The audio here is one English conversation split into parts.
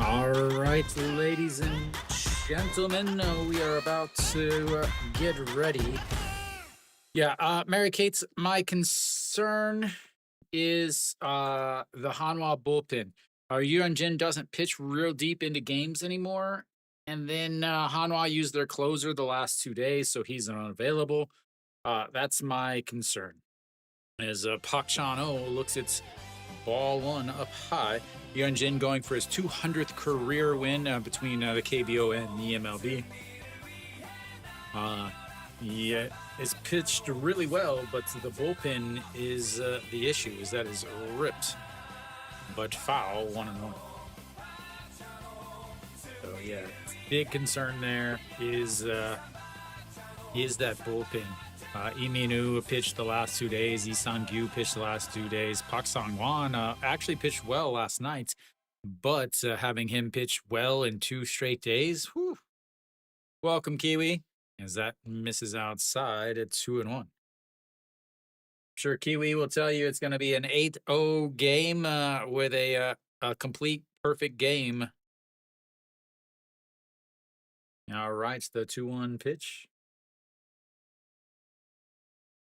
All right, ladies and gentlemen, we are about to get ready. Yeah, Mary Kate's my concern is the Hanwha bullpen. Yuan Jin doesn't pitch real deep into games anymore. And then Hanwha used their closer the last 2 days, so he's unavailable. That's my concern. As Pak Chan-o looks its ball one up high. Yuan Jin going for his 200th career win between the KBO and the MLB. He is pitched really well, but the bullpen is the issue. Is that is ripped, but foul 1-1. So yeah, big concern there is that bullpen. Iminu pitched the last 2 days. Lee Sang-gyu pitched the last 2 days. Park Sang-wan actually pitched well last night, but having him pitch well in 2 straight days, whew. Welcome, Kiwi, as that misses outside at 2-1. Sure, Kiwi will tell you it's going to be an 8-0 game with a complete perfect game. All right, the 2-1 pitch.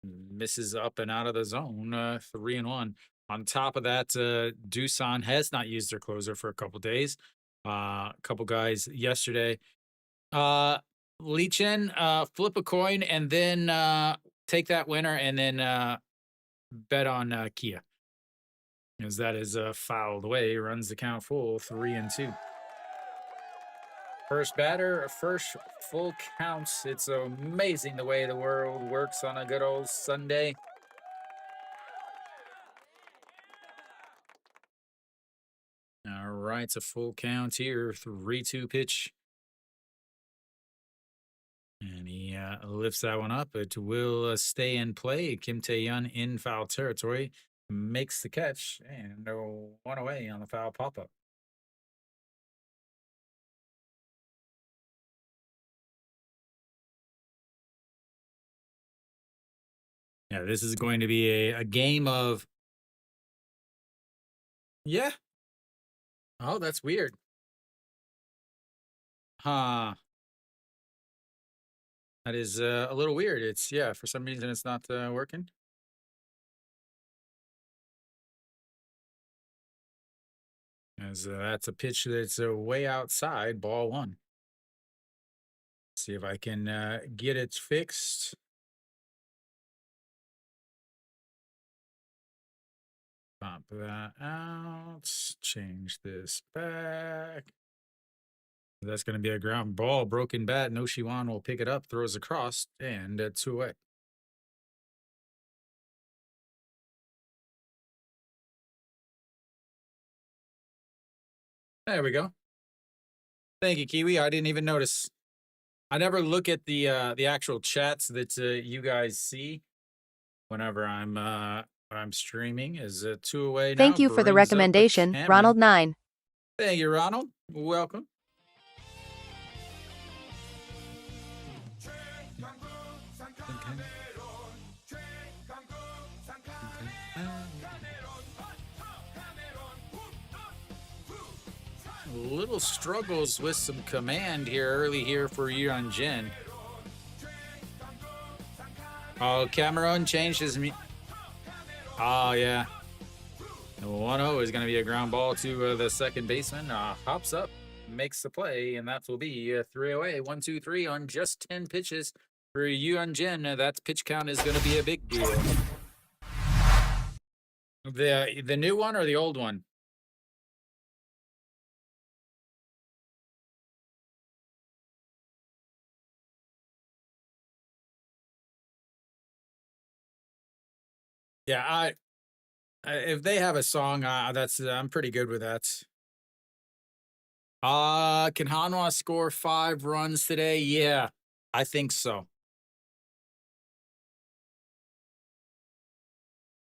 Misses up and out of the zone, 3-1. On top of that, Doosan has not used their closer for a couple days. A couple guys yesterday. Lee Chen, flip a coin and then take that winner and then bet on Kia. As that is fouled away, runs the count full, 3-2. First batter, first full counts. It's amazing the way the world works on a good old Sunday. All right, it's a full count here. 3-2 pitch. And he lifts that one up. It will stay in play. Kim Tae-yeon in foul territory makes the catch and one away on the foul pop-up. Yeah, this is going to be a game of. Yeah. Oh, that's weird. Huh. That is a little weird. It's, yeah, for some reason it's not working. As that's a pitch that's way outside, ball one. See if I can get it fixed. Pop that out. Change this back. That's going to be a ground ball, broken bat. No Shiwan will pick it up, throws across, and 2 away. There we go. Thank you, Kiwi. I didn't even notice. I never look at the actual chats that you guys see whenever I'm streaming. Is 2 away now. Thank you for the recommendation, Ronald 9. Thank you, Ronald. Welcome. Little struggles with some command here early here for Yuan Jin. Oh, Cameron changed his. Oh, yeah. 1-0 is going to be a ground ball to the second baseman. Hops up, makes the play, and that will be 3 away. 1-2-3 on just 10 pitches for Yuan Jin. That pitch count is going to be a big deal. The new one or the old one? Yeah, if they have a song, that's I'm pretty good with that. Can Hanwha score 5 runs today? Yeah, I think so.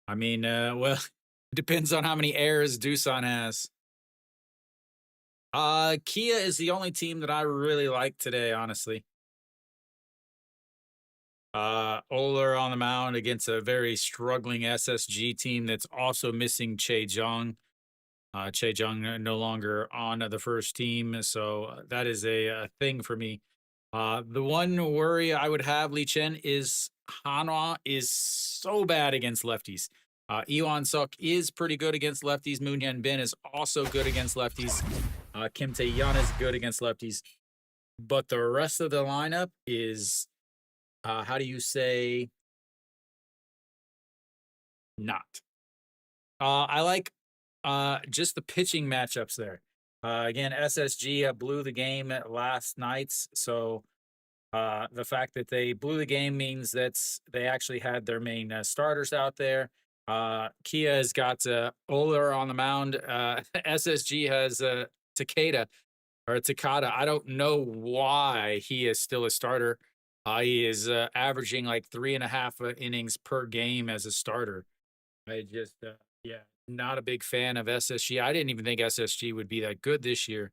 I mean, well, it depends on how many errors Doosan has. Kia is the only team that I really like today, honestly. Oler on the mound against a very struggling SSG team that's also missing Che Jong. Che Jung no longer on the first team, so that is a thing for me. The one worry I would have, Lee Chen, is Hanwha is so bad against lefties. Iwan Suk is pretty good against lefties. Moon Hyun Bin is also good against lefties. Kim Tae-yeon is good against lefties. But the rest of the lineup is, how do you say, not. I like just the pitching matchups there. Again, SSG blew the game at last night's, so the fact that they blew the game means that they actually had their main starters out there. Kia has got Oler on the mound. SSG has Takeda or Takada. I don't know why he is still a starter. He is averaging like 3.5 innings per game as a starter. I just, yeah, not a big fan of SSG. I didn't even think SSG would be that good this year.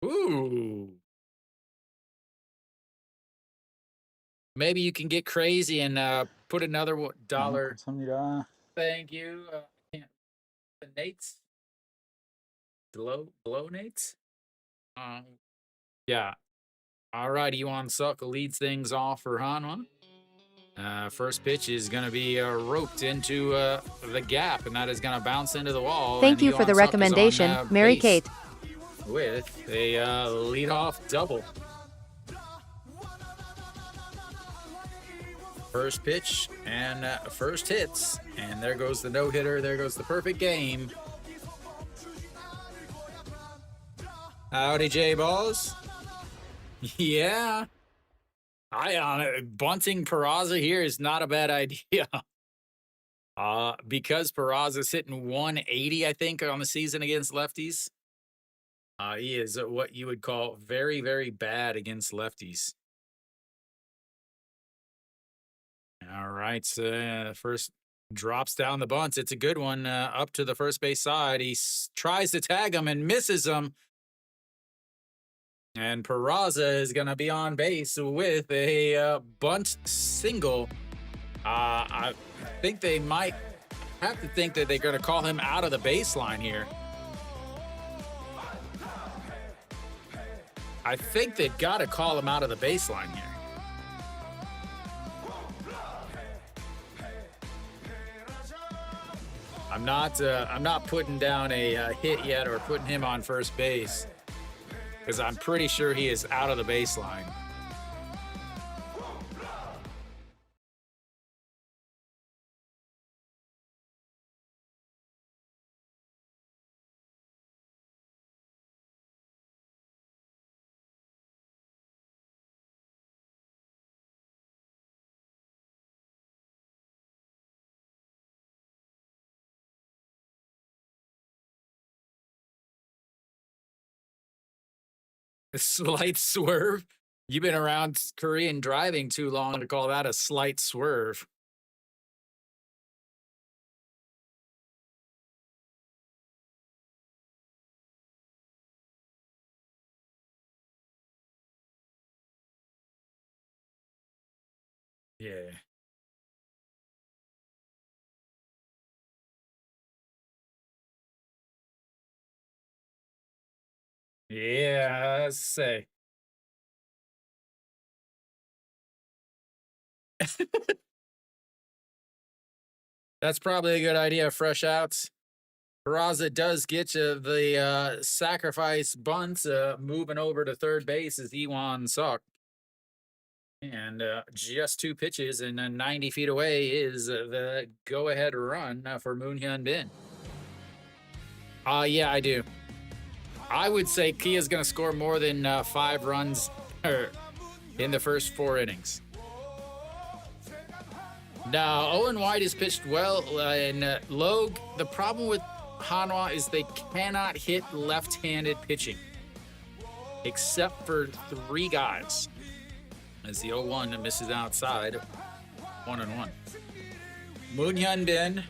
Ooh. Maybe you can get crazy and put another dollar. 감사합니다. Thank you. Can't the Nates. Blow Nates. Yeah. All right, Iwan Suk leads things off for Hanwha. First pitch is going to be roped into the gap, and that is going to bounce into the wall. Thank you for the recommendation, Mary Kate. With a leadoff double. First pitch and first hits, and there goes the no-hitter. There goes the perfect game. Howdy, J-Balls. Yeah. Bunting Peraza here is not a bad idea. Because Peraza's hitting 180, I think, on the season against lefties. He is what you would call very, very bad against lefties. All right, so first drops down the bunts. It's a good one up to the first base side. He tries to tag him and misses him. And Peraza is going to be on base with a bunt single. I think they might have to think that they're going to call him out of the baseline here. I think they've got to call him out of the baseline here. I'm not putting down a hit yet or putting him on first base, because I'm pretty sure he is out of the baseline. A slight swerve? You've been around Korean driving too long to call that a slight swerve. Yeah. Yeah, let's say. That's probably a good idea, fresh outs. Peraza does get you the sacrifice bunts moving over to third base is Iwan Suk. And just 2 pitches and 90 feet away is the go-ahead run for Moon Hyun Bin. Yeah, I do. I would say Kia's going to score more than 5 runs in the first 4 innings. Now, Owen White has pitched well, and Logue, the problem with Hanwha is they cannot hit left-handed pitching, except for 3 guys. As the 0-1 misses outside, 1-1. Moon Hyun Bin,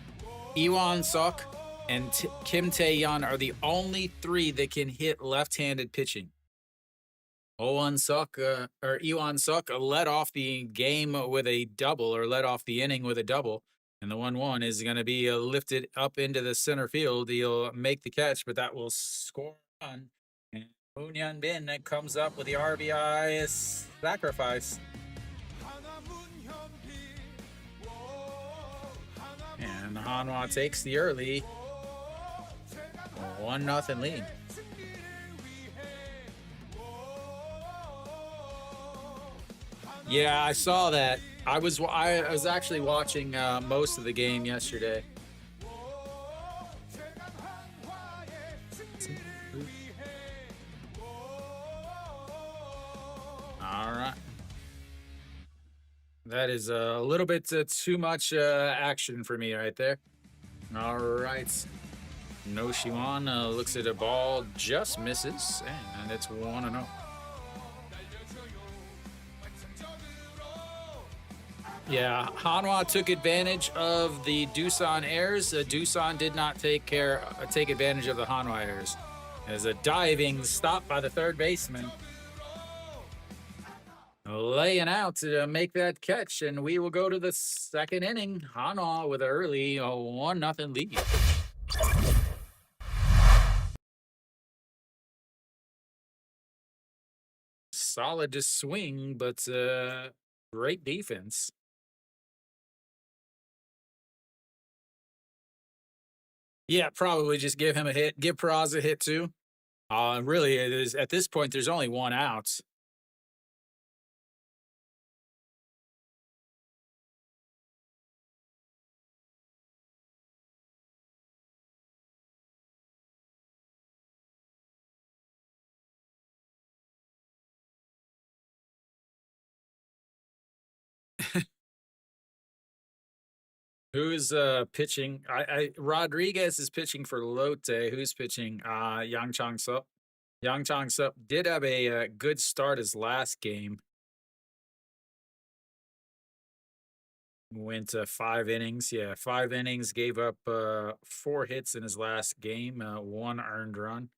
Iwan Suk, and Kim Tae-yeon are the only 3 that can hit left-handed pitching. Iwan Suk led off the game with a double, or led off the inning with a double. And the 1-1 is going to be lifted up into the center field. He'll make the catch, but that will score a run. And Moon Hyun Bin comes up with the RBI sacrifice. And Hanwha takes the early 1-0 lead. Yeah, I saw that. I was actually watching most of the game yesterday. All right. That is a little bit too much action for me right there. All right. No Shiwan looks at a ball, just misses, and it's 1-0. Yeah, Hanwha took advantage of the Doosan Airs. Doosan did not take advantage of the Hanwha Airs. As a diving stop by the third baseman. Laying out to make that catch, and we will go to the second inning. Hanwha with an early 1-0 lead. Solid to swing, but great defense. Yeah, probably just give him a hit. Give Peraza a hit too. Really, it is at this point. There's only one out. Who's pitching? Rodriguez is pitching for Lotte. Who's pitching? Yang Chang Sup. Yang Chang Sup did have a good start his last game. Went 5 innings. Yeah, 5 innings. Gave up 4 hits in his last game. 1 earned run.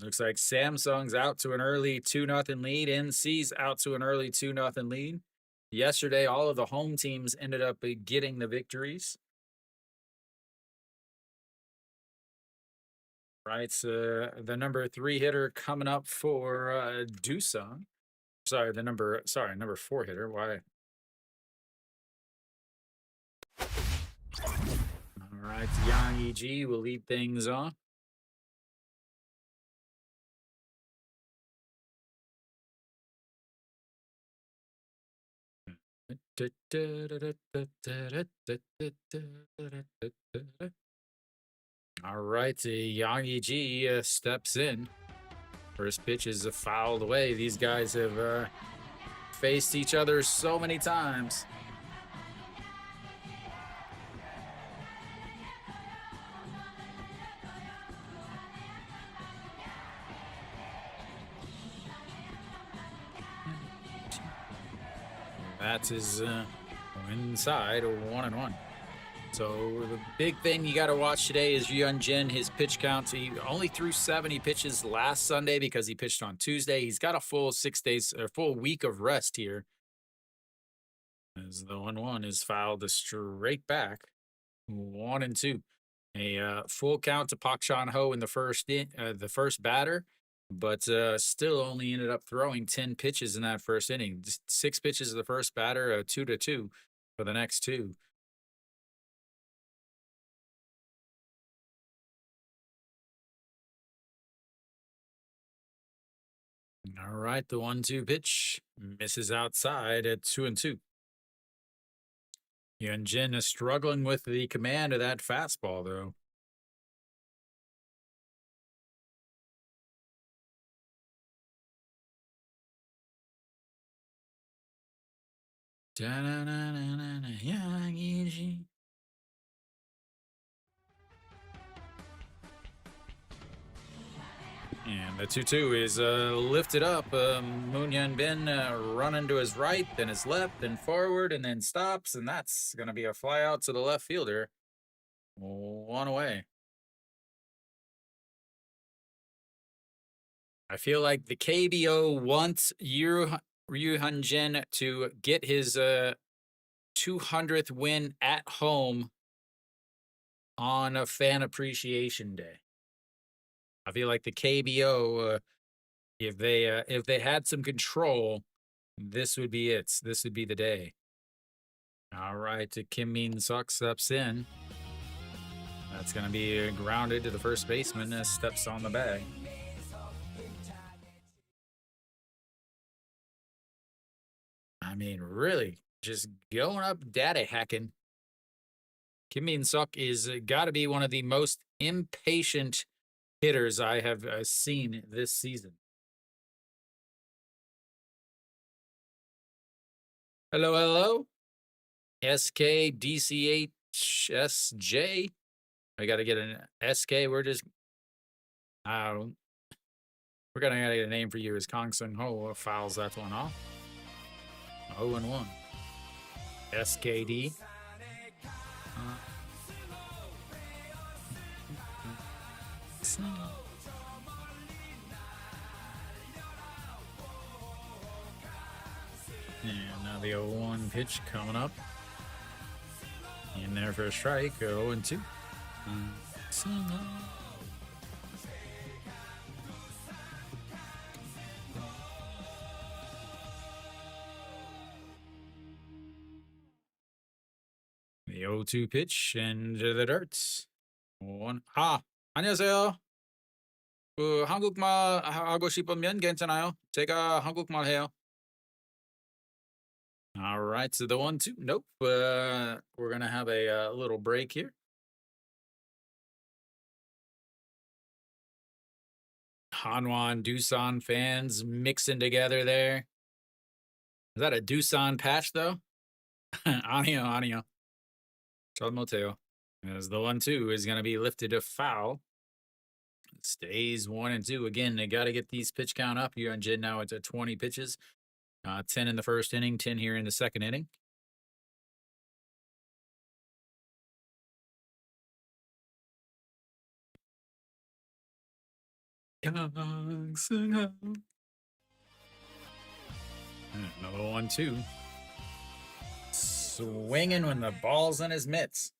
Looks like Samsung's out to an early 2-0 lead. NC's out to an early 2-0 lead. Yesterday, all of the home teams ended up getting the victories. Right, the number 3 hitter coming up for Doosan. Sorry, number 4 hitter. Why? All right, Yang EG will lead things off. All right, Yang EG steps in. First pitch is fouled away. These guys have faced each other so many times. That is inside 1-1. So the big thing you got to watch today is Hyun Jin. His pitch count. He only threw 70 pitches last Sunday because he pitched on Tuesday. He's got a full 6 days, or full week of rest here. As the 1-1 is fouled straight back. 1-2. A full count to Pak Chan Ho in the first batter, but still only ended up throwing 10 pitches in that first inning. Just 6 pitches of the first batter, 2-2 for the next 2. All right, the 1-2 pitch misses outside at 2-2. Hyun Jin is struggling with the command of that fastball, though. And the 2-2 is lifted up. Moon Hyun Bin running to his right, then his left, then forward, and then stops. And that's going to be a fly out to the left fielder. 1 away. I feel like the KBO wants Ryu Hyunjin to get his 200th win at home on a Fan Appreciation Day. I feel like the KBO, if they had some control, this would be it. This would be the day. All right, Kim Min-suk steps in. That's going to be grounded to the first baseman as steps on the bag. I mean, really, just going up data hacking. Kim Min-suk is got to be one of the most impatient hitters I have seen this season. Hello, hello. SKDCHSJ. I got to get an SK. We're just, we're going to get a name for you as Kong Sung Ho fouls that one off. 0-1. SKD. And now the 0-1 pitch coming up. In there for a strike. 0-2. The 0-2 pitch into the dirt. 안녕하세요. 한국말 하고 싶으면 괜찮아요. 제가 한국말 해요. All right, so the 1-2. Nope. We're going to have a little break here. Hanwha and Doosan fans mixing together there. Is that a Doosan patch, though? Anio. Moteo. As the 1-2 is going to be lifted to foul. It stays 1-2. Again, they got to get these pitch count up. You're on Jin now. It's at 20 pitches. 10 in the first inning, 10 here in the second inning. Another 1-2. Swinging when the ball's in his mitts.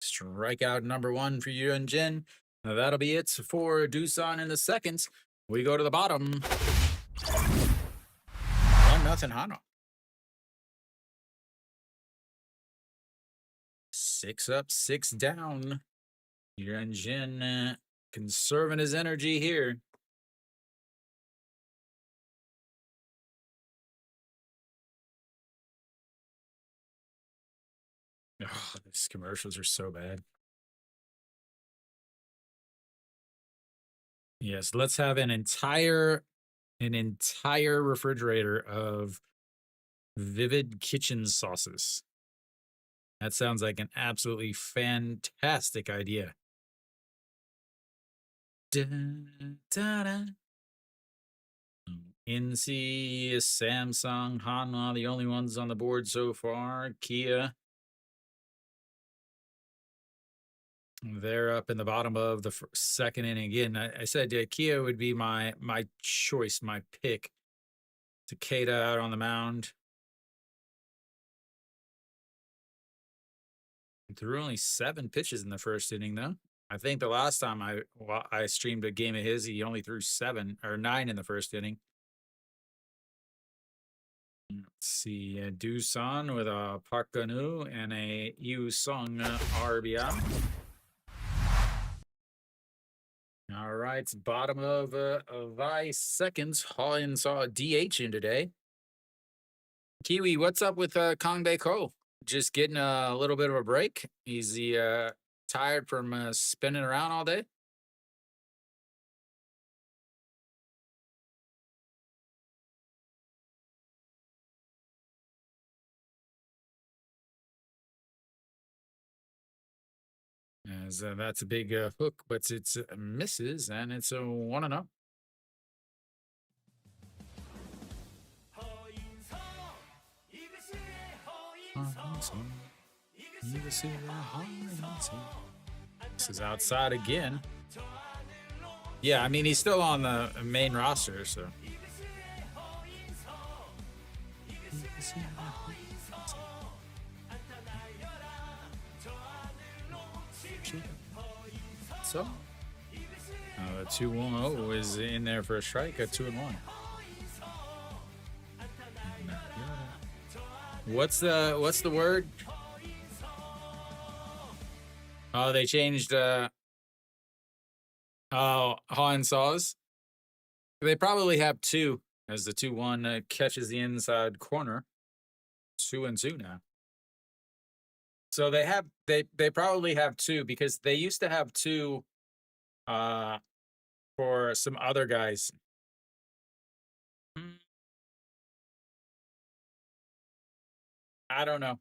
Strikeout number 1 for Yoon Jin. Now that'll be it for Doosan in the seconds. We go to the bottom. 1-0 Hanwha. 6 up, 6 down. Yoon Jin conserving his energy here. Oh, these commercials are so bad. Yes, let's have an entire refrigerator of Vivid Kitchen sauces. That sounds like an absolutely fantastic idea. NC, Samsung, Hanwha, the only ones on the board so far. Kia. They're up in the bottom of the second inning. Again, I said Kia would be my choice, my pick. Takeda out on the mound. Threw only 7 pitches in the first inning, though. I think the last time I streamed a game of his, he only threw 7 or 9 in the first inning. Let's see, Doosan with a Park Ganu and a Yu Sung RBI. All right, bottom of 5 seconds. Holland saw a DH in today. Kiwi, what's up with Kong Bae Ko? Just getting a little bit of a break? Is he tired from spinning around all day? As that's a big hook, but it's misses, and it's a 1-0. This is outside again. Yeah, I mean, he's still on the main roster, so. 2-1-0 is in there for a strike at 2-1. What's the word? Oh, they changed Han Saws. They probably have 2 as the 2-1 catches the inside corner. 2-2 now. So they probably have 2 because they used to have 2 for some other guys. I don't know.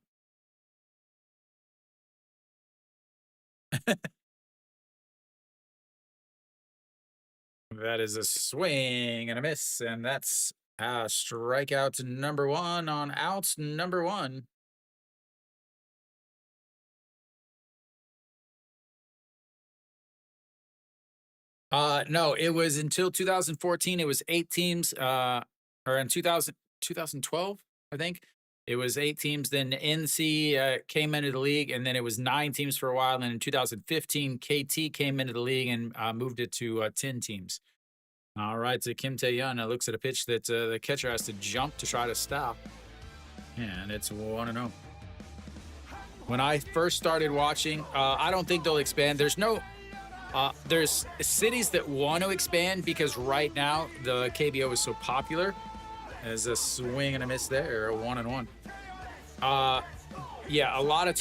That is a swing and a miss, and that's strikeout number 1 on outs number 1. No, it was until 2014. It was 8 teams. Or in 2012, I think it was 8 teams. Then NC came into the league, and then it was 9 teams for a while. And in 2015, KT came into the league and moved it to 10 teams. All right, so Kim Tae-yeon looks at a pitch that the catcher has to jump to try to stop, and it's 1-0. When I first started watching, I don't think they'll expand. There's cities that want to expand because right now the KBO is so popular. There's a swing and a miss there, a 1-1. Yeah, a lot of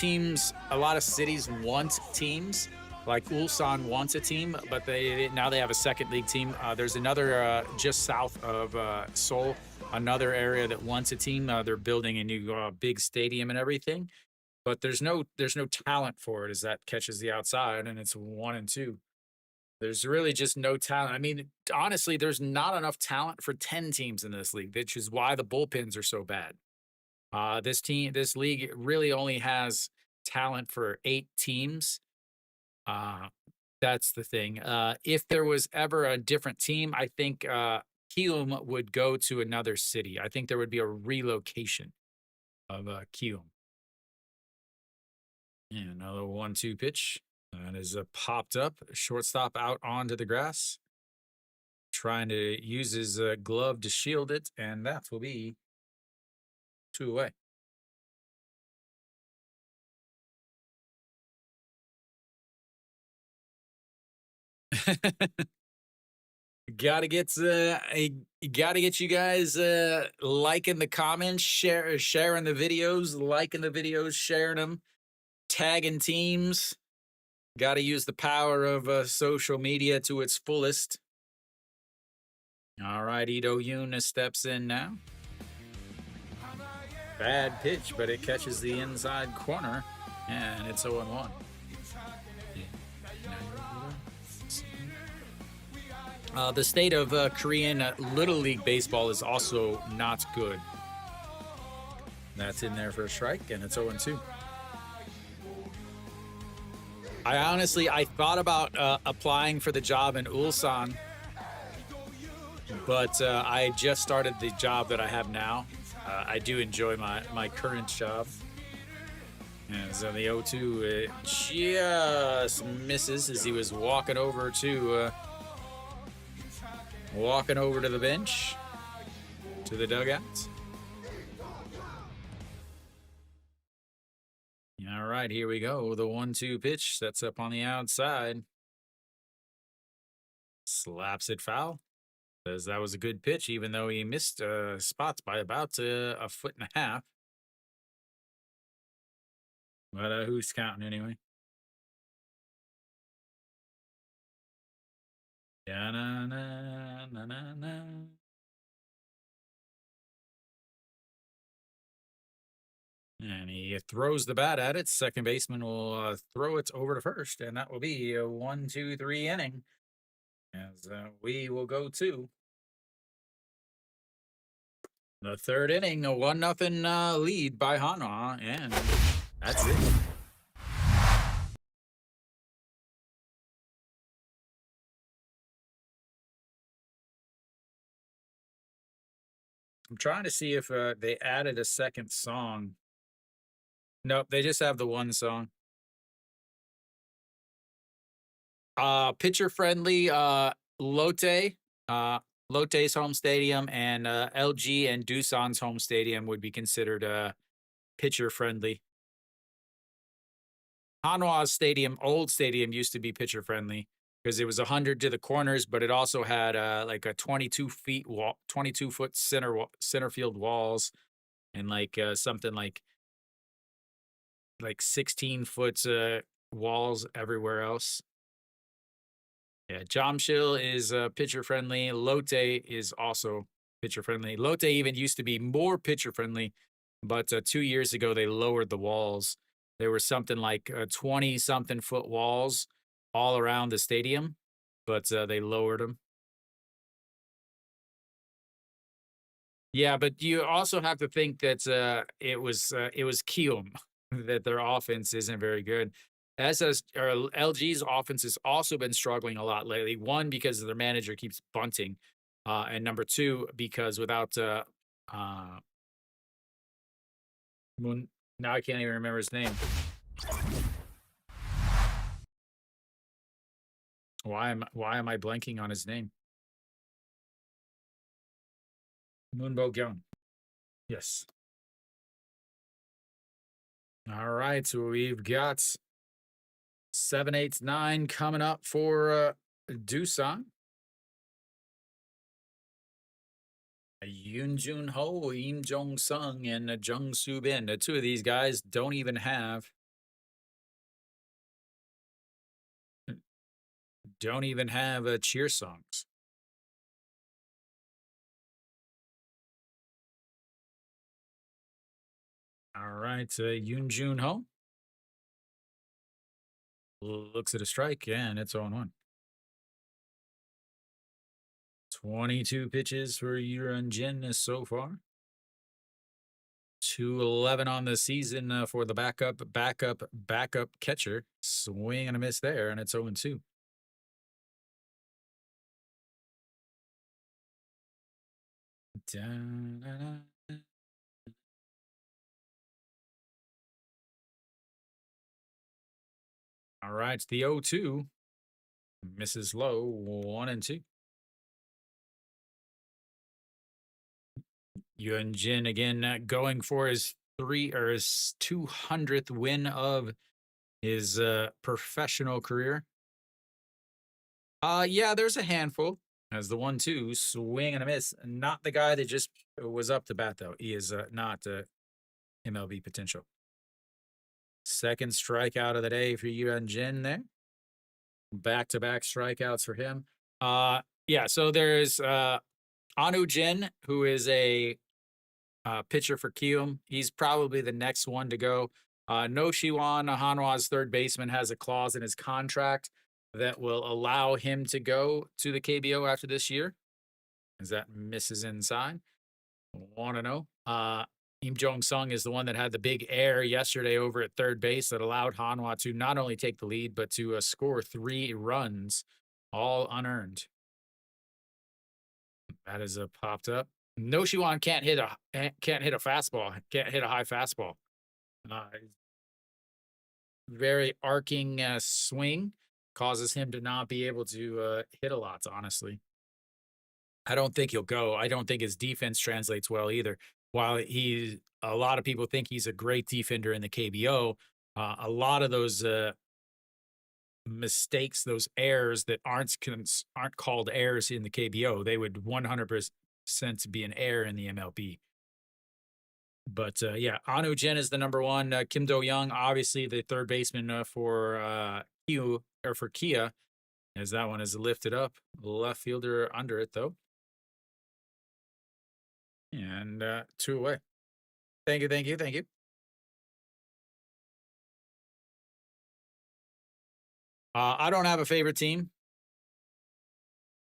cities want teams. Like Ulsan wants a team, but now they have a second league team. There's another just south of Seoul, another area that wants a team. They're building a new big stadium and everything, but there's no talent for it as that catches the outside, and it's 1-2. There's really just no talent. I mean, honestly, there's not enough talent for 10 teams in this league, which is why the bullpens are so bad. This league really only has talent for 8 teams. That's the thing. If there was ever a different team, I think Kium would go to another city. I think there would be a relocation of Kium. And another 1-2 pitch. That is popped up. Shortstop out onto the grass. Trying to use his glove to shield it, and that will be 2 away. Gotta get you guys liking the comments, sharing the videos, liking the videos, sharing them, tagging teams. Got to use the power of social media to its fullest. All right, Ito Yoon steps in now. Bad pitch, but it catches the inside corner, and it's 0-1. The state of Korean Little League Baseball is also not good. That's in there for a strike, and it's 0-2. I thought about applying for the job in Ulsan, but I just started the job that I have now. I do enjoy my current job. And so the 0-2 just misses as he was walking over to the bench, to the dugout. All right, here we go. The 1-2 pitch sets up on the outside. Slaps it foul. Says that was a good pitch, even though he missed spots by about 1.5 feet. But who's counting anyway? Yeah, na na na na na. And he throws the bat at it. Second baseman will throw it over to first, and that will be a 1-2-3 inning. As we will go to the third inning, a 1-0 lead by Hanwha, and that's it. I'm trying to see if they added a second song. Nope, they just have the one song. Pitcher friendly, Lotte, Lotte's home stadium, and LG and Doosan's home stadium would be considered pitcher friendly. Hanwha's stadium, old stadium, used to be pitcher friendly because it was 100 to the corners, but it also had like a 22-foot center field walls, and like something like 16 foot walls everywhere else. Yeah, Jamshil is pitcher friendly. Lotte is also pitcher friendly. Lotte even used to be more pitcher friendly, but 2 years ago they lowered the walls. There were something like 20-something foot walls all around the stadium, but they lowered them. Yeah, but you also have to think that it was Kium that their offense isn't very good. LG's offense has also been struggling a lot lately. One, because their manager keeps bunting, and number two, because without now I can't even remember his name. Why am I blanking on his name? Moonbo Gyung. Yes. All right, so we've got 7, 8, 9 coming up for Doosan. Yoon Jun Ho, Im Jong Sung, and Jung Soo Bin. The two of these guys don't even have cheer songs. All right, Yoon Jun Ho looks at a strike, and it's 0-1. 22 pitches for Yuran Jin so far. 211 on the season for the backup catcher. Swing and a miss there, and it's 0-2. All right, the 0-2 misses low, 1-2. Yuan Jin again going for his 200th win of his professional career. Yeah, there's a handful. As the 1-2 swing and a miss. Not the guy that just was up to bat though. He is not MLB potential. Second strikeout of the day for Yuan Jin there. Back-to-back strikeouts for him. Yeah, so there's Anu Jin, who is a pitcher for Kium. He's probably the next one to go. No Shiwan, Hanwha's third baseman, has a clause in his contract that will allow him to go to the KBO after this year. As that misses inside. 1-0. Im Jong Sung is the one that had the big error yesterday over at third base that allowed Hanwha to not only take the lead, but to score 3 runs, all unearned. That is popped up. No Shiwan can't hit a fastball, can't hit a high fastball. Very arcing swing causes him to not be able to hit a lot, honestly. I don't think he'll go. I don't think his defense translates well either. While a lot of people think he's a great defender in the KBO, a lot of those mistakes, those errors that aren't called errors in the KBO, they would 100% be an error in the MLB. But yeah, Anu Jin is the number one. Kim Do Young, obviously the third baseman for Kia, as that one is lifted up. Left fielder under it though. And 2 away. Thank you. I don't have a favorite team.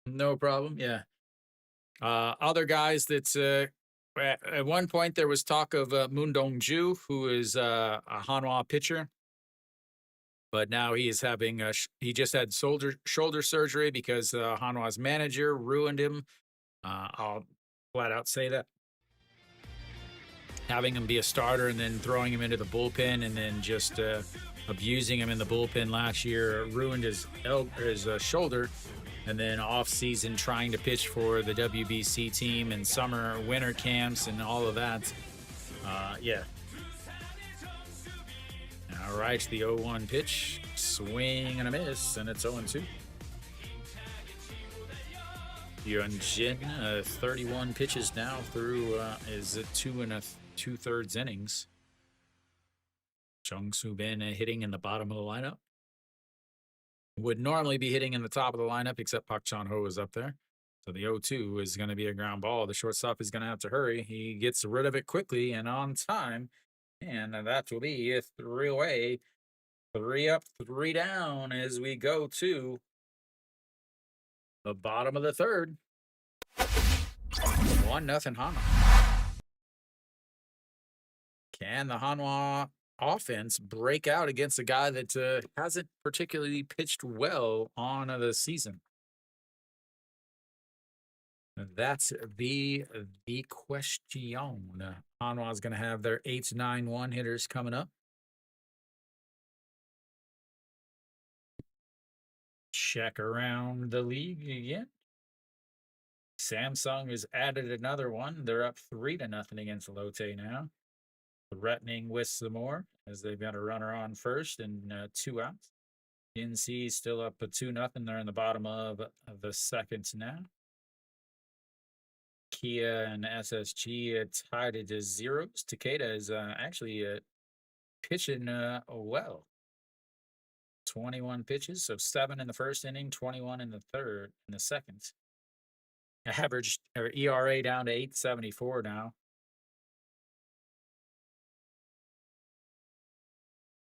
No problem. Yeah. Other guys that's at one point there was talk of Moon Dong-ju, who is a Hanwha pitcher. But now he is having he just had shoulder surgery because Hanwha's manager ruined him. I'll flat out say that. having him be a starter and then throwing him into the bullpen and then just abusing him in the bullpen last year ruined his shoulder. And then off season trying to pitch for the WBC team and summer winter camps and all of that. Yeah. All right, the 0-1 pitch, swing and a miss, and it's 0-2. Hyunjin, 31 pitches now through is 2 2/3 innings. Jung Soo Bin hitting in the bottom of the lineup. Would normally be hitting in the top of the lineup, except Park Chan-ho is up there. So the 0-2 is going to be a ground ball. The shortstop is going to have to hurry. He gets rid of it quickly and on time. And that will be a 3 away. 3 up, 3 down as we go to the bottom of the third. 1-0 Hanwha. Can the Hanwha offense break out against a guy that hasn't particularly pitched well on the season? That's the question. Hanwha is going to have their 8-9-1 hitters coming up. Check around the league again. Samsung has added another one. They're up 3-0 against Lotte now. Threatening with some more as they've got a runner on first and 2 outs. NC still up 2-0. They're in the bottom of the second now. Kia and SSG tied it to 0s. Takeda is actually pitching well. 21 pitches, so 7 in the first inning, 21 in the second. Average or ERA down to 8.74 now.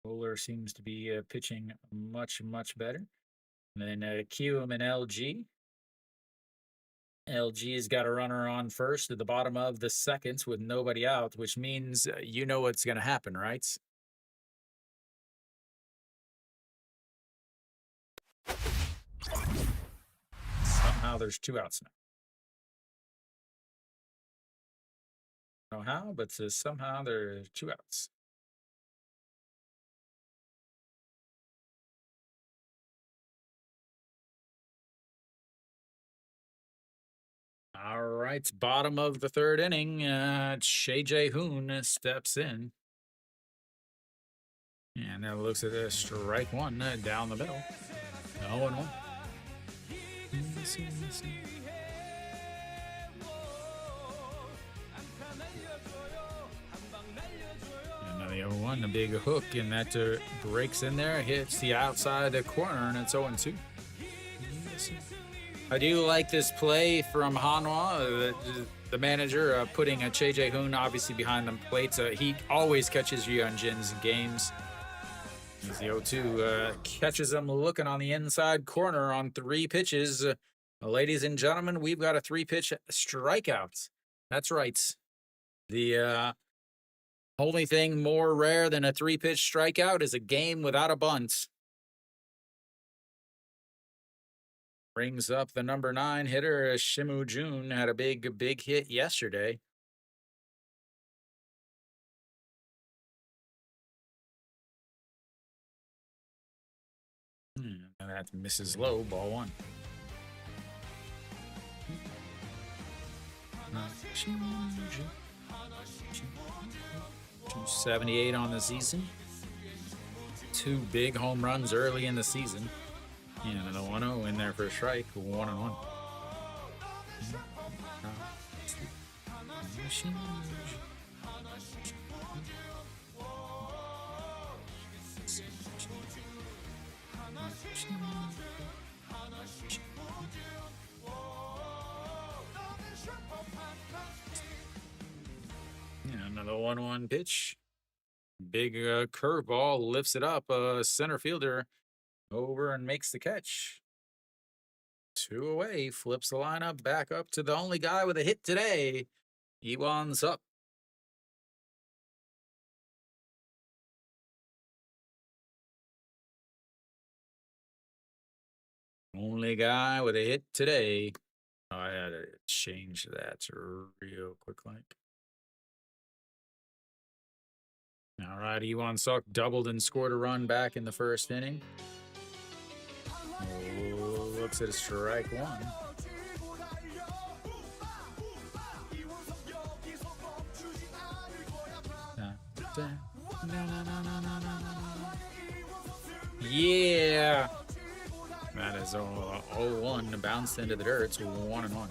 Bowler seems to be pitching much better. And then QM and LG. LG's got a runner on first at the bottom of the second with nobody out, which means you know what's going to happen, right? Somehow there's 2 outs now. I don't know how, but somehow there are 2 outs. All right, bottom of the third inning, Shea Jae-hoon steps in. And that looks at a strike 1 down the middle. 0-1. Another 0-1, a big hook, and that breaks in there, hits the outside the corner, and it's 0-2. I do like this play from Hanwha, the manager, putting Shea Jae-hoon obviously behind the plate. He always catches Hyunjin's games. As the 0-2 catches him looking on the inside corner on 3 pitches. Ladies and gentlemen, we've got a 3-pitch strikeout. That's right. The only thing more rare than a 3-pitch strikeout is a game without a bunt. Brings up the number 9 hitter, Shimu Jun, had a big hit yesterday. And that misses low, ball 1. 278 on the season. 2 big home runs early in the season. And a 1-0 in there for a strike, 1-1. Another 1-1 pitch. Big curveball, lifts it up. Center fielder over and makes the catch. 2 away, flips the lineup back up to the only guy with a hit today. Iwan's up. Only guy with a hit today. Oh, I had to change that real quick like. All right, Iwan Suk doubled and scored a run back in the first inning. Oh, looks at a strike one. Yeah. That is 0-1. Bounced into the dirt. It's 1-1.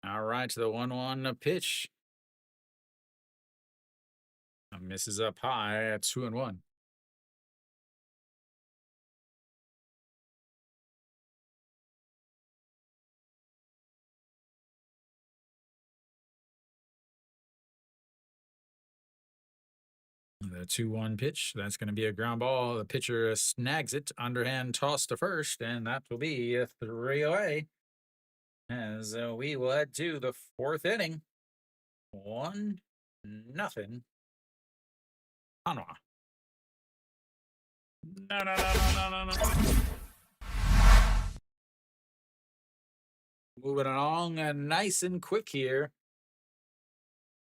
All right, to the 1-1 pitch. Misses up high at 2-1. The 2-1 pitch. That's going to be a ground ball. The pitcher snags it. Underhand toss to first, and that will be a 3 away. As we will head to the fourth inning. 1-0. Hanwha. No. Moving along nice and quick here.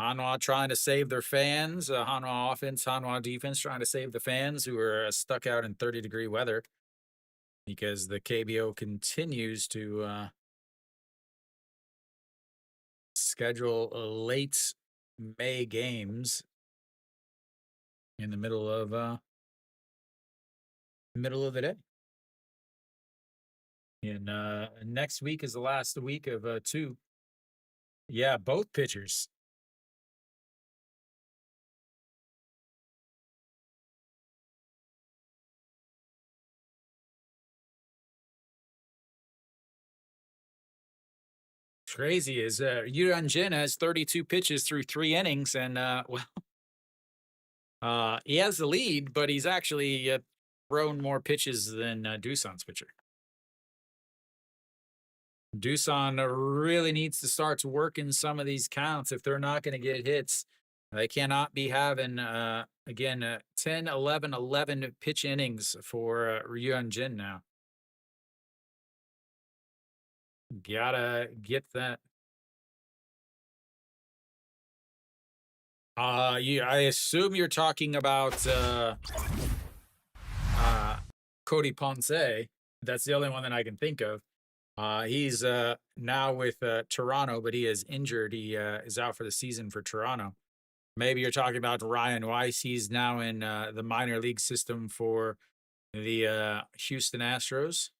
Hanwha trying to save their fans. Hanwha offense, Hanwha defense trying to save the fans who are stuck out in 30-degree weather because the KBO continues to schedule late May games in the middle of the day. And next week is the last week of 2. Yeah, both pitchers. Crazy is Yuran Jin has 32 pitches through 3 innings, and he has the lead, but he's actually thrown more pitches than Doosan's pitcher. Doosan really needs to start to work in some of these counts if they're not going to get hits. They cannot be having, again, 10, 11, 11 pitch innings for Yuran Jin now. Gotta get that. I assume you're talking about Cody Ponce. That's the only one that I can think of. He's now with Toronto, but he is injured. He is out for the season for Toronto. Maybe you're talking about Ryan Weiss. He's now in the minor league system for the Houston Astros.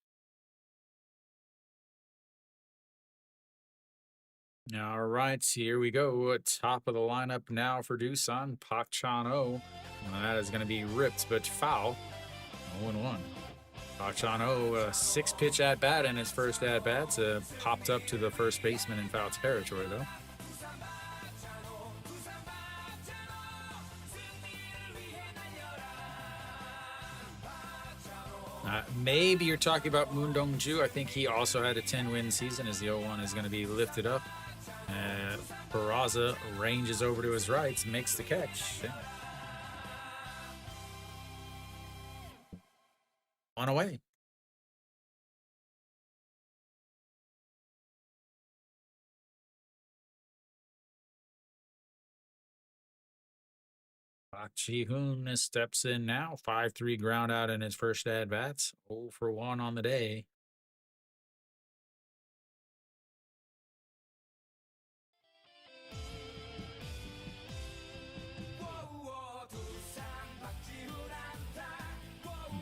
All right, here we go. Top of the lineup now for Doosan. Pak Chan-o. That is going to be ripped, but foul. 0-1. Pak Chan-o, 6-pitch at-bat in his first at-bats. Popped up to the first baseman in foul territory, though. Maybe you're talking about Moon Dong-ju. I think he also had a 10-win season as the 0-1 is going to be lifted up. Peraza ranges over to his right, makes the catch. 1 away. Park Ji-hoon steps in now. 5-3 ground out in his first at-bats. 0 for 1 on the day.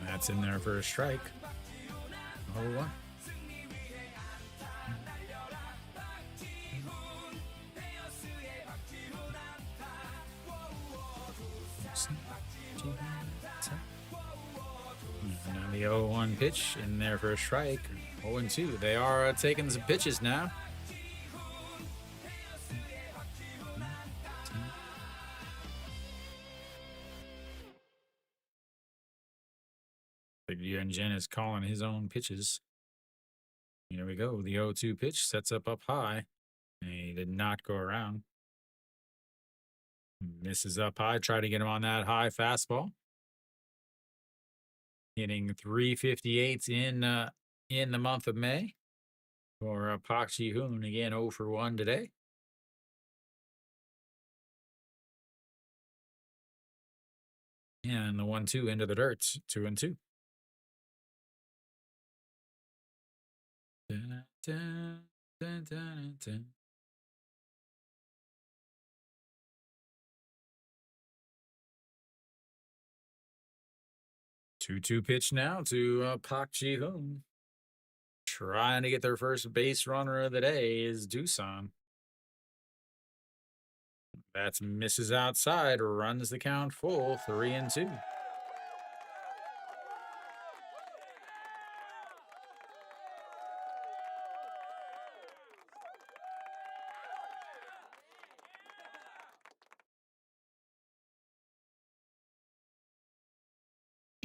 That's in there for a strike. 0-1. Now the 0-1 pitch in there for a strike. 0-2. They are taking some pitches now. Yuran Jin is calling his own pitches. Here we go. The 0-2 pitch sets up high. And he did not go around. Misses up high. Try to get him on that high fastball. Hitting 358 in in the month of May for Park Ji-hoon. Again, 0 for 1 today. And the 1-2 into the dirt, 2-2. Dun, dun, dun, dun, dun. Two pitch now to Park Ji-hoon. Trying to get their first base runner of the day is Doosan. That's misses outside, runs the count full, 3-2.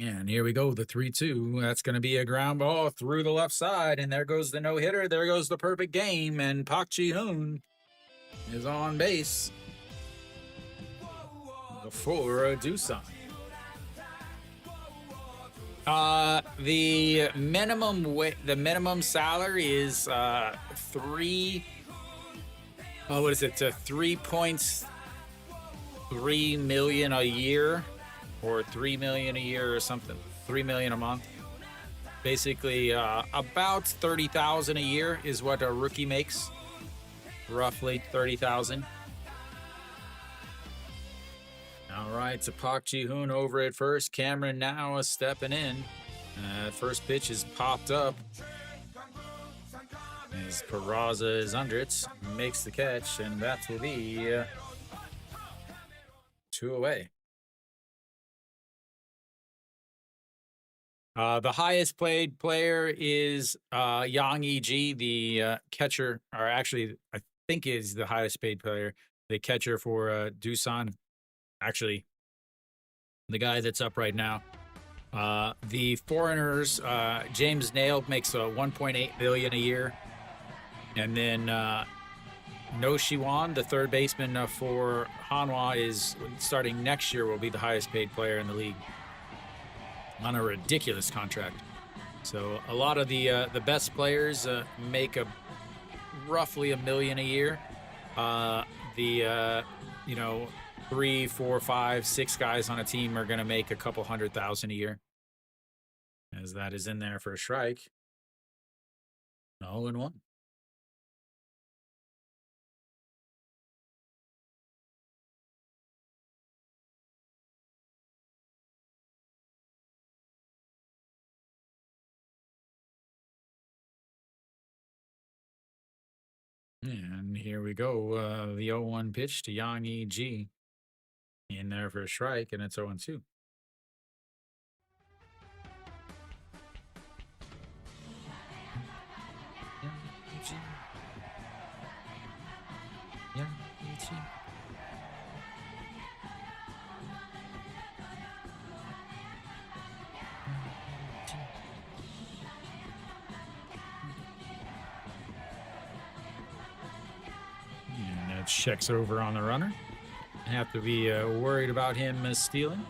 And here we go, the 3-2. That's going to be a ground ball through the left side. And there goes the no-hitter. There goes the perfect game. And Park Ji-hoon is on base for Doosan. The minimum salary is 3.3 million a year. Or $3 million a year or something, $3 million a month. Basically, about $30,000 a year is what a rookie makes. Roughly $30,000. All right, so Park Ji-hoon over at first. Cameron now is stepping in. First pitch is popped up. As Peraza is under it, makes the catch, and that will be 2 away. The highest paid player is Yang E.G., the catcher, or actually, I think is the highest paid player, the catcher for Doosan. Actually, the guy that's up right now. The foreigners, James Nail makes $1.8 million a year. And then No Shiwan, the third baseman for Hanwha, is starting next year will be the highest paid player in the league. On a ridiculous contract. So a lot of the best players make roughly $1 million a year. 3, 4, 5, 6 guys on a team are going to make a couple $100,000 a year. As that is in there for a strike. 0-1. And here we go. The 0-1 pitch to Yang E.G. in there for a strike, and it's 0-2. Yang E.G. Checks over on the runner. Have to be worried about him stealing.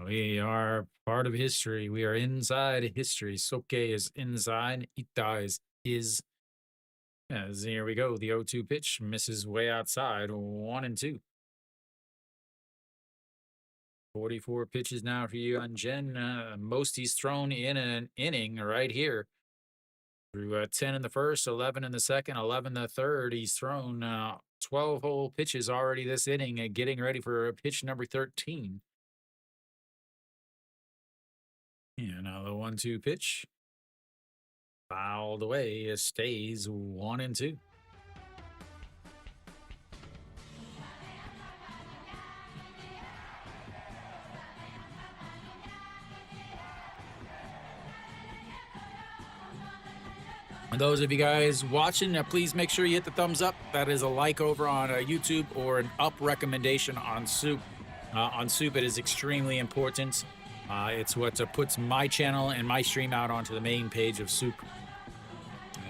We are part of history. We are inside history. Soke is inside. Ita is. As here we go. The 0-2 pitch misses way outside. 1-2. 44 pitches now for you on Jen. Most he's thrown in an inning right here. Through 10 in the first, 11 in the second, 11 in the third. He's thrown 12 whole pitches already this inning, getting ready for pitch number 13. Yeah, now the 1-2 pitch. Fouled away. It stays 1-2. And those of you guys watching, please make sure you hit the thumbs up. That is a like over on YouTube or an up recommendation on SOOP. On SOOP, it is extremely important. It's what puts my channel and my stream out onto the main page of SOOP.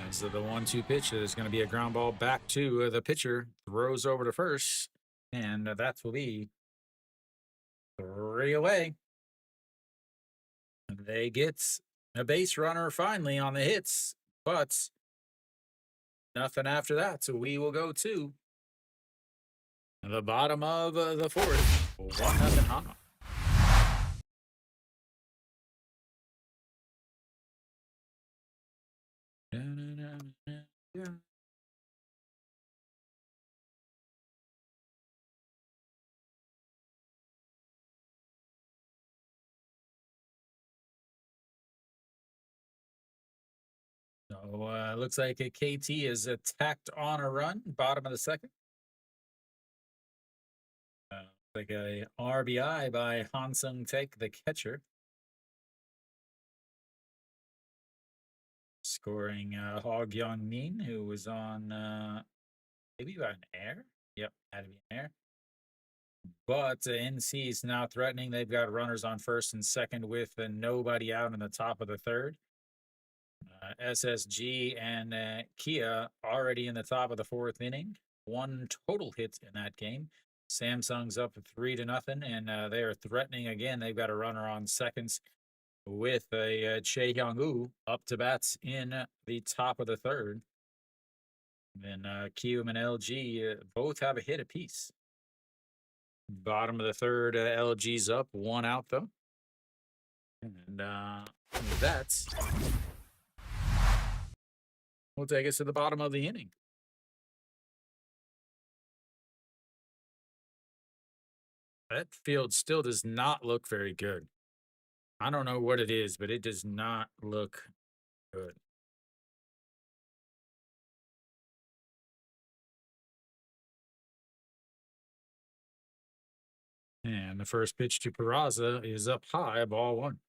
As the 1-2 pitch, there's going to be a ground ball back to the pitcher. Throws over to first, and that will be 3 away. They get a base runner finally on the hits, but nothing after that. So we will go to the bottom of the fourth. 1-0 Hanwha. So looks like a KT is attacked on a run, bottom of the second. Like a RBI by Han Sung-taek, the catcher. Scoring Hog Young-min, who was on maybe an air. Yep, had to be an air. But NC is now threatening. They've got runners on first and second with nobody out in the top of the third. SSG and Kia already in the top of the fourth inning. 1 total hit in that game. Samsung's up 3-0, and they are threatening again. They've got a runner on seconds with a Chae Hyung-woo up to bats in the top of the third. Then Kium and LG both have a hit apiece. Bottom of the third, LG's up, 1 out though. And that's will take us to the bottom of the inning. That field still does not look very good. I don't know what it is, but it does not look good. And the first pitch to Peraza is up high, ball 1.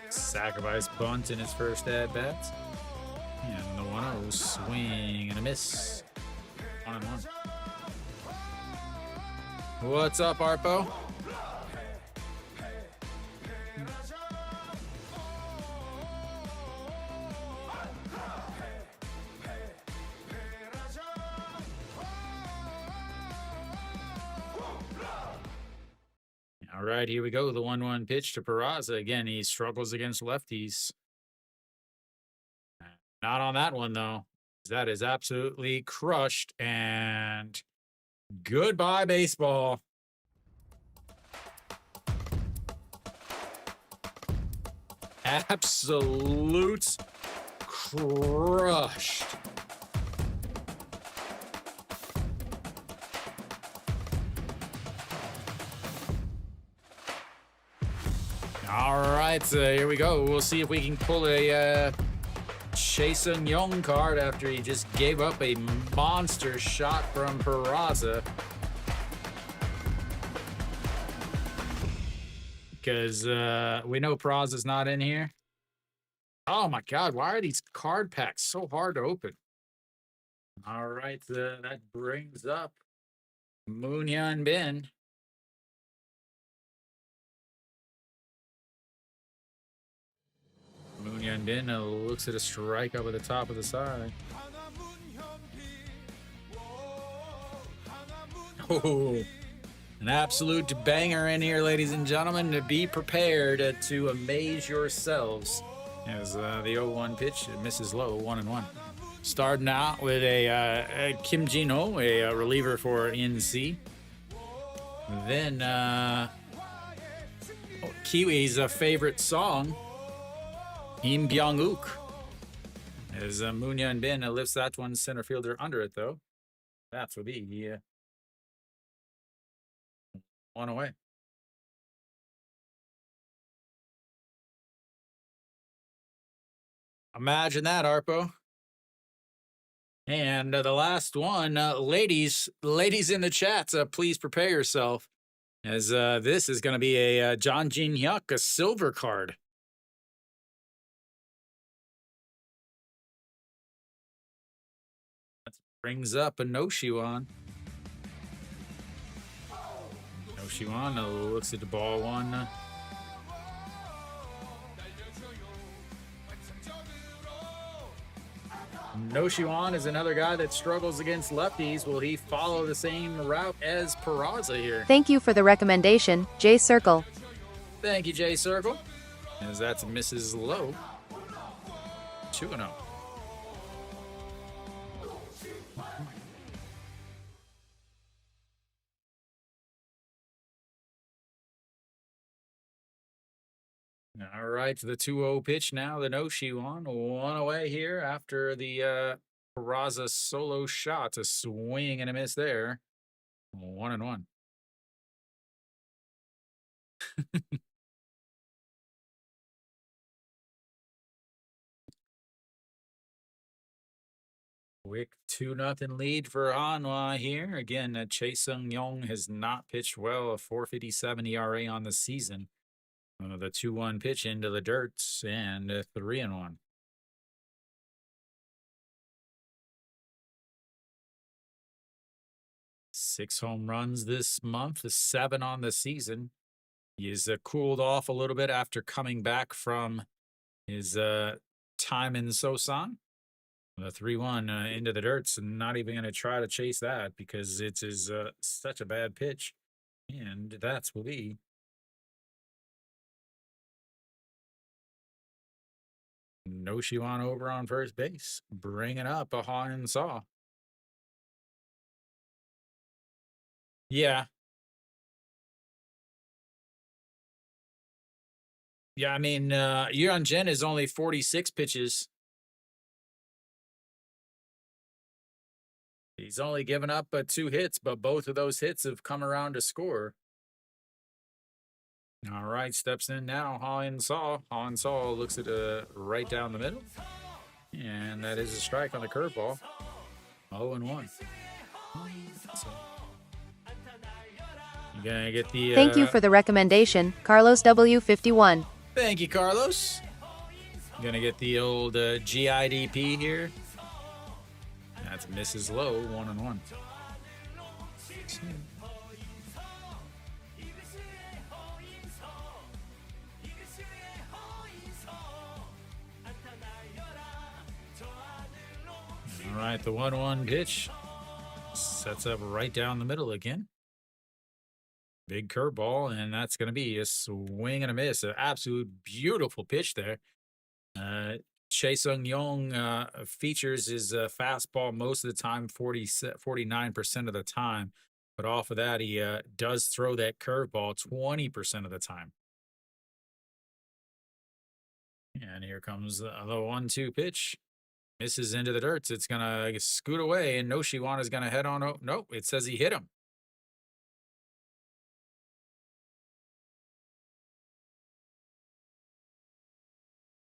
Sacrifice bunt in his first at bat. And the 1-0 swing and a miss. 1-1. What's up, Arpo? All right, here we go. The 1-1 pitch to Peraza. Again, he struggles against lefties. Not on that one, though. That is absolutely crushed. And goodbye, baseball. Absolute crushed. All right, here we go. We'll see if we can pull a Chae Sung-young card after he just gave up a monster shot from Peraza. Because we know Peraza's not in here. Oh my God, why are these card packs so hard to open? All right, that brings up Moon Hyun Bin. Moon Hyun Bin looks at a strike up at the top of the side. Oh, an absolute banger in here, ladies and gentlemen. To be prepared to amaze yourselves. As the 0-1 pitch misses low, 1-1. Starting out with a Kim Jin-ho, a reliever for NC. Then Kiwi's favorite song, Im Byung-uk. As Moon Hyun Bin lifts that one center fielder under it, though. That will be 1 away. Imagine that, Arpo. And the last one, ladies in the chat, please prepare yourself, as this is going to be a John Jin-hyuk, a silver card. That brings up a No Shiwan. No Shiwan looks at the ball 1. Noshiwan is another guy that struggles against lefties. Will he follow the same route as Peraza here? Thank you for the recommendation, J Circle. Thank you, J Circle. As that's Mrs. Low. 2-0. All right, the 2-0 pitch now. The Noshiwan one away here after the Peraza solo shot. A swing and a miss there. 1-1. Quick 2-0 lead for Hanwha here. Again, Chase Sung-yong has not pitched well. A 4.57 ERA on the season. The 2-1 pitch into the dirt and 3-1. 6 home runs this month, 7 on the season. He's cooled off a little bit after coming back from his time in Sosan. The 3-1 into the dirt's not even going to try to chase that because it is such a bad pitch. And that's will be Noshiwan over on first base, bringing up a haw and saw. Yeah. Yeah, I mean, Yuan Jin is only 46 pitches. He's only given up 2 hits, but both of those hits have come around to score. All right, steps in now. Han Saw looks at right down the middle. And that is a strike on the curveball. 0-1. So, you're going to get the... Thank you for the recommendation, Carlos W51. Thank you, Carlos. Going to get the old GIDP here. That's Mrs. Low, 1-1. All right, the 1-1 pitch sets up right down the middle again. Big curveball, and that's going to be a swing and a miss. An absolute beautiful pitch there. Chase Sung-yong features his fastball most of the time, 49% of the time. But off of that, he does throw that curveball 20% of the time. And here comes the 1-2 pitch. Misses into the dirt. It's going to scoot away, and Noshiwan is going to head on. Oh, nope, it says he hit him.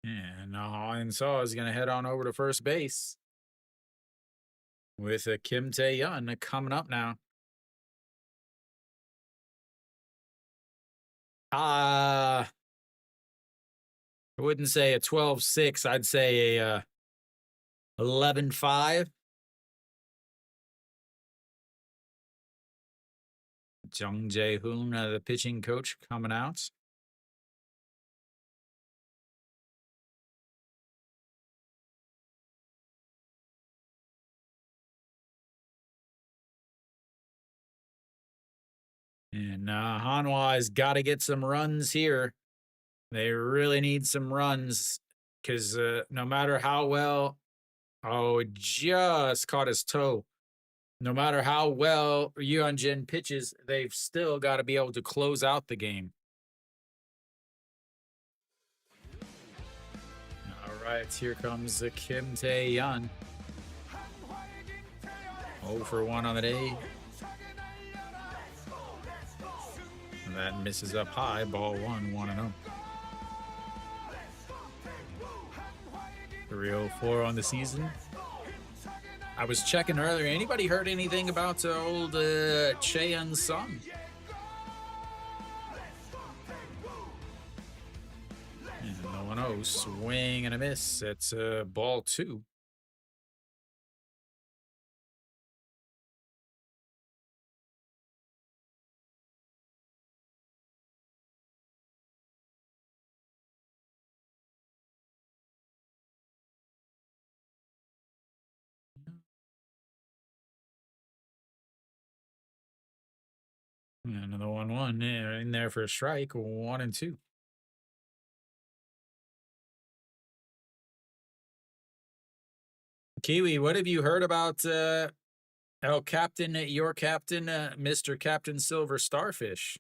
And Han Saw is going to head on over to first base with Kim Tae-yun coming up now. I wouldn't say a 12-6. I'd say a 11-5. Jung Jae-hoon, the pitching coach, coming out. And Hanwha has got to get some runs here. They really need some runs because no matter how well... Oh, it just caught his toe. No matter how well Yuan Jin pitches, they've still got to be able to close out the game. All right, here comes Kim Tae-yun. 0 for 1 on the day. And that misses up high, ball 1, 1-0. 304 on the season. I was checking earlier. Anybody heard anything about old Cheon Sung? And the 1-0 swing and a miss. It's ball 2. Another 1-1 in there for a strike. 1-2. Kiwi, what have you heard about your captain, Mr. Captain Silver Starfish?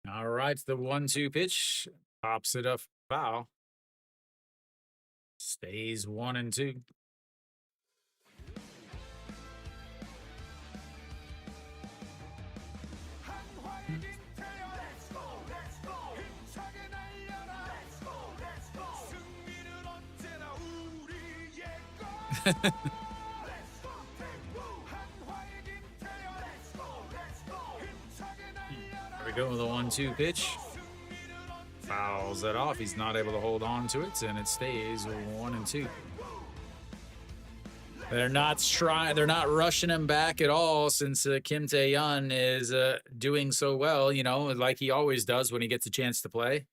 All right, the 1-2 pitch pops it up foul. Stays 1-2. There we go with the 1-2 pitch. Fouls that off. He's not able to hold on to it, and it stays 1-2. They're not rushing him back at all since Kim Tae-yeon is doing so well, you know, like he always does when he gets a chance to play.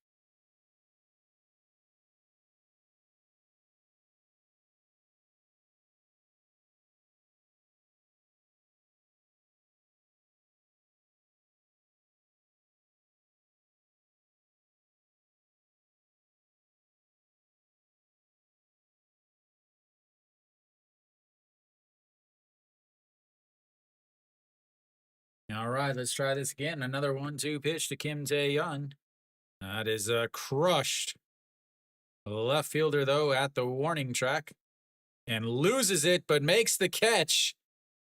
All right, let's try this again. Another 1-2 pitch to Kim Tae-yeon. That is crushed. Left fielder, though, at the warning track. And loses it, but makes the catch.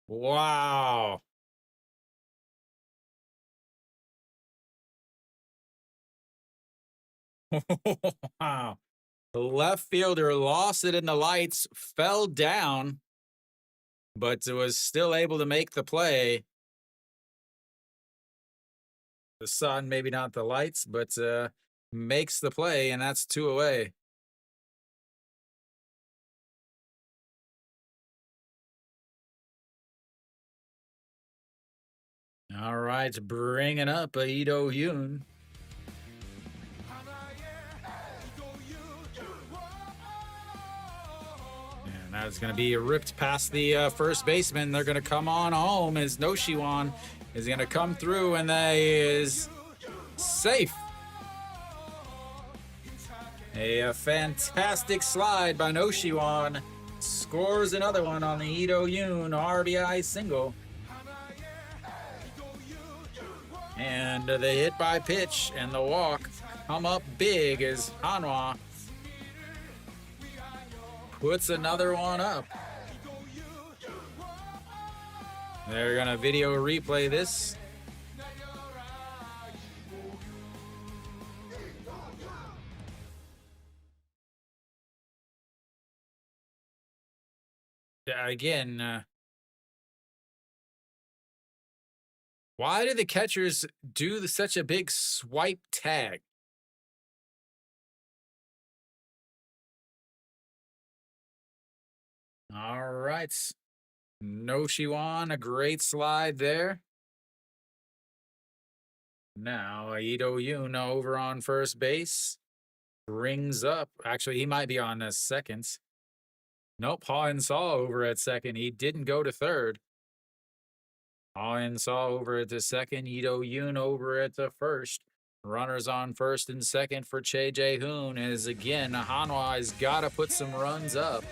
Wow. Wow. The left fielder lost it in the lights, fell down, but was still able to make the play. The sun, maybe not the lights, but makes the play, and that's 2 away. All right, bringing up Lee Do-yoon. And that's going to be ripped past the first baseman. They're going to come on home as No Shiwon is going to come through, and that is safe. A fantastic slide by No Shiwon. Scores another one on the Lee Do-yoon RBI single. And the hit by pitch and the walk come up big as Hanwha puts another one up. They're going to video replay this. Again, why do the catchers do such a big swipe tag? All right. No Shiwon, a great slide there. Now, Lee Do-yoon over on first base. Brings up, actually, he might be on second. Nope, Ha In-saw over at second. He didn't go to third. Ha In-saw over at the second. Lee Do-yoon over at the first. Runners on first and second for Che Jae-hoon as, again, Hanwha has got to put some runs up.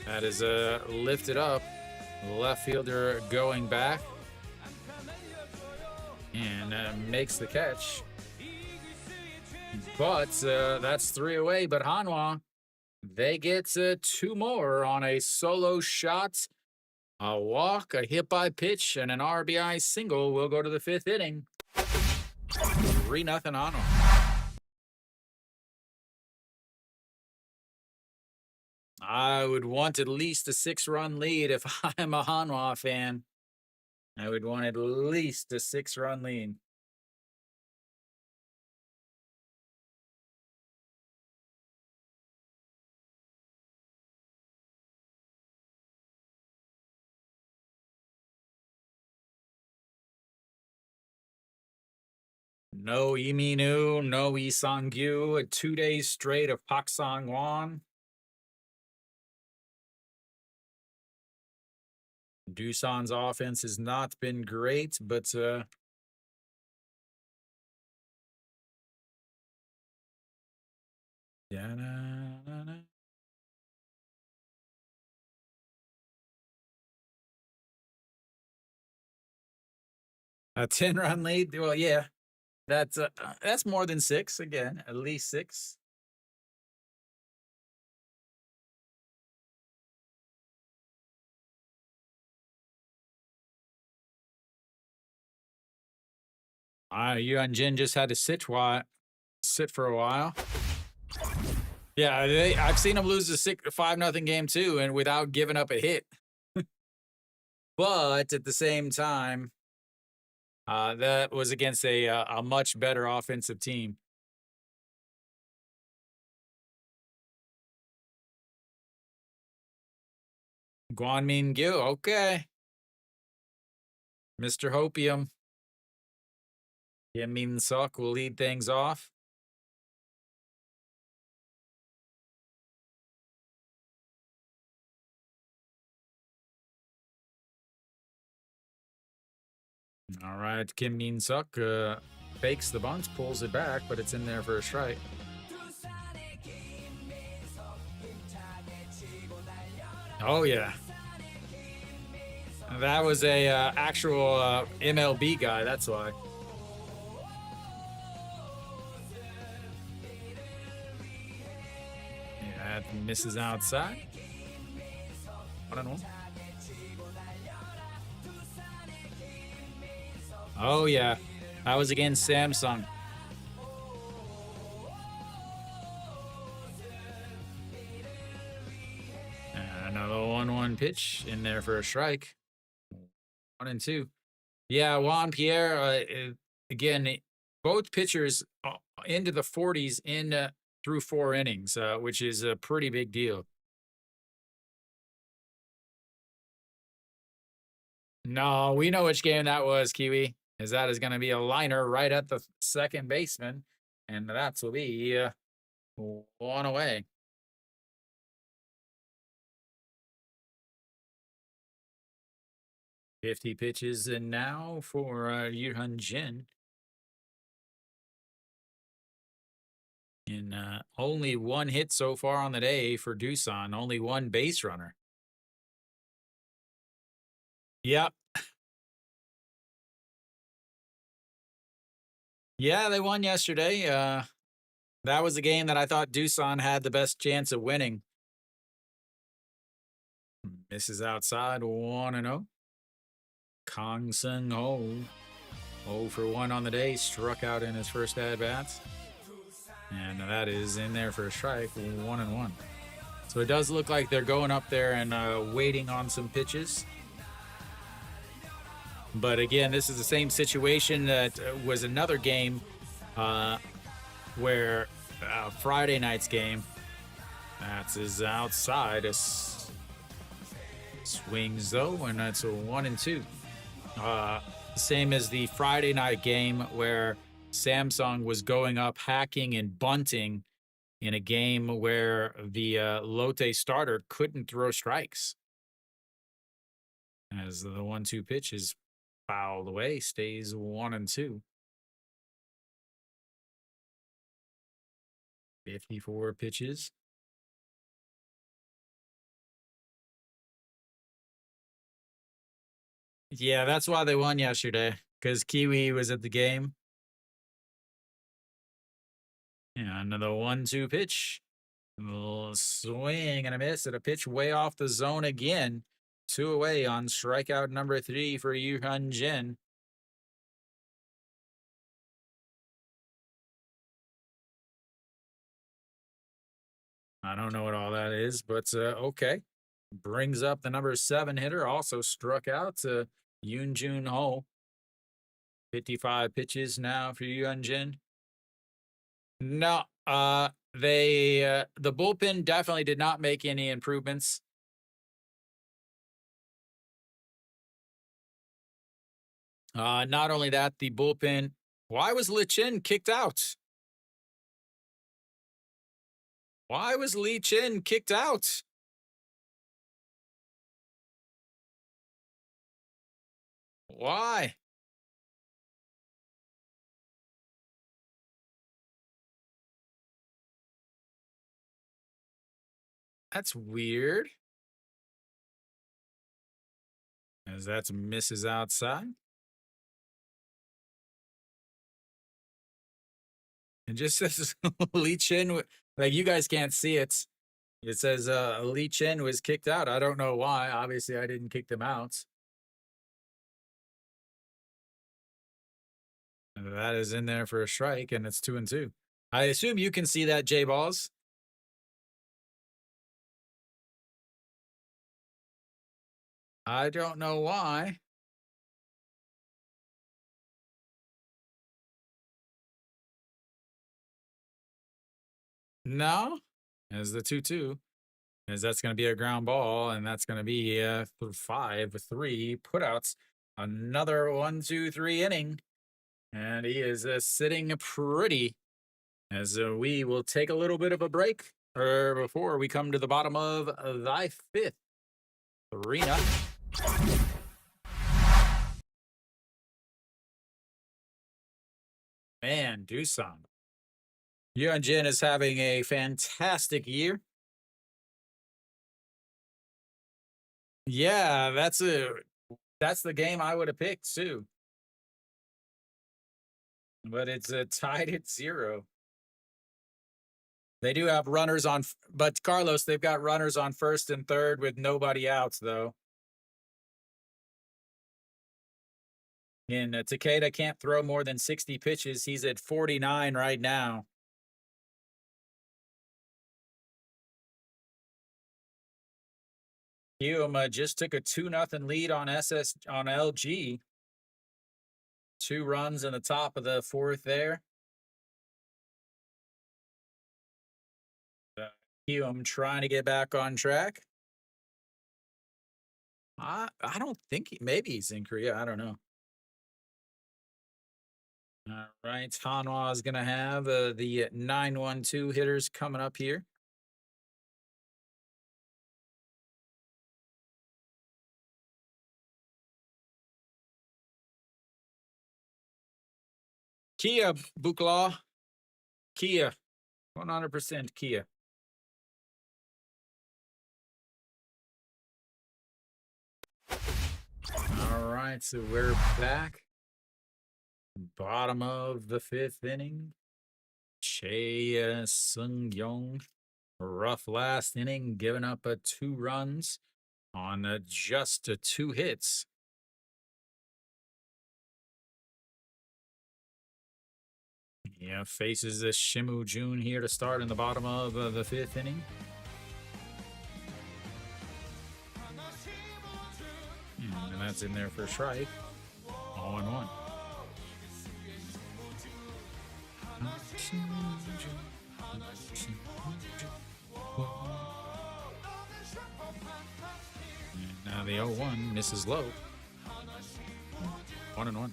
That is lifted up. Left fielder going back. And makes the catch. But that's 3 away. But Hanwha, they get 2 more on a solo shot, a walk, a hit by pitch, and an RBI single. Will go to the 5th inning. 3-0 Hanwha. I would want at least a 6-run lead if I'm a Hanwha fan. I would want at least a 6-run lead. No Iminu, no Isangyu, 2 days straight of Pak Sang-won. Doosan's offense has not been great, but a 10-run lead. Well, yeah, that's more than 6 again, at least 6. Yuan Jin just had to sit for a while. Yeah, I've seen him lose a 5-0 game too, and without giving up a hit. But at the same time, that was against a much better offensive team. Guanmin Gyu, okay. Mr. Hopium. Kim Min Suk will lead things off. All right, Kim Min Suk fakes the bunt, pulls it back, but it's in there for a strike. Oh yeah, that was a actual MLB guy. That's why. Yeah, that misses outside. 1-1. Oh yeah, that was against Samsung. Another 1-1 pitch in there for a strike. 1-2. Yeah, Juan Pierre, again, both pitchers into the 40s through 4 innings, which is a pretty big deal. No, we know which game that was, Kiwi, as that is going to be a liner right at the second baseman, and that's will be 1 away. 50 pitches in now for Yu-Hun Jin. In only 1 hit so far on the day for Doosan, only 1 base runner. Yep. Yeah, they won yesterday. That was a game that I thought Doosan had the best chance of winning. Misses outside, 1-0. Kang Seung-ho, 0 for 1 on the day, struck out in his first at-bats. And that is in there for a strike, 1-1. So it does look like they're going up there and waiting on some pitches. But again, this is the same situation that was another game where Friday night's game, that's his outside. Swings though, and that's a 1-2. Same as the Friday night game where Samsung was going up, hacking and bunting in a game where the Lotte starter couldn't throw strikes. As the 1-2 pitch is fouled away, stays 1-2. 54 pitches. Yeah, that's why they won yesterday, because Kiwi was at the game. Yeah, another 1-2 pitch. A little swing and a miss at a pitch way off the zone again. 2 away on strikeout number 3 for Yu-Hun Jin. I don't know what all that is, but okay. Brings up the number 7 hitter, also struck out to Yoon Jun Ho. 55 pitches now for Yu-Hun Jin. No, the bullpen definitely did not make any improvements. Not only that, the bullpen Why was Li Chin kicked out? Why was Li Chin kicked out? Why? That's weird. As that's misses outside. It just says Li Chin. Like you guys can't see it. It says Li Chin was kicked out. I don't know why. Obviously, I didn't kick them out. And that is in there for a strike, and it's 2-2. I assume you can see that, J Balls. I don't know why. No, as the 2-2, as that's going to be a ground ball, and that's going to be 5-3 putouts. Another 1-2-3 inning, and he is sitting pretty. As we will take a little bit of a break, or before we come to the bottom of thy fifth. 3-0. Man, Doosan. Jin is having a fantastic year. Yeah, that's the game I would have picked too. But it's tied at 0. They do have runners on, but Carlos, they've got runners on first and third with nobody out though. And Takeda can't throw more than 60 pitches. He's at 49 right now. Hume just took a 2-0 lead on LG. 2 runs in the top of the 4th there. Hume trying to get back on track. I don't think maybe he's in Korea. I don't know. All right, Hanwha is going to have the 9-1-2 hitters coming up here. Kia, Buklaw. Kia. 100% Kia. All right, so we're back. Bottom of the 5th inning. Chae Sung-yong. Rough last inning, giving up 2 runs on just 2 hits. Yeah, faces Shimu Jun here to start in the bottom of the 5th inning. And that's in there for a strike. 0-1. And now the 0-1 misses low. 1-1.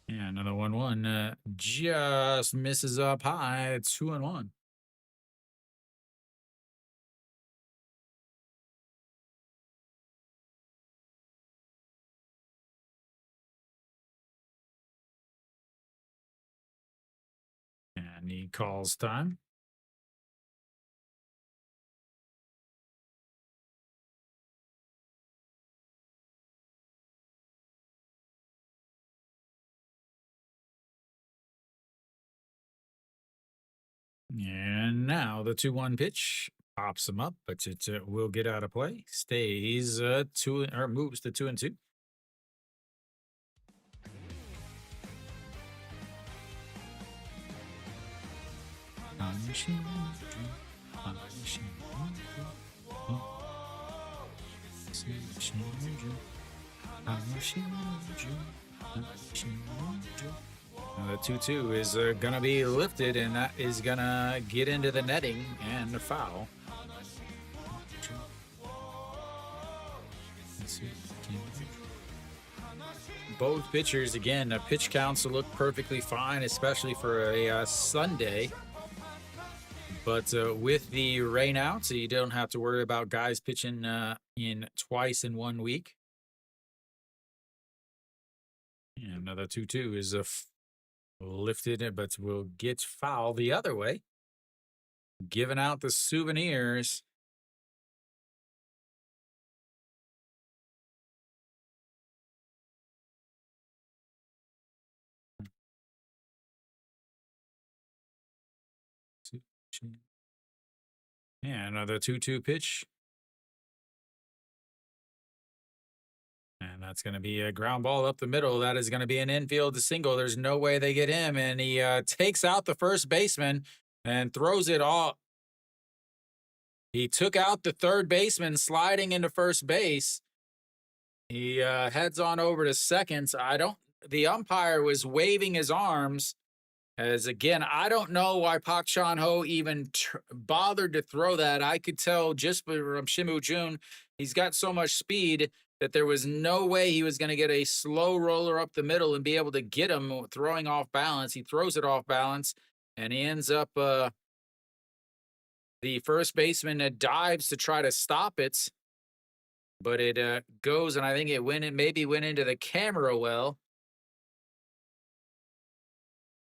Yeah, another 1-1. Just misses up high. 2-1. And he calls time. And now the 2-1 pitch pops him up, but it will get out of play. Stays 2 or moves to 2-2. The 2-2 is going to be lifted, and that is going to get into the netting and a foul. Let's see. Both pitchers, again, pitch counts look perfectly fine, especially for a Sunday. But with the rain out, so you don't have to worry about guys pitching in twice in 1 week. And another 2-2 is lifted, but will get foul the other way. Giving out the souvenirs. Yeah, another 2-2 pitch. And that's going to be a ground ball up the middle. That is going to be an infield single. There's no way they get him. And he takes out the first baseman and throws it all. He took out the third baseman sliding into first base. He heads on over to second. The umpire was waving his arms. As again, I don't know why Park Chan-ho even bothered to throw that. I could tell just from Shimu Jun, he's got so much speed that there was no way he was going to get a slow roller up the middle and be able to get him throwing off balance. He throws it off balance, and he ends up, the first baseman dives to try to stop it, but it goes, and I think it maybe went into the camera well.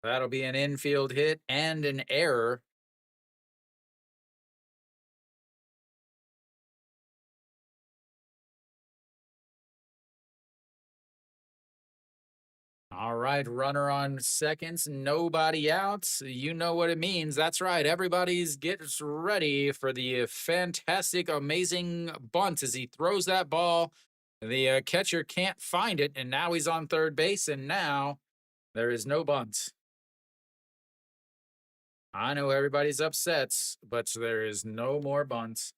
That'll be an infield hit and an error. All right, runner on seconds, nobody out. You know what it means. That's right. Everybody's gets ready for the fantastic, amazing bunt as he throws that ball. The catcher can't find it, and now he's on third base, and now there is no bunt. I know everybody's upset, but there is no more bunts.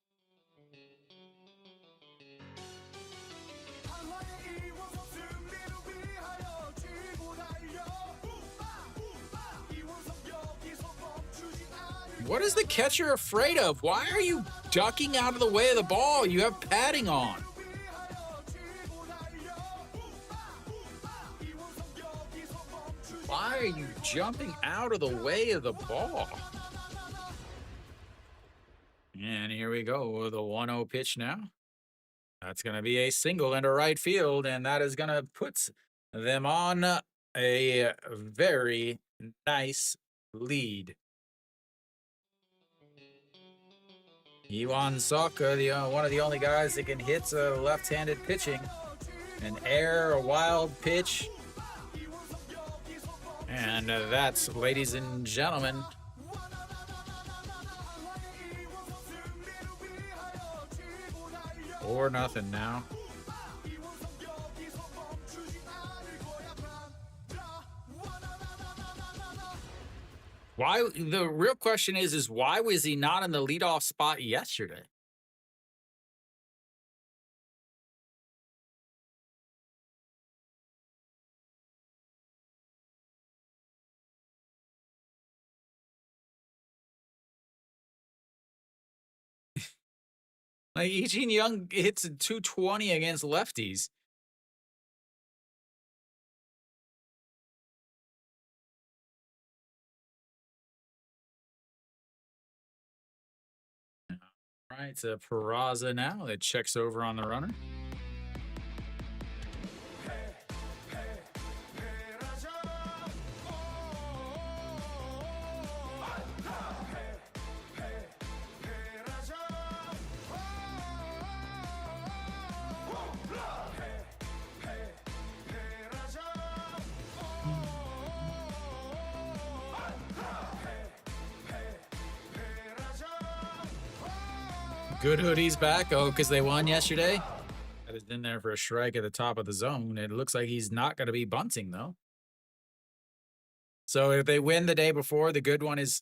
What is the catcher afraid of? Why are you ducking out of the way of the ball? You have padding on. Why are you jumping out of the way of the ball? And here we go with a 1-0 pitch now. That's going to be a single into right field, and that is going to put them on a very nice lead. Iwan Saka, one of the only guys that can hit left-handed pitching. An air, a wild pitch. And that's, ladies and gentlemen, or nothing now. Why? The real question is why was he not in the leadoff spot yesterday? Like, Eugene Young hits a 220 against lefties. All right, it's Peraza now that checks over on the runner. Good Hoodie's back. Oh, because they won yesterday? That is in there for a strike at the top of the zone. It looks like he's not going to be bunting, though. So if they win the day before, the good one is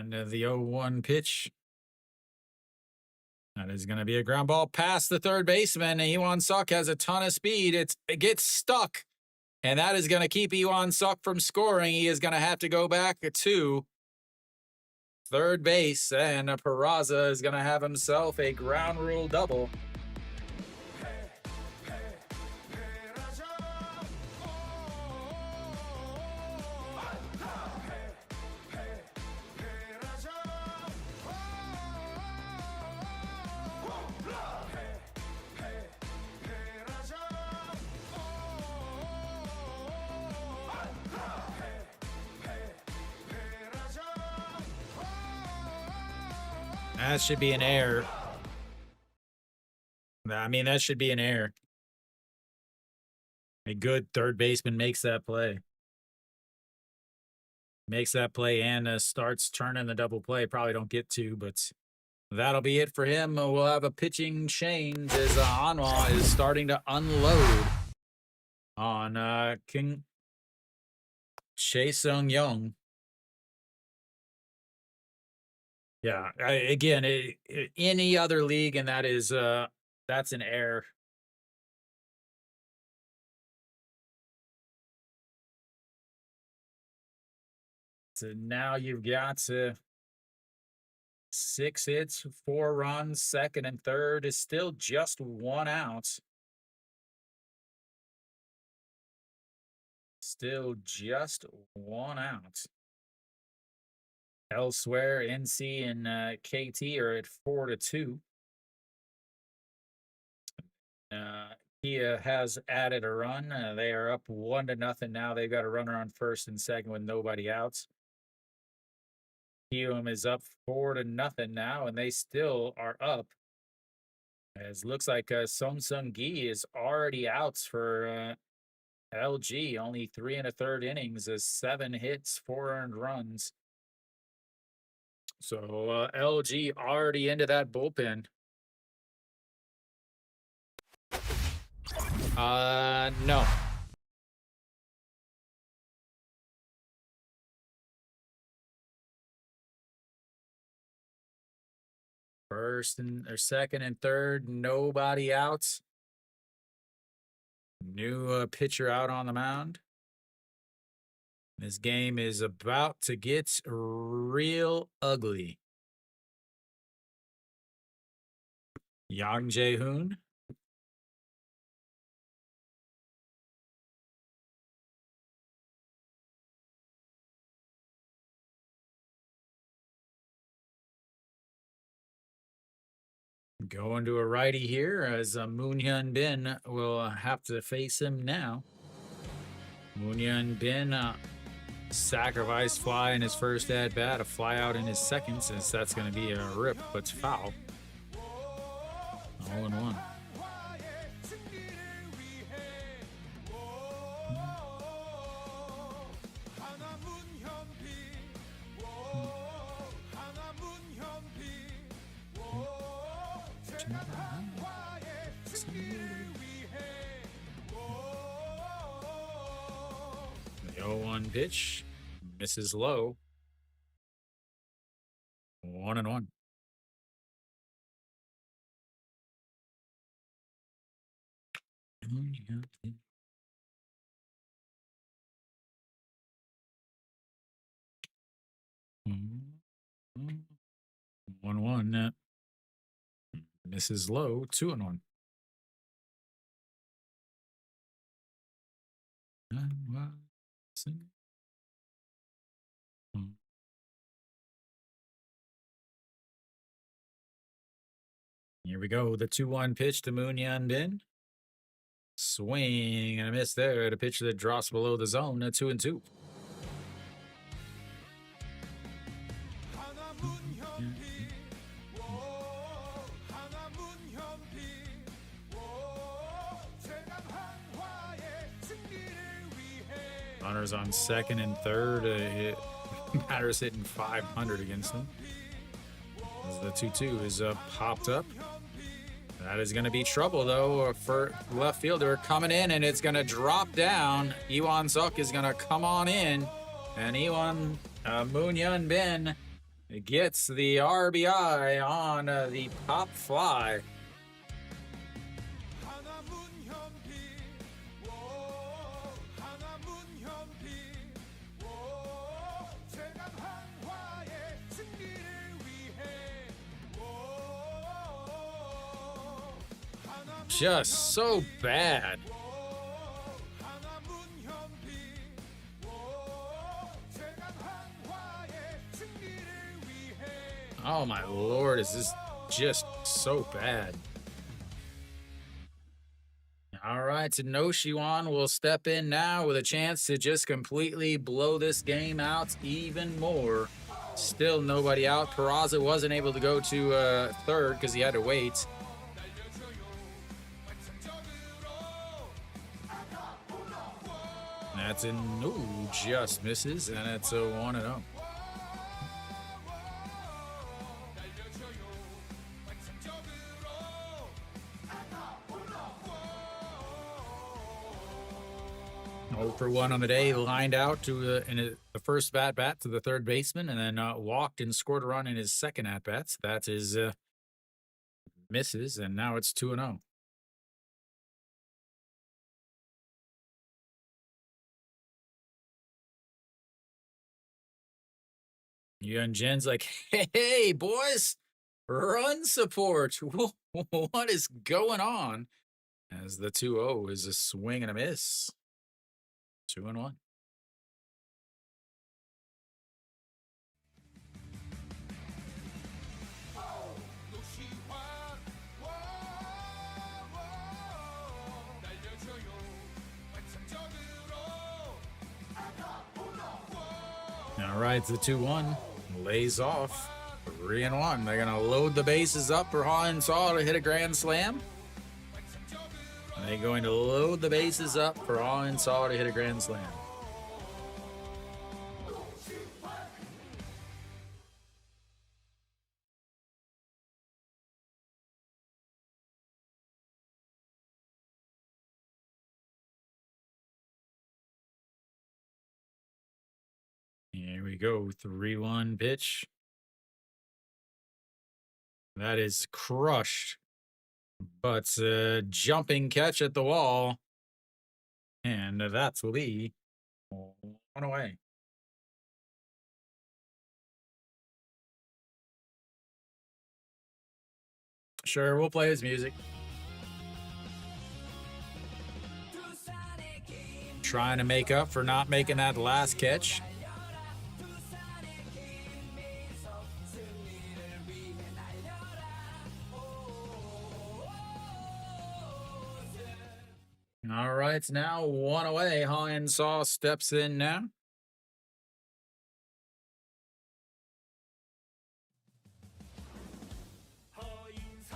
And the 0-1 pitch. That is going to be a ground ball past the third baseman. Iwan Suk has a ton of speed. It gets stuck. And that is going to keep Iwan Suk from scoring. He is going to have to go back to third base. And Peraza is going to have himself a ground rule double. That should be an error. I mean, that should be an error. A good third baseman makes that play. Makes that play and starts turning the double play. Probably don't get to, but that'll be it for him. We'll have a pitching change as Hanwha is starting to unload on King Chae Sung-young. Yeah, again, any other league, and that is that's an error. So now you've got 6 hits, 4 runs, second and third is still just 1 out. Still just 1 out. Elsewhere, NC and KT are at 4-2. Kia has added a run. They are up 1-0 now. They've got a runner on first and second with nobody outs. Kium is up 4-0 now, and they still are up. As looks like Song Sung Gi is already outs for LG. Only 3 1/3 innings, 7 hits, 4 earned runs. So LG already into that bullpen. No. First and or second and third, nobody outs. New pitcher out on the mound. This game is about to get real ugly. Yang Jae-hoon. Going to a righty here as Moon Hyun Bin will have to face him now. Moon Hyun Bin sacrifice fly in his first at bat, a fly out in his second, since that's going to be a rip, but it's foul. 0-1. The 0-1 pitch misses low. 1-1. One. Misses low. 2-1. Here we go. The 2-1 pitch to Moon Hyun Bin. Swing and a miss there at a pitch that drops below the zone. 2-2. Runners on second and third. Batter's hitting 500 against them. As the 2-2 is popped up. That is going to be trouble, though, for left fielder coming in, and it's going to drop down. Iwan Suk is going to come on in, and Moon Hyun Bin It gets the RBI on the pop fly. Just so bad. Oh my lord, is this just so bad? All right, so No Shiwan will step in now with a chance to just completely blow this game out even more. Still nobody out. Peraza wasn't able to go to third because he had to wait. That's in, ooh, just misses, and it's a 1-0. Oh for 1 on the day, lined out to the first bat to the third baseman, and then walked and scored a run in his second at bats. That is misses, and now it's 2-0. Yun Jin's like, hey, boys, run support. What is going on? As the 2-0 is a swing and a miss. 2-1. All right, it's the 2-1. Lays off. 3-1. They're going to load the bases up for Hanwha to hit a grand slam. They're going to load the bases up for Hanwha to hit a grand slam. Here we go. 3-1 pitch. That is crushed. But jumping catch at the wall. And that's will be 1 away. Sure, we'll play his music. Trying to make up for not making that last catch. All right, it's now 1 away. Hanwha steps in now.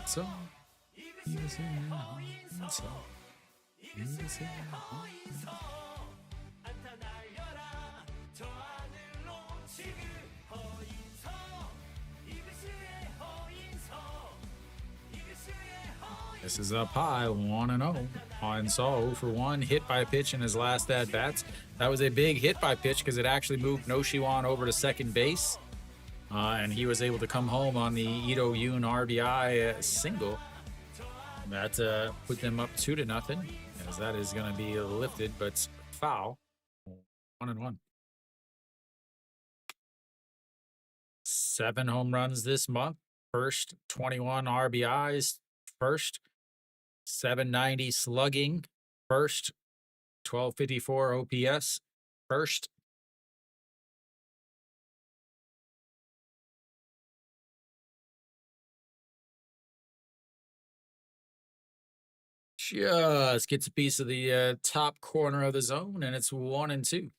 So, this is up high, 1-0. Hanwha 0 for 1, hit by pitch in his last at bats. That was a big hit by pitch because it actually moved No Shiwan over to second base. And he was able to come home on the Ito Yoon RBI single. That put them up 2-0, as that is going to be lifted, but foul. 1-1. 7 home runs this month. First 21 RBIs. First 790 slugging. First 1254 OPS. First. Just gets a piece of the top corner of the zone, and it's 1-2.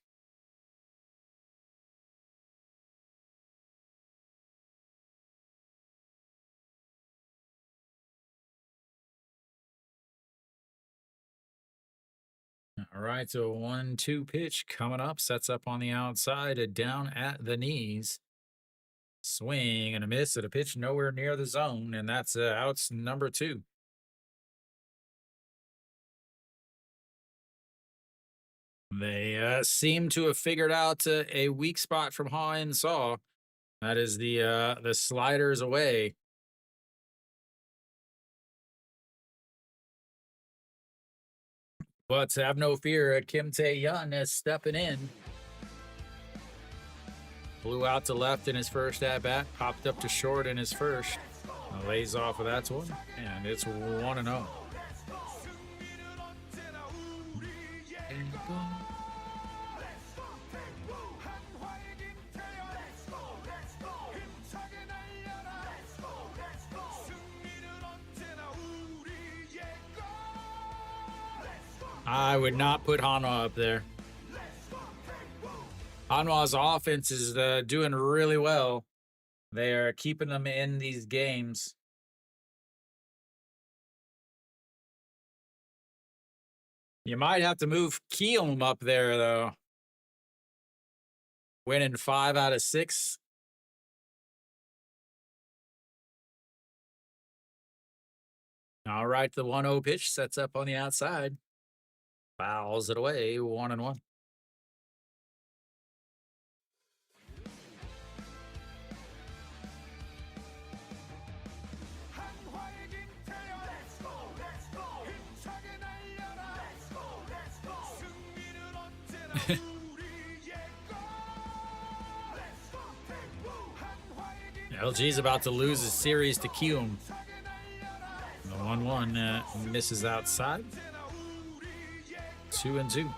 All right, so 1-2 pitch coming up, sets up on the outside, down at the knees. Swing and a miss at a pitch nowhere near the zone, and that's outs number 2. They seem to have figured out a weak spot from Hanwha. That is the sliders away. But have no fear, Kim Tae-yun is stepping in. Blew out to left in his first at-bat, popped up to short in his first. Lays off of that one, and it's 1-0. I would not put Hanwha up there. Hanwha's offense is doing really well. They are keeping them in these games. You might have to move Keelum up there, though. Winning 5 out of 6. All right, the 1-0 pitch sets up on the outside. Fouls it away, 1-1. LG's about to lose his series to Keelum. The 1-1 misses outside. 2-2.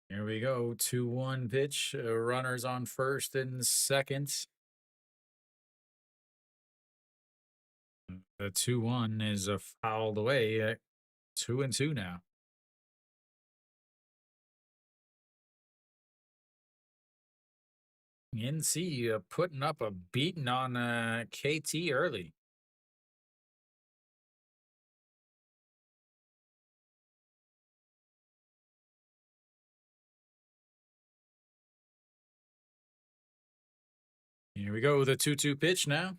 Here we go. 2-1 pitch. Runners on first and second. The 2-1 is fouled away. 2-2 now. NC putting up a beating on KT early. Here we go, the 2-2 pitch now.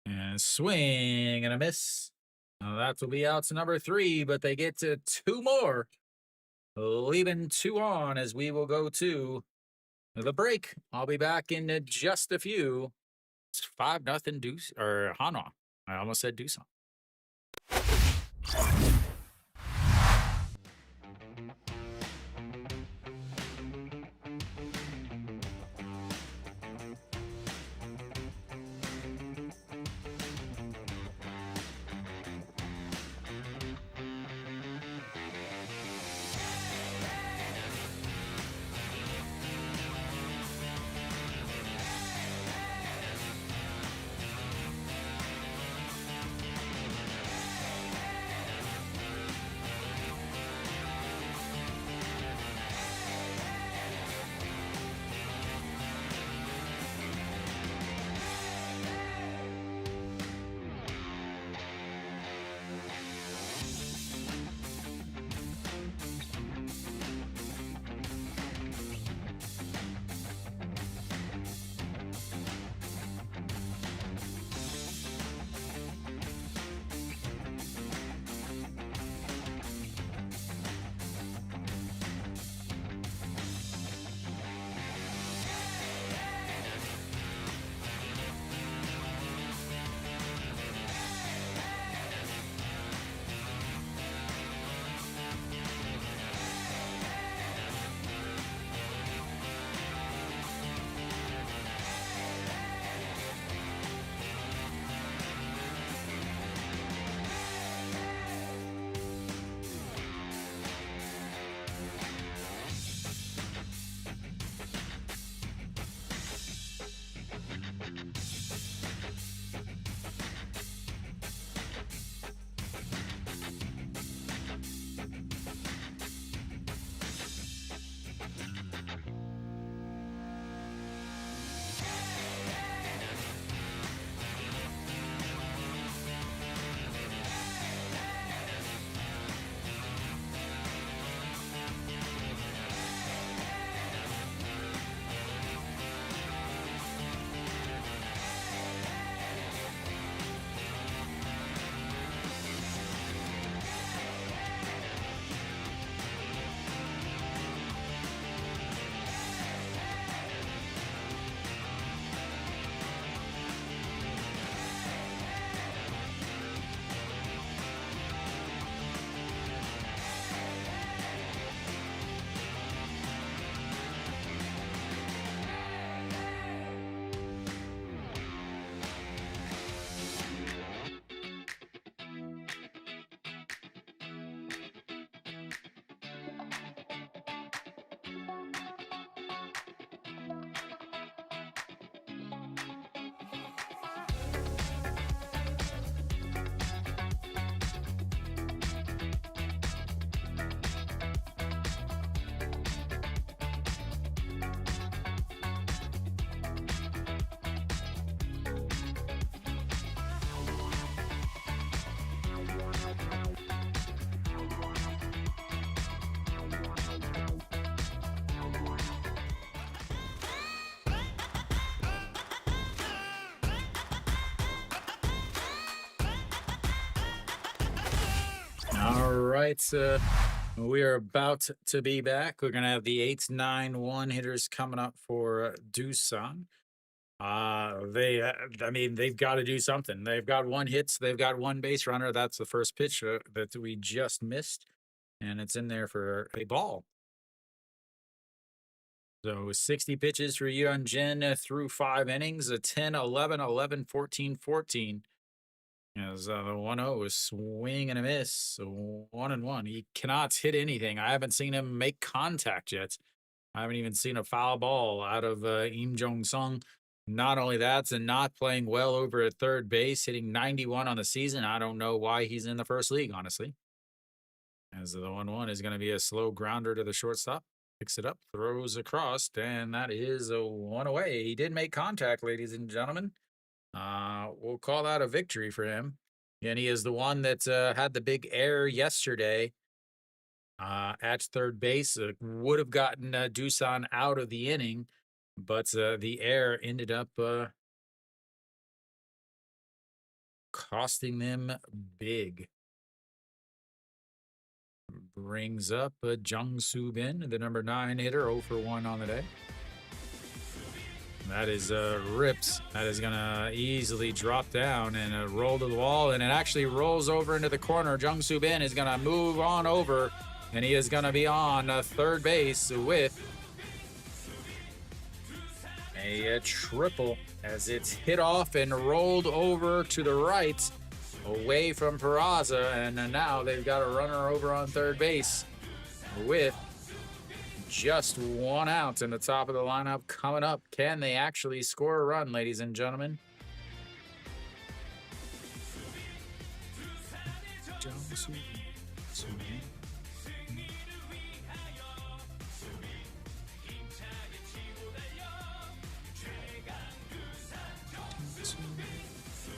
And swing and a miss. Now that will be out to number 3, but they get to 2 more. Leaving 2 on as we will go to the break. I'll be back in just a few. It's 5-0 Deuce or Hanwha. I almost said Doosan. right. We are about to be back. We're going to have the 8, 9, 1 hitters coming up for Doosan. I mean, they've got to do something. They've got 1 hit. They've got 1 base runner. That's the first pitch that we just missed. And it's in there for a ball. So 60 pitches for Yuan Jin through 5 innings, a 10, 11, 11, 14, 14. As the 1-0 is swing and a miss, 1-1. He cannot hit anything. I haven't seen him make contact yet. I haven't even seen a foul ball out of Im Jong-sung. Not only that, and not playing well over at third base, hitting 91 on the season. I don't know why he's in the first league, honestly. As the 1-1 is going to be a slow grounder to the shortstop. Picks it up, throws across, and that is a 1 away. He did make contact, ladies and gentlemen. We'll call that a victory for him. And he is the one that had the big error yesterday at third base. Would have gotten Doosan out of the inning, but the error ended up costing them big. Brings up Jung-Soo Bin, the number 9 hitter, 0 for 1 on the day. That is rips. That is going to easily drop down and roll to the wall, and it actually rolls over into the corner. Jung-Soo Bin is going to move on over, and he is going to be on third base with a triple as it's hit off and rolled over to the right away from Peraza, and now they've got a runner over on third base with just 1 out in the top of the lineup coming up. Can they actually score a run, ladies and gentlemen?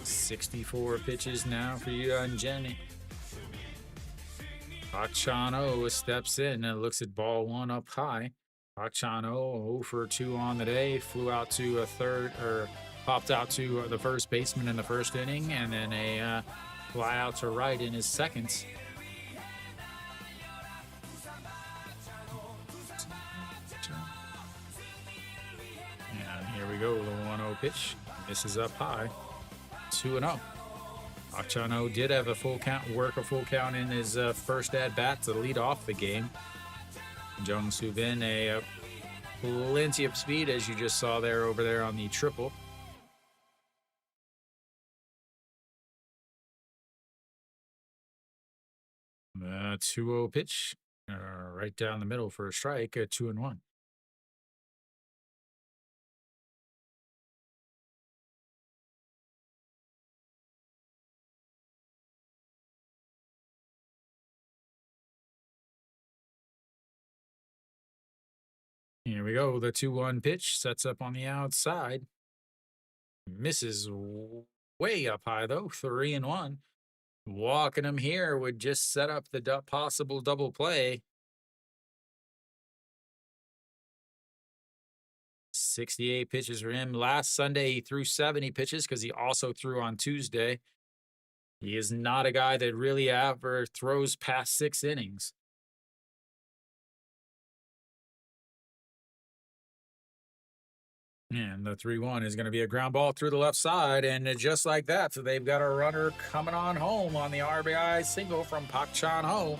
"64 pitches now for Yuan Jin. Park Chan-o steps in and looks at ball 1 up high. Park Chan-o 0 for 2 on the day. Flew out to a third, or popped out to the first baseman in the first inning, and then a fly out to right in his second. And here we go, the 1-0 pitch. This is up high. 2-0. Park Chan-o did have a full count in his first at-bat to lead off the game. Jung-Soo Bin, plenty of speed, as you just saw there over there on the triple. The 2-0 pitch, right down the middle for a strike, 2-1. Here we go. The 2-1 pitch sets up on the outside. Misses way up high, though. 3-1. Walking him here would just set up the possible double play. 68 pitches for him. Last Sunday, he threw 70 pitches because he also threw on Tuesday. He is not a guy that really ever throws past 6 innings. And the 3-1 is going to be a ground ball through the left side, and just like that, so they've got a runner coming on home on the RBI single from Park Chan-o.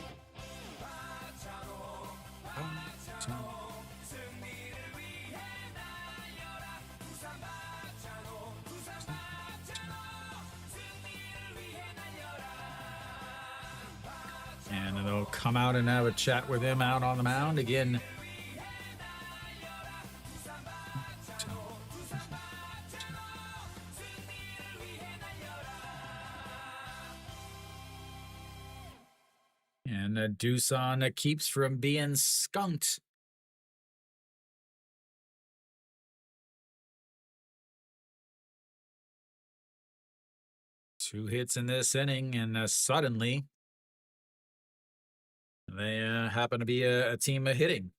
And they'll come out and have a chat with him out on the mound again. And Doosan keeps from being skunked. Two hits in this inning, and suddenly they happen to be a team of hitting.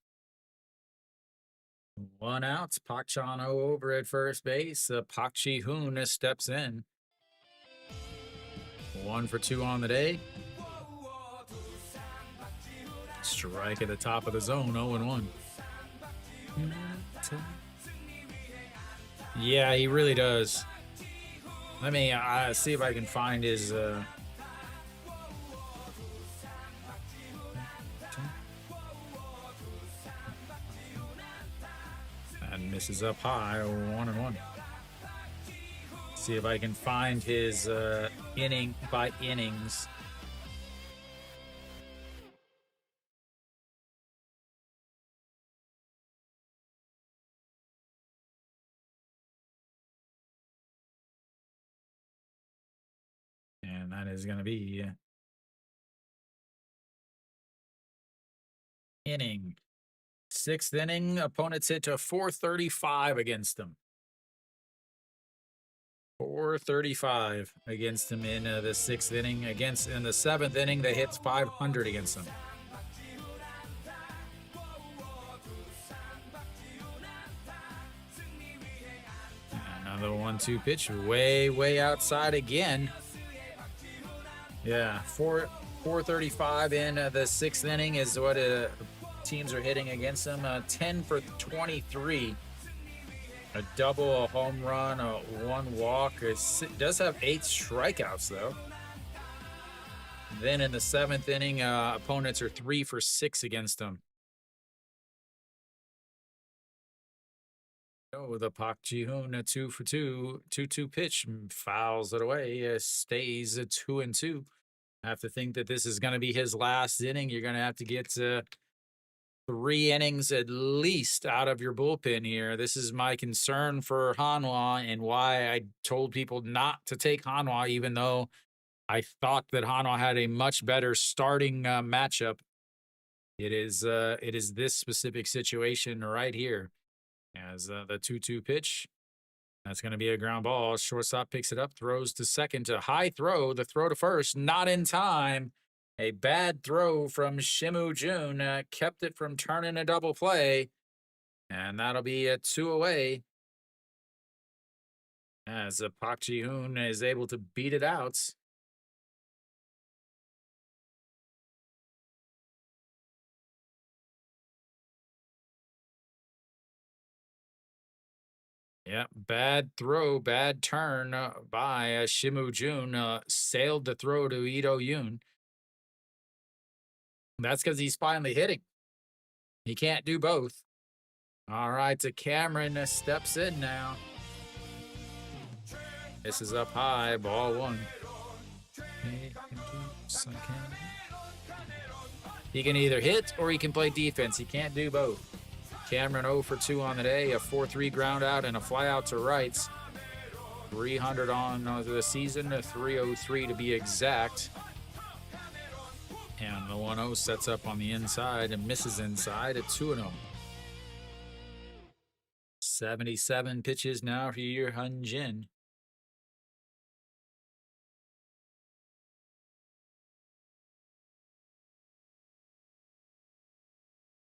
1 out. Park Chan-o over at first base. Park Chi-hoon steps in. 1 for 2 on the day. Strike at the top of the zone, 0-1. Yeah, he really does. Let me see if I can find his. And misses up high, 1-1. See if I can find his inning by innings. And that is going to be inning. 6th inning, opponents hit to 435 against them. 435 against him in the 6th inning. In the 7th inning, they hit 500 against him. Another 1-2 pitch, way outside again. Yeah, 435 in the 6th inning is what teams are hitting against them. 10 for 23. A double, a home run, a 1 walk. It does have 8 strikeouts, though. Then in the 7th inning, opponents are 3 for 6 against them. Oh, the Park Ji-hoon, a 2 for 2, 2-2 pitch, fouls it away, stays a 2-2. I have to think that this is going to be his last inning. You're going to have to get 3 innings at least out of your bullpen here. This is my concern for Hanwha and why I told people not to take Hanwha, even though I thought that Hanwha had a much better starting matchup. It is this specific situation right here. As the 2-2 pitch, that's going to be a ground ball. Shortstop picks it up, throws to second, to high throw. The throw to first, not in time. A bad throw from Shimu Jun kept it from turning a double play, and that'll be a 2 away. As Park Ji-hoon is able to beat it out. Yeah, bad throw, bad turn by Shimu Jun. Sailed the throw to Ito Yoon. That's because he's finally hitting. He can't do both. All right, so Cameron steps in now. This is up high, ball 1. He can either hit or he can play defense. He can't do both. Cameron 0 for 2 on the day, a 4-3 ground out and a fly out to rights. 300 on the season, a 303 to be exact. And the 1-0 sets up on the inside and misses inside at 2-0. 77 pitches now for your Hyunjin.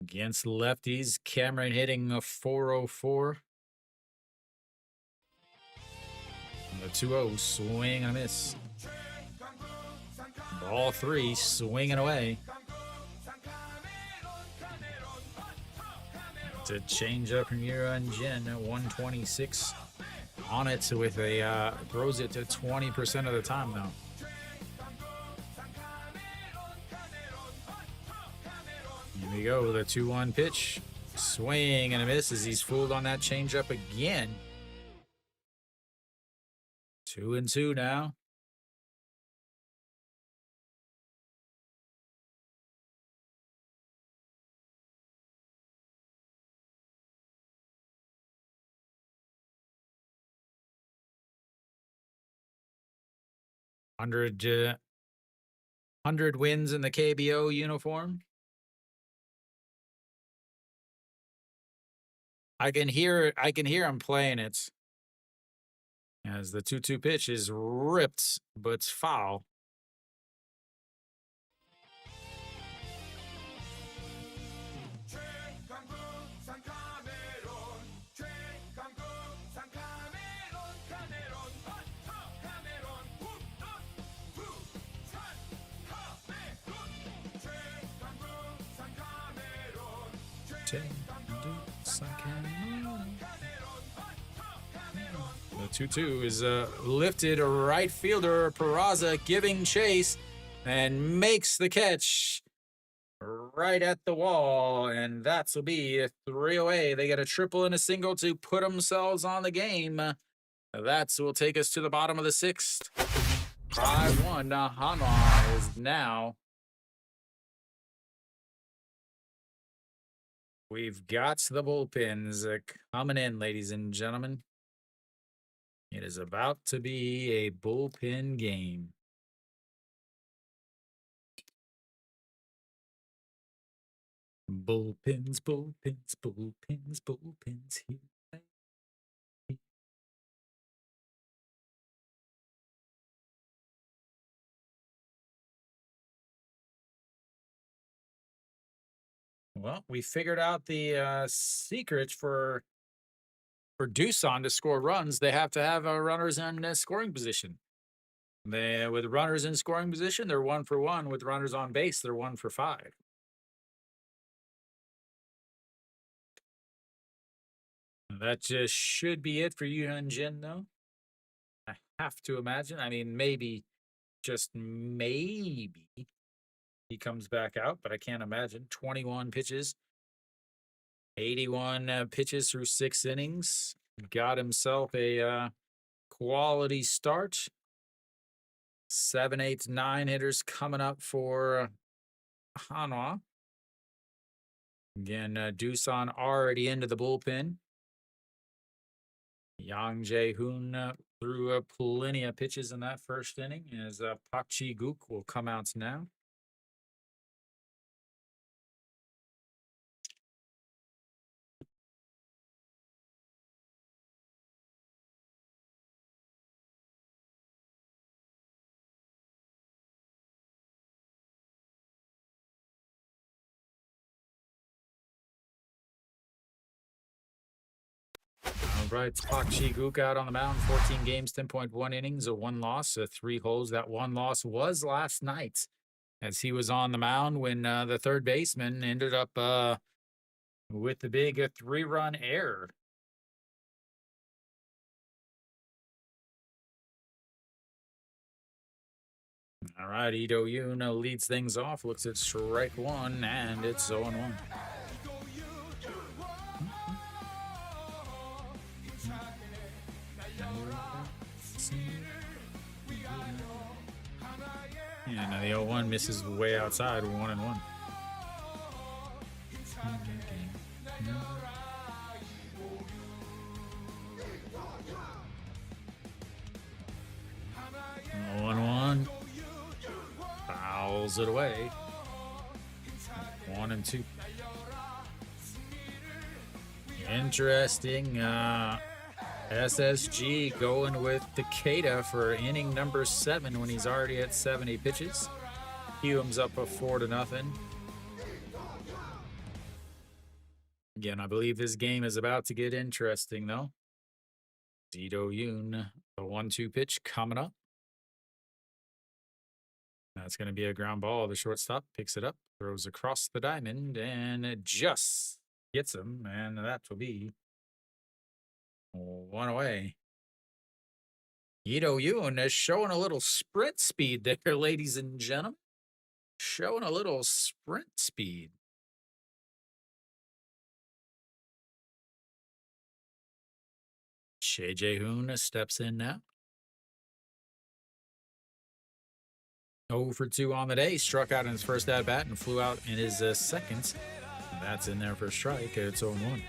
Against lefties, Cameron hitting a 404. And the 2-0, swing and a miss. Ball 3, swinging away. It's a change up from Hyunjin at 126 on it with a throws it to 20% of the time now. Here we go, the 2-1 pitch. Swing and a miss as he's fooled on that changeup again. 2-2 now. Hundred wins in the KBO uniform. I can hear him playing it. As the 2-2 pitch is ripped, but it's foul. The 2-2 is lifted. Right fielder Peraza giving chase and makes the catch right at the wall. And that'll be a 3 away. They get a triple and a single to put themselves on the game. That will take us to the bottom of the 6th. 5-1. Hanwha is now. We've got the bullpens coming in, ladies and gentlemen. It is about to be a bullpen game. Bullpens, bullpens, bullpens, bullpens here. Well, we figured out the secret for Doosan to score runs. They have to have runners in scoring position. With runners in scoring position, they're 1 for 1. With runners on base, they're 1 for 5. That just should be it for Yuhan Jin, though. I have to imagine. I mean, maybe, just maybe, he comes back out, but I can't imagine. 21 pitches, 81 pitches through 6 innings. Got himself a quality start. 7, 8, 9 hitters coming up for Hanwha. Again, Doosan already into the bullpen. Yang Jae-hoon threw plenty of pitches in that first inning as Pak Ji-guk will come out now. All right, Pak Ji-guk out on the mound, 14 games, 10.1 innings, a 1 loss, 3 holds. That 1 loss was last night as he was on the mound when the third baseman ended up with the big 3-run error. All right, Lee Do-yoon leads things off, looks at strike 1, and it's 0-1. Yeah, now the 0-1 misses way outside, 1-1. Fouls it away. 1-2. Interesting. SSG going with Takeda for inning number 7 when he's already at 70 pitches. Hume's up a 4-0. Again, I believe this game is about to get interesting, though. Lee Do-yoon, the 1-2 pitch coming up. That's going to be a ground ball. The shortstop picks it up, throws across the diamond, and it just gets him. And that will be 1 away. Lee Do-yoon is showing a little sprint speed there, ladies and gentlemen. Showing a little sprint speed. Shea Jae-hoon steps in now. 0 for 2 on the day. Struck out in his first at-bat and flew out in his second. That's in there for a strike. It's 0-1.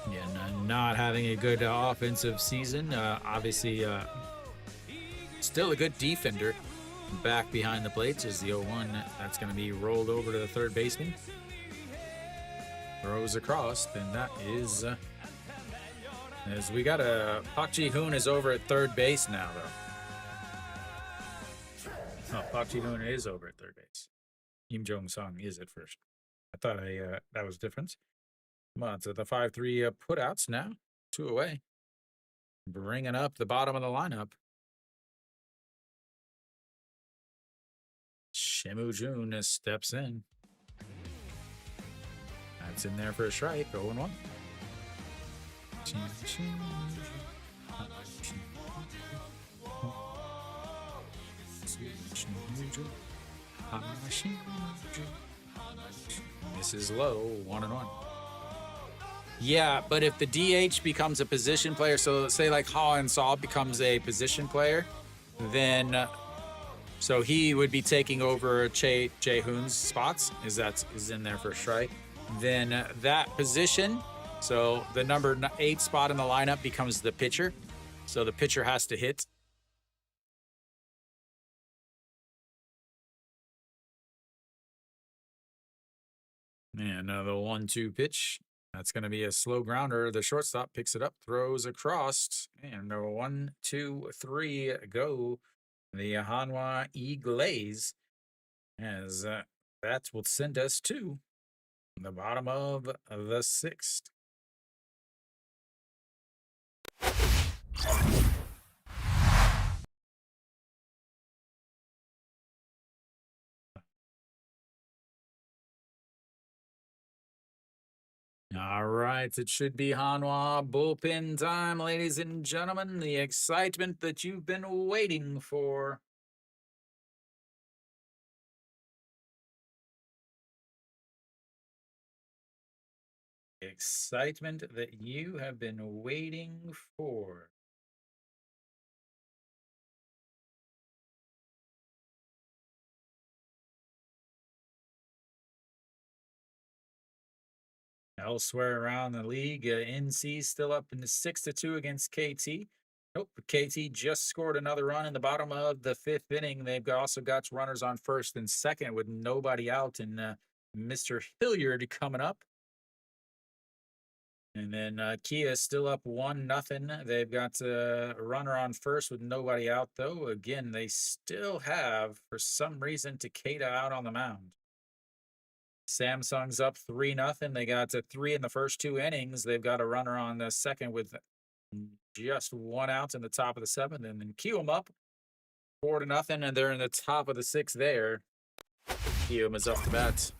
Again, not having a good offensive season. Obviously, still a good defender. Back behind the plates is the 0-1. That's going to be rolled over to the third baseman. Throws across, and that is... as we got Pak Ji-hoon is over at third base now, though. Oh, Pak Ji-hoon is over at third base. Kim Jong-sung is at first. I thought that was different. Come on, so the 5-3 putouts now. 2 away. Bringing up the bottom of the lineup. Shemu Jun steps in. That's in there for a strike. 0-1. This is low. 1-1. Yeah, but if the DH becomes a position player, so say like Ha and Saw becomes a position player, then so he would be taking over Jae-hoon's spots. Is in there for a strike. Then that position, so the number 8 spot in the lineup becomes the pitcher. So the pitcher has to hit. And the 1-2 pitch. That's going to be a slow grounder. The shortstop picks it up, throws across, and 1, 2, 3 go. The Hanwha Eagles, as that will send us to the bottom of the 6th. All right, it should be Hanwha bullpen time, ladies and gentlemen. The excitement that you've been waiting for. Excitement that you have been waiting for. Elsewhere around the league, NC still up in the 6-2 against KT. Nope, KT just scored another run in the bottom of the 5th inning. They've also got runners on first and second with nobody out, and Mr. Hilliard coming up. And then Kia still up 1-0. They've got a runner on first with nobody out, though. Again, they still have, for some reason, Takeda out on the mound. Samsung's up 3-0. They got to 3 in the first 2 innings. They've got a runner on the second with just 1 out in the top of the 7th. And then Kium up 4-0, and they're in the top of the 6th there. Kium is up to bat.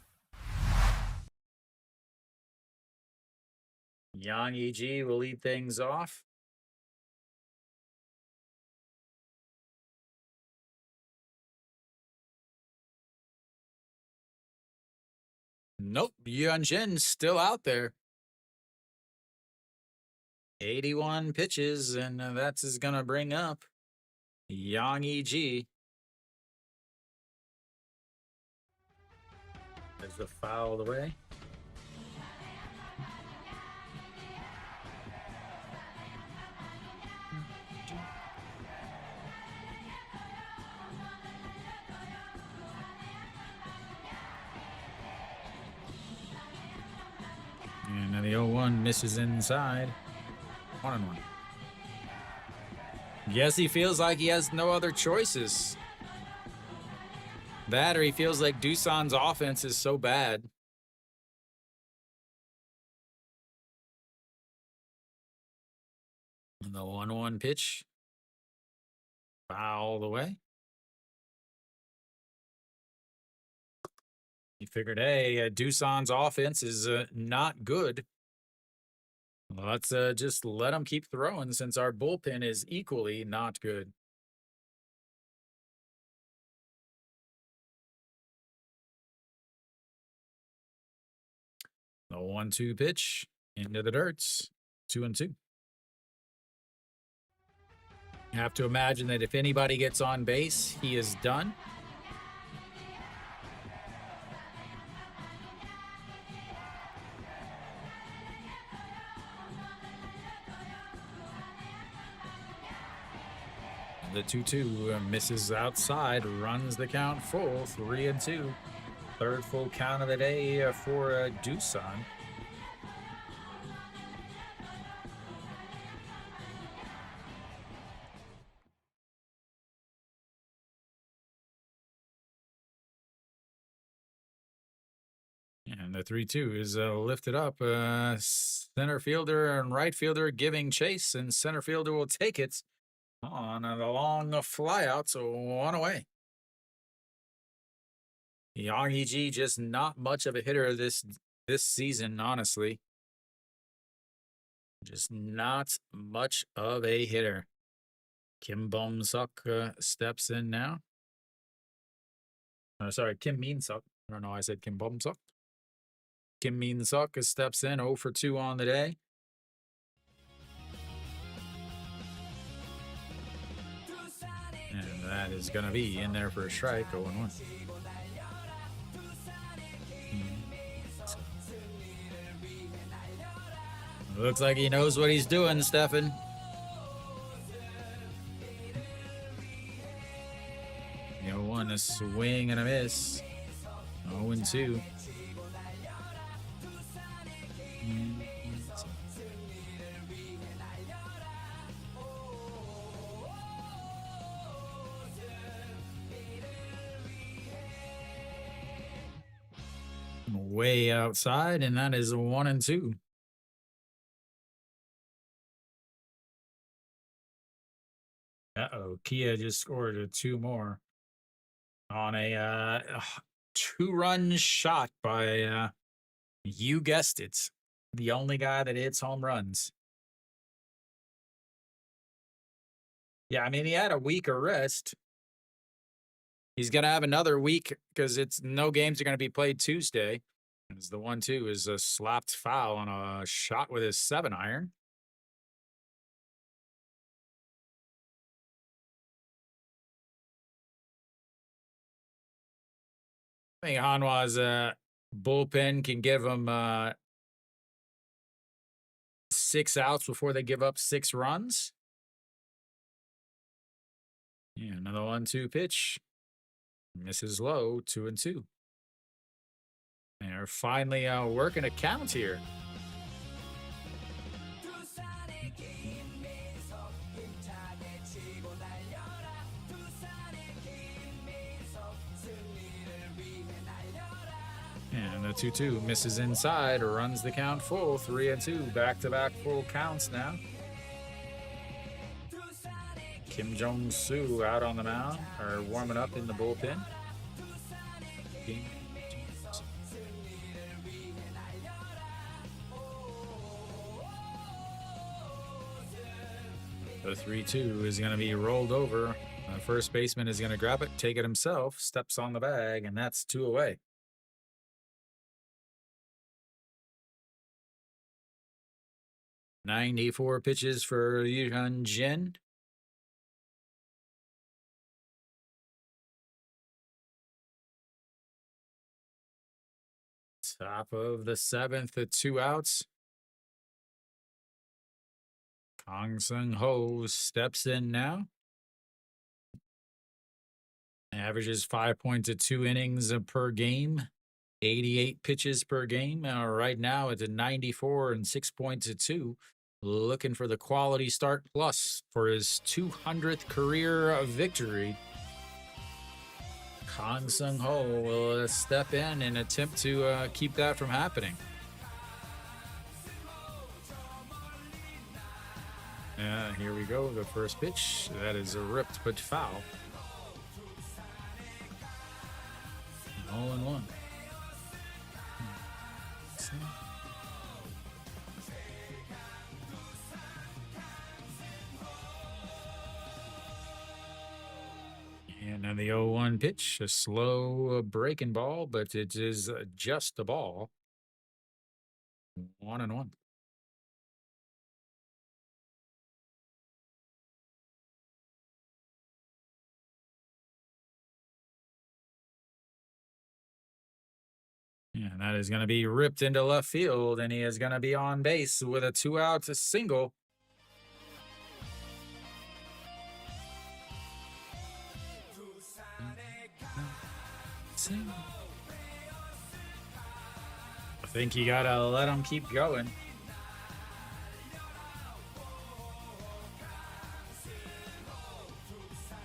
Yang EG will lead things off. Nope, Yuanjin still out there. 81 pitches, and that's going to bring up Yang EG. There's the foul away. And the 0-1 misses inside. 1-1. Yes, he feels like he has no other choices. That, or he feels like Doosan's offense is so bad. And the 1-1 pitch. Foul away. He figured, hey, Doosan's offense is not good. Let's just let him keep throwing since our bullpen is equally not good. The 1-2 pitch into the dirts. 2-2. You have to imagine that if anybody gets on base, he is done. The 2-2 misses outside, runs the count full, 3-2. Third full count of the day for Doosan. And the 3-2 is lifted up. Center fielder and right fielder giving chase, and center fielder will take it on a long flyout, so 1 away. Yang EG just not much of a hitter this this season, honestly. Just not much of a hitter. Kim Bum-suk steps in now. Sorry, Kim Min-suk. I don't know why I said Kim Bum-suk. Kim Min-suk steps in 0 for 2 on the day. And that is going to be in there for a strike, 0-1. Looks like he knows what he's doing, Stefan. You know, one, a swing and a miss. 0-2. Way outside, and that is 1-2. Uh-oh, Kia just scored 2 more on a 2-run shot by, you guessed it, the only guy that hits home runs. Yeah, I mean, he had a week of rest. He's going to have another week because no games are going to be played Tuesday. As the 1-2 is a slapped foul on a shot with his 7-iron. I think Hanwha's bullpen can give him 6 outs before they give up 6 runs. Yeah, another 1-2 pitch. Misses low, 2-2. They're finally working a count here. And the 2-2 misses inside, runs the count full, 3-2, back-to-back full counts now. Kim Jong-soo out on the mound, or warming up in the bullpen. The 3-2 is going to be rolled over. The first baseman is going to grab it, take it himself, steps on the bag, and that's 2 away. "94 pitches for Yuhan Jin. Top of the 7th at 2 outs. Kang Seung-ho steps in now. Averages 5.2 innings per game, 88 pitches per game. Right now it's a 94 and 6.2. Looking for the quality start plus for his 200th career victory. Kang Seung-ho will step in and attempt to keep that from happening. Here we go, the first pitch. That is a ripped but foul. 0-1. And now the 0-1 pitch, a slow breaking ball, but it is just a ball. 1-1. Yeah, and that is going to be ripped into left field, and he is going to be on base with a 2-out single. I think you got to let him keep going.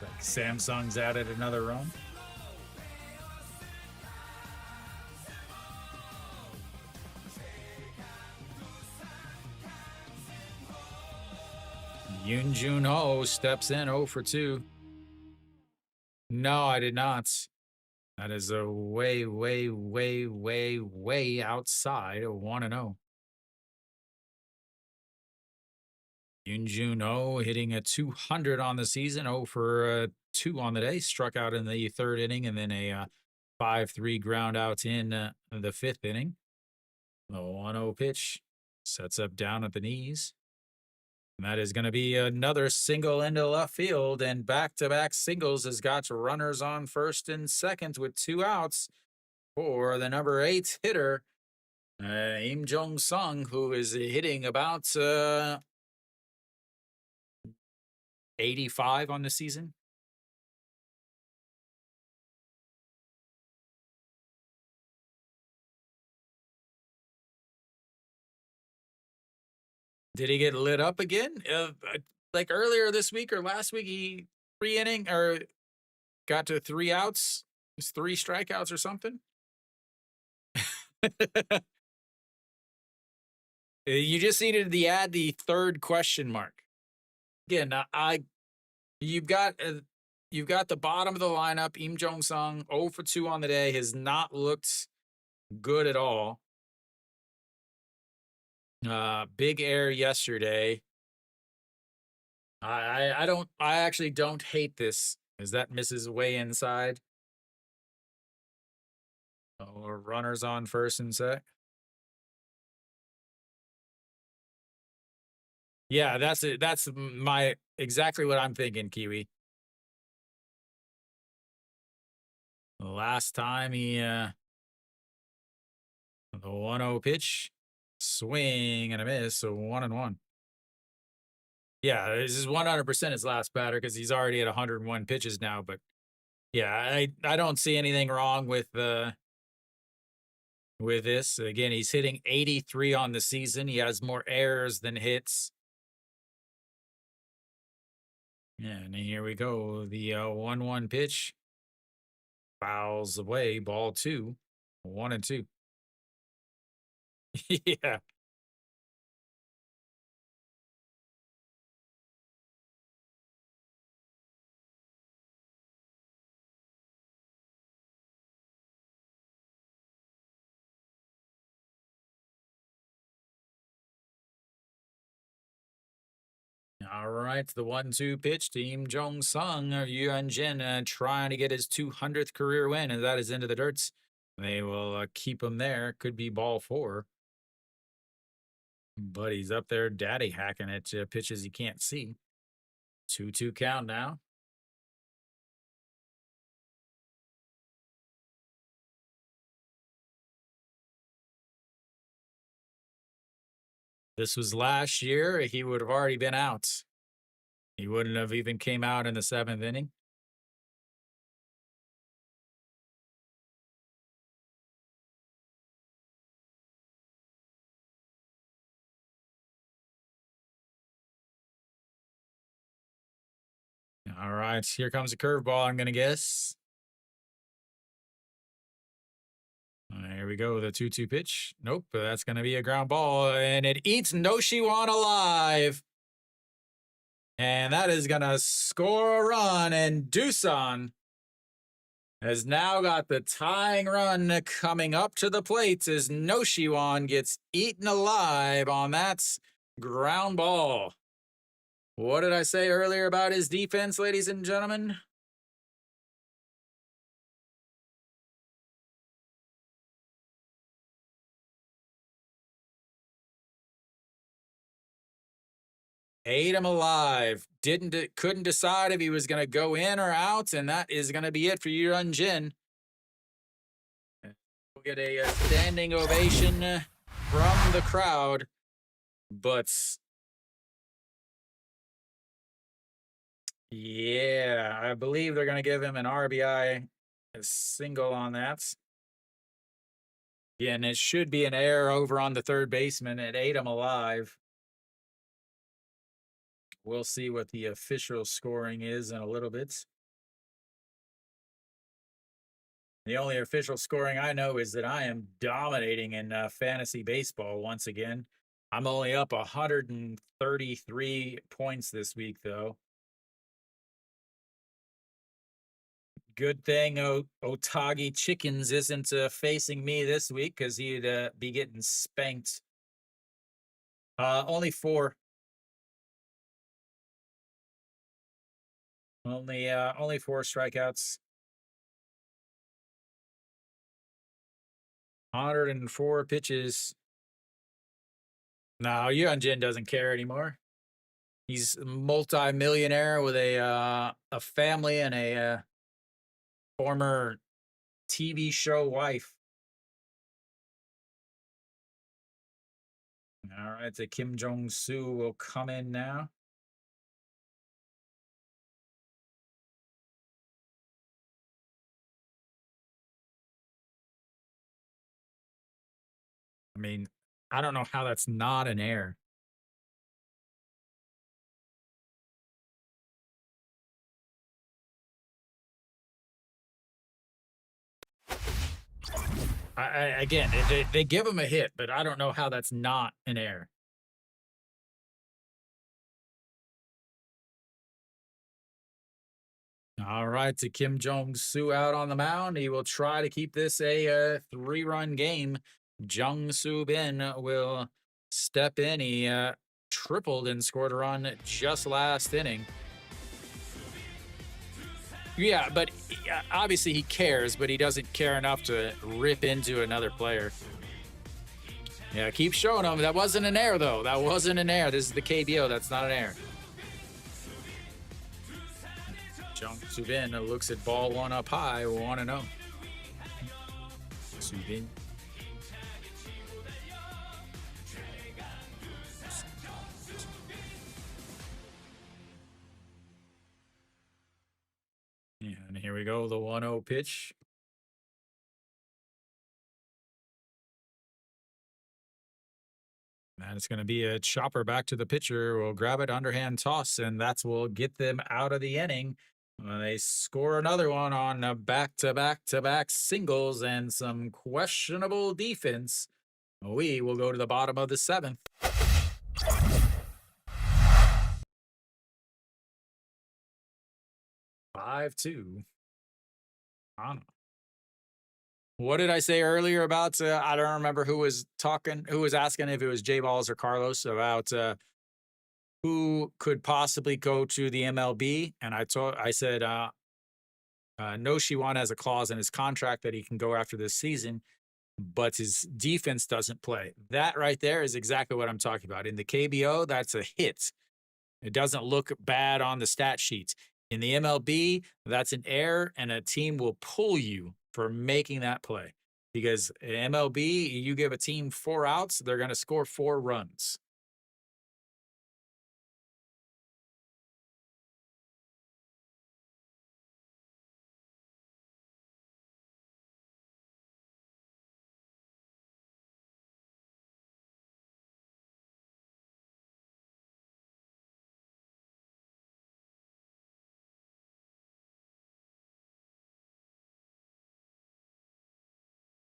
Like Samsung's added another run. Yoon Jun-ho steps in 0 for 2. No, I did not. That is a way, way, way, way, way outside of 1-0. Yunjun Oh hitting a 200 on the season, 0 for 2 on the day. Struck out in the third inning and then a 5-3 ground out in the fifth inning. The 1-0 pitch sets up down at the knees. And that is going to be another single into left field, and back-to-back singles has got runners on first and second with 2 outs for the number 8 hitter, Im Jong-sung, who is hitting about 85 on the season. Did he get lit up again? Like earlier this week or last week, he 3 inning or got to 3 outs, 3 strikeouts or something. You just needed to add the third question mark. Again, you've got the bottom of the lineup. Im Jong-sung, 0 for 2 on the day, has not looked good at all. Big error yesterday. I actually don't hate this, as that misses way inside. Runners on first and second. Yeah, that's it. That's my exactly what I'm thinking, Kiwi. The last time he the 1-0 pitch, swing and a miss, so 1-1. Yeah, this is 100% his last batter because he's already at 101 pitches now. But yeah, I don't see anything wrong with this. Again, he's hitting 83 on the season. He has more errors than hits. Yeah, and here we go. The 1-1 pitch fouls away, ball 2, 1-2. Yeah. All right, the 1-2 pitch to Im Jong-sung. Yuan Jin trying to get his 200th career win, and that is into the dirts. They will keep him there. Could be ball 4. But he's up there daddy hacking at pitches he can't see. 2-2 count now. This was last year. He would have already been out. He wouldn't have even came out in the 7th inning. All right, here comes a curveball, I'm going to guess. There we go, the 2-2 pitch. Nope, that's going to be a ground ball, and it eats Noshiwan alive. And that is going to score a run, and Doosan has now got the tying run coming up to the plate as Noshiwan gets eaten alive on that ground ball. What did I say earlier about his defense, ladies and gentlemen? Ate him alive. Couldn't decide if he was going to go in or out, and that is going to be it for Yuan Jin. We'll get a standing ovation from the crowd, but yeah, I believe they're going to give him an RBI, a single on that. Yeah, and it should be an error over on the third baseman. It ate him alive. We'll see what the official scoring is in a little bit. The only official scoring I know is that I am dominating in fantasy baseball once again. I'm only up 133 points this week, though. Good thing Otagi Chickens isn't facing me this week because he'd be getting spanked. Only 4. Only 4 strikeouts. 104 pitches. No, Hyunjin doesn't care anymore. He's a multi-millionaire with a family and a former TV show wife. All right, so Kim Jong-soo will come in now. I mean, I don't know how that's not an error. Again, they give him a hit, but I don't know how that's not an error. All right, to Kim Jong-soo out on the mound. He will try to keep this a 3-run game. Jung-soo Bin will step in. He tripled and scored a run just last inning. Yeah, but obviously he cares, but he doesn't care enough to rip into another player. Yeah, keep showing him. That wasn't an error, though. That wasn't an error. This is the KBO. That's not an error. Jung Subin looks at ball 1 up high, 1-0. Subin. And here we go, the 1-0 pitch. And it's going to be a chopper back to the pitcher. We'll grab it, underhand toss, and that's will get them out of the inning. They score another one on back-to-back singles and some questionable defense. We will go to the bottom of the 7th. Five two. What did I say earlier about? I don't remember who was asking if it was J Balls or Carlos about who could possibly go to the MLB, and I said Noshiwan has a clause in his contract that he can go after this season, but his defense doesn't play. That right there is exactly what I'm talking about. In the KBO, that's a hit. It doesn't look bad on the stat sheet. In the MLB, that's an error, and a team will pull you for making that play. Because in MLB, you give a team 4 outs, they're going to score 4 runs.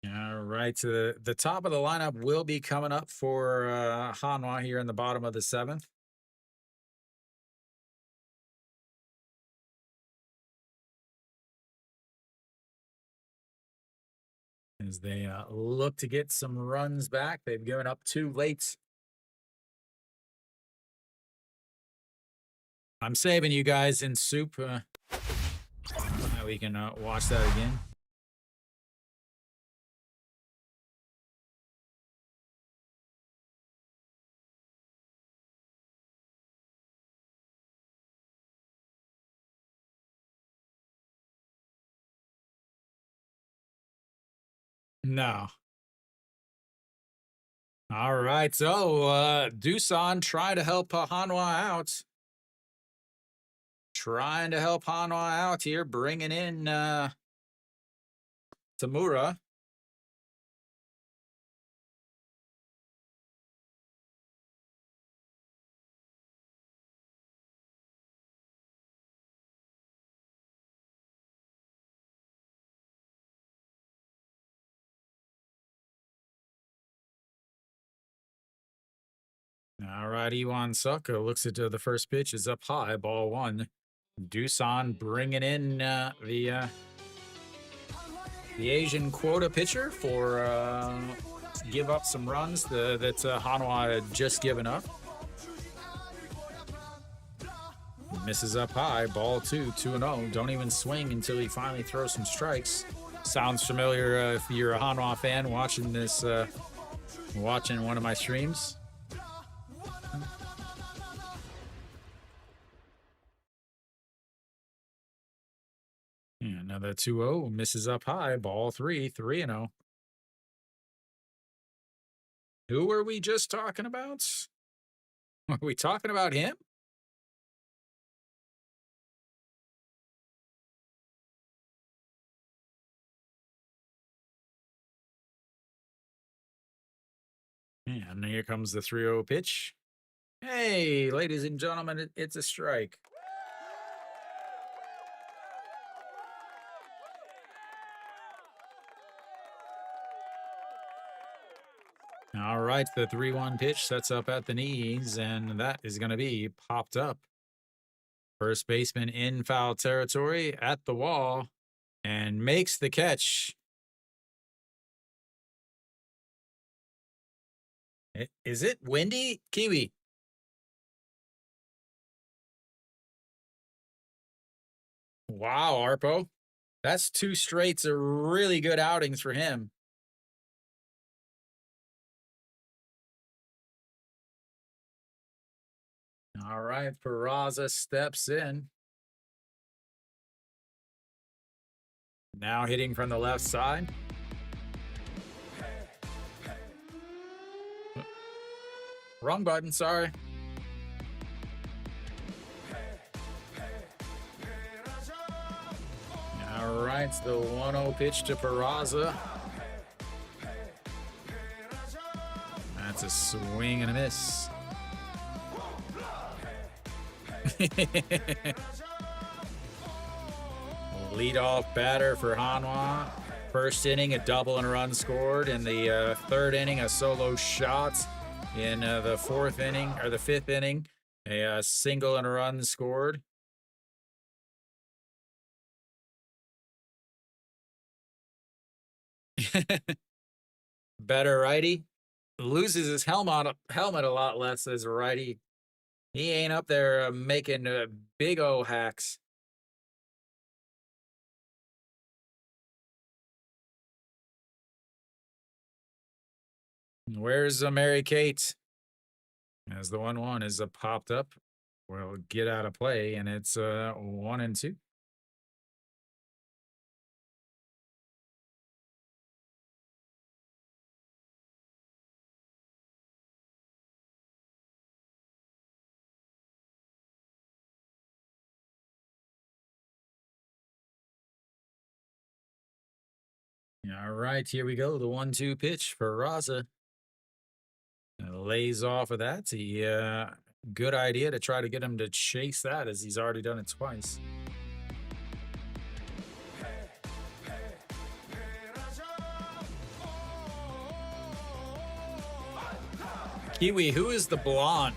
All right, so the top of the lineup will be coming up for Hanwha here in the bottom of the 7th. As they look to get some runs back. They've given up 2 late. I'm saving you guys in SOOP. We can watch that again. No. All right, so Doosan trying to help Hanwha out. Trying to help Hanwha out here, bringing in Tamura. All right, Iwan Saka looks at the first pitch is up high, ball 1. Doosan bringing in the The Asian quota pitcher for give up some runs that Hanwha had just given up. Misses up high, ball 2-0. Don't even swing until he finally throws some strikes. Sounds familiar if you're a Hanwha fan watching this, watching one of my streams. Yeah, another 2-0, misses up high, ball 3-0. Who were we just talking about? Were we talking about him? And here comes the 3-0 pitch. Hey, ladies and gentlemen, it's a strike. All right, the 3-1 pitch sets up at the knees, and that is going to be popped up. First baseman in foul territory at the wall and makes the catch. Is it windy? Kiwi. Wow, Arpo. That's 2 straights of really good outings for him. All right, Peraza steps in. Now hitting from the left side. Wrong button, sorry. All right, the 1-0 pitch to Peraza. That's a swing and a miss. Leadoff batter for Hanwha. First inning, a double and a run scored. In the third inning, a solo shot. In the fourth inning, or the fifth inning, a single and a run scored. Better righty. Loses his helmet a lot less as a righty. He ain't up there making big O hacks. Where's Mary Kate? As the 1-1 is popped up, we'll get out of play, and it's 1-2. All right, here we go. The 1-2 pitch for Raza. Lays off of that. Good idea to try to get him to chase that, as he's already done it twice. Kiwi, who is the blonde?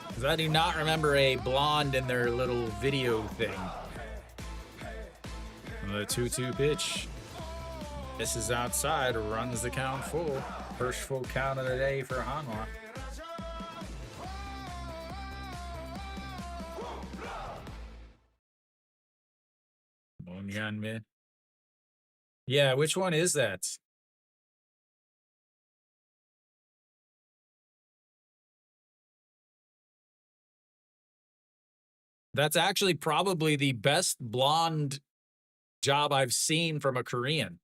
Because I do not remember a blonde in their little video thing. The 2-2 pitch. This is outside, runs the count full. First full count of the day for Hanwha. Mid. Yeah, which one is that? That's actually probably the best blonde job I've seen from a Korean.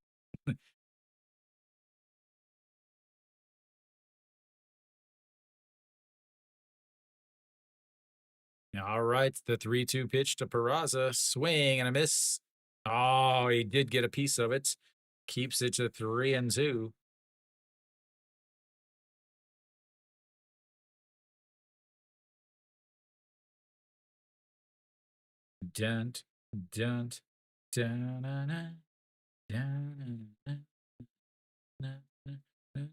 All right, the 3-2 pitch to Peraza. Swing and a miss. Oh, he did get a piece of it. Keeps it to 3-2. Dunt, dunt, dun, dun, dun, dun, dun, dun, dun,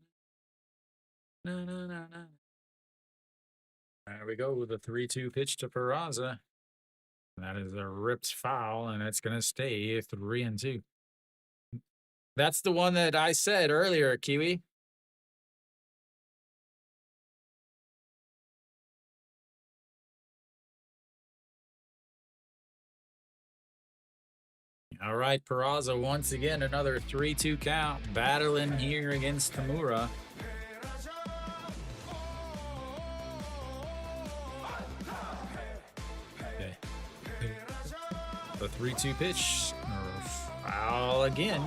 dun, dun, dun. There we go with the 3-2 pitch to Peraza. That is a ripped foul, and it's going to stay 3-2. That's the one that I said earlier, Kiwi. All right, Peraza once again, another 3-2 count, battling here against Tamura. Okay. The 3-2 pitch, foul again.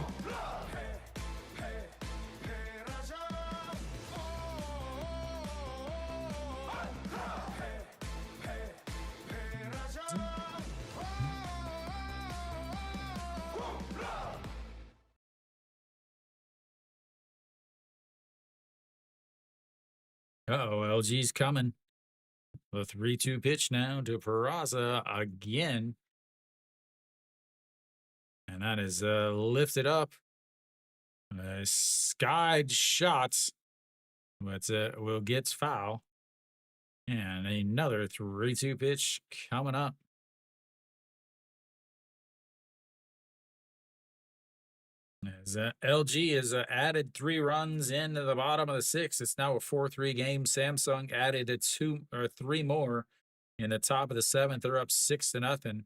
Uh-oh, LG's coming. The 3-2 pitch now to Peraza again. And that is lifted up. Skied shots, but will get foul. And another 3-2 pitch coming up. As LG has added 3 runs into the bottom of the 6th. It's now a 4-3 game. Samsung added 3 more in the top of the 7th. They're up 6-0.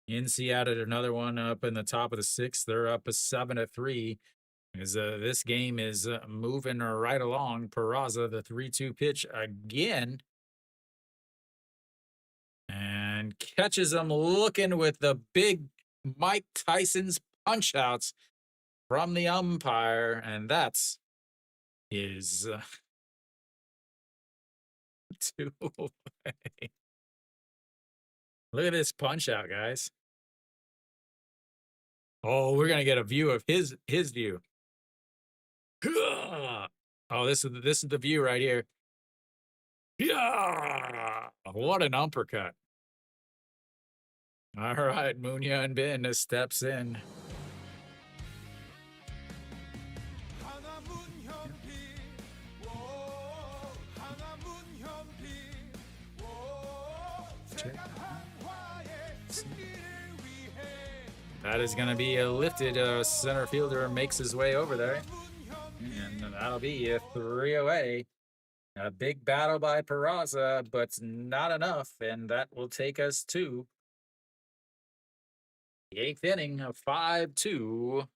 NC added another one up in the top of the 6th. They're up 7-3. As this game is moving right along. Peraza, the 3-2 pitch again. And catches him looking with the big Mike Tyson's punch outs from the umpire, and that's his 2 away. Look at this punch out, guys. Oh, we're gonna get a view of his view. Oh, this is the view right here. Yeah, what an uppercut. All right, Munya Bin steps in. That is going to be lifted. Center fielder makes his way over there. And that'll be a 3 away. A big battle by Peraza, but not enough. And that will take us to the 8th inning of 5-2.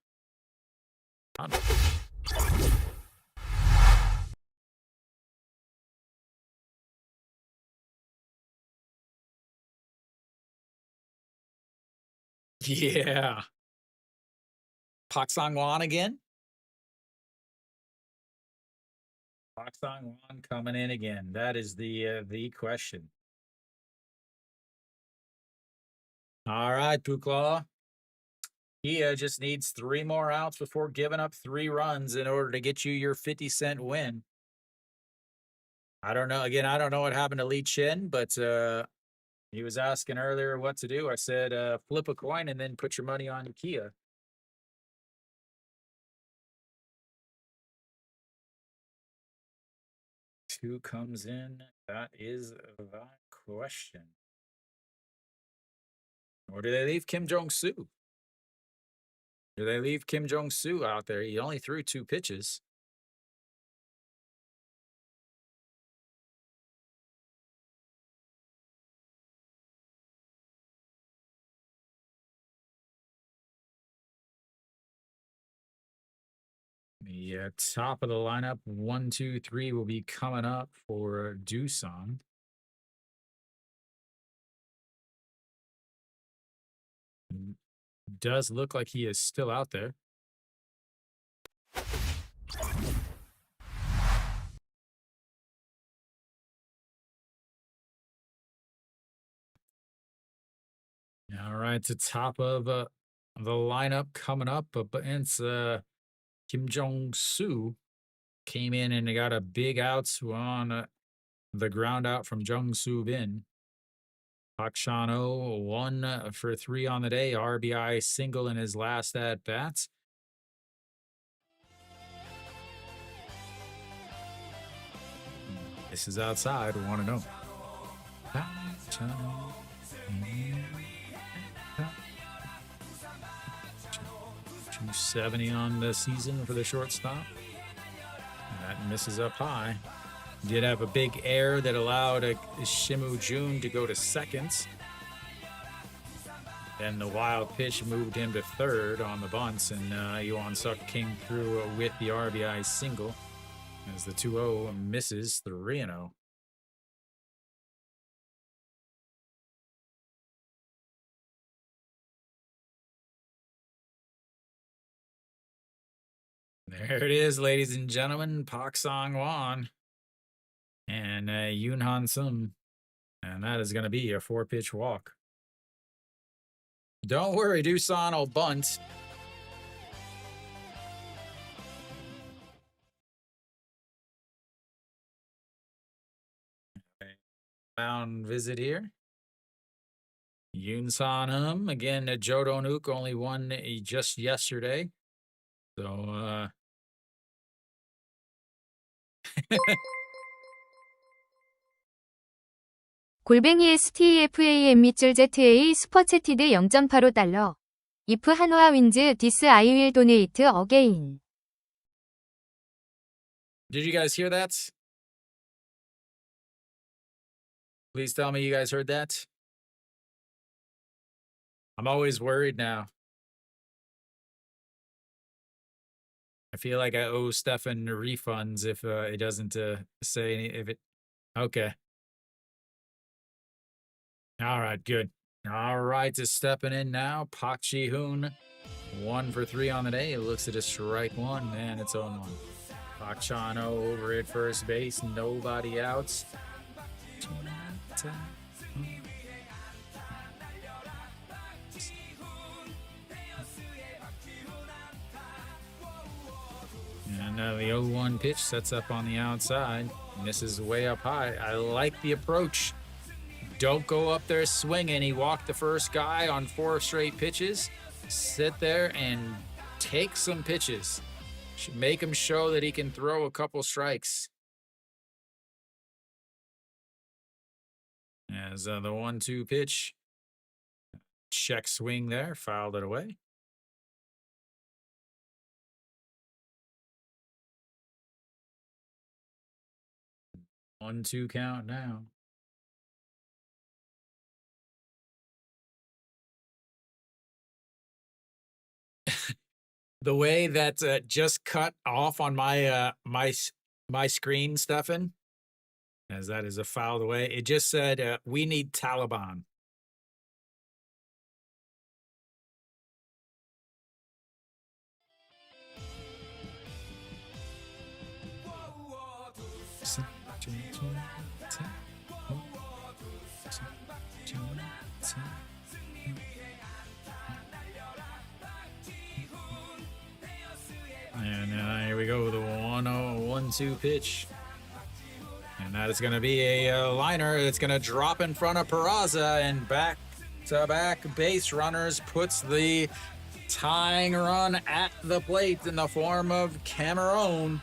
Yeah. Pak Sang-wan again. Pak Sang-wan coming in again. That is the question. All right, Puklaw. He just needs 3 more outs before giving up 3 runs in order to get you your 50-cent win. I don't know. Again, I don't know what happened to Lee Chin, but he was asking earlier what to do. I said, flip a coin and then put your money on Kia. Who comes in? That is the question. Or do they leave Kim Jong-soo? Do they leave Kim Jong-soo out there? He only threw 2 pitches. The top of the lineup, 1, 2, 3 will be coming up for Doosan. Does look like he is still out there. All right, to top of the lineup coming up, but it's Kim Jong-soo came in and got a big out on the ground out from Jung-soo Bin. Park Chan-o 1 for 3 on the day, RBI single in his last at bats. This is outside. We want to know. 270 on the season for the shortstop. That misses up high. Did have a big error that allowed Shimu Jun to go to second. Then the wild pitch moved him to third on the bunts, and Yuan Suk came through with the RBI single as the 2-0 misses 3-0. There it is, ladies and gentlemen. Pak Sang-wan and Yoon Han Sum. And that is going to be a 4-pitch walk. Don't worry, Doosan will bunt. Mound visit here. Yoon San again. Jo Donuk only won just yesterday. So, 골뱅이 STEFAM-ZA 슈퍼채티드 0.85달러. If Hanwha wins this I will donate again. Did you guys hear that? Please tell me you guys heard that. I'm always worried now. I feel like I owe Stefan refunds if it doesn't say any. If it, okay. All right, good. All right, just stepping in now. Pak Ji-hoon, 1 for 3 on the day. It looks at a strike one, and it's 0-1. Pak Chan-ho over at first base, nobody outs. And the 0-1 pitch sets up on the outside. Misses way up high. I like the approach. Don't go up there swinging. He walked the first guy on 4 straight pitches. Sit there and take some pitches. Should make him show that he can throw a couple strikes. As the 1-2 pitch. Check swing there. Fouled it away. One, 2 count now. The way that just cut off on my my screen, Stefan, as that is a fouled away. It just said, "We need Taliban." And here we go, the 1-0-1-2 pitch. And that is going to be a liner that's going to drop in front of Peraza, and back-to-back base runners puts the tying run at the plate in the form of Cameron.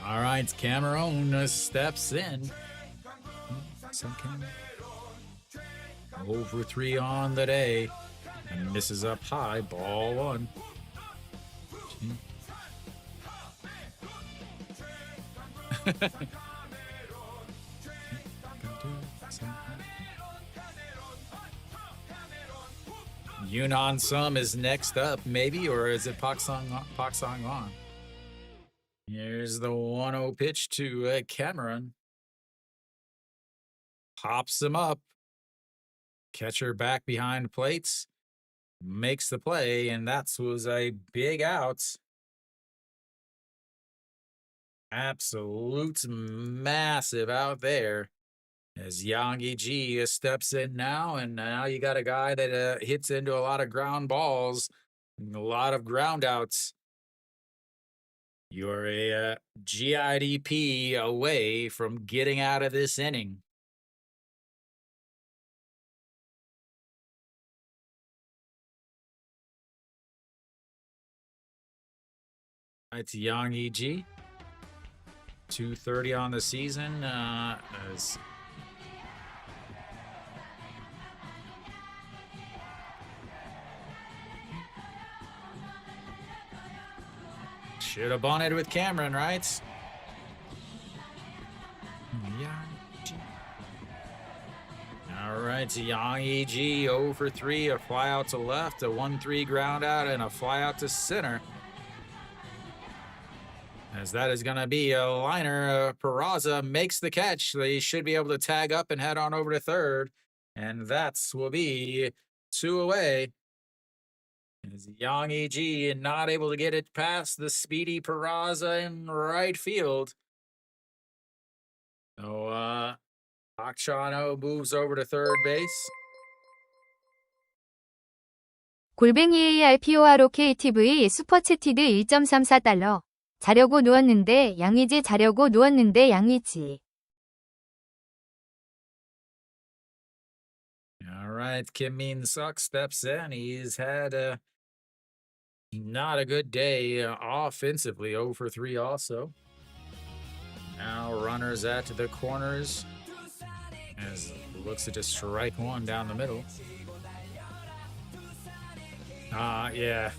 All right, Cameron steps in. 0 for 3 on the day. And misses up high, ball 1. Yunan Sum is next up, maybe, or is it Pak Sang-wan? Here's the 1-0 pitch to Cameron. Pops him up. Catcher back behind plates. Makes the play, and that was a big out. Absolute massive out there. As Yang Ji steps in now, and now you got a guy that hits into a lot of ground balls, and a lot of ground outs. You're a GIDP away from getting out of this inning. It's Yang EG. 230 on the season. Should have bunted with Cameron, right? All right, Yang EG 0 for 3, a fly out to left, a 1-3 ground out, and a fly out to center. As that is going to be a liner. Peraza makes the catch. They should be able to tag up and head on over to third. And that's will be 2 away. As Yang EG not able to get it past the speedy Peraza in right field. So, Akshano moves over to third base. 골뱅이 ARPOROKTV 슈퍼채티드 1.34달러. 자려고 누웠는데 양이지 자려고 누웠는데 양이지. All right, Kim Min-suk steps in. He's had not a good day offensively, 0 for 3 also. Now runners at the corners as looks to just strike one down the middle. Yeah.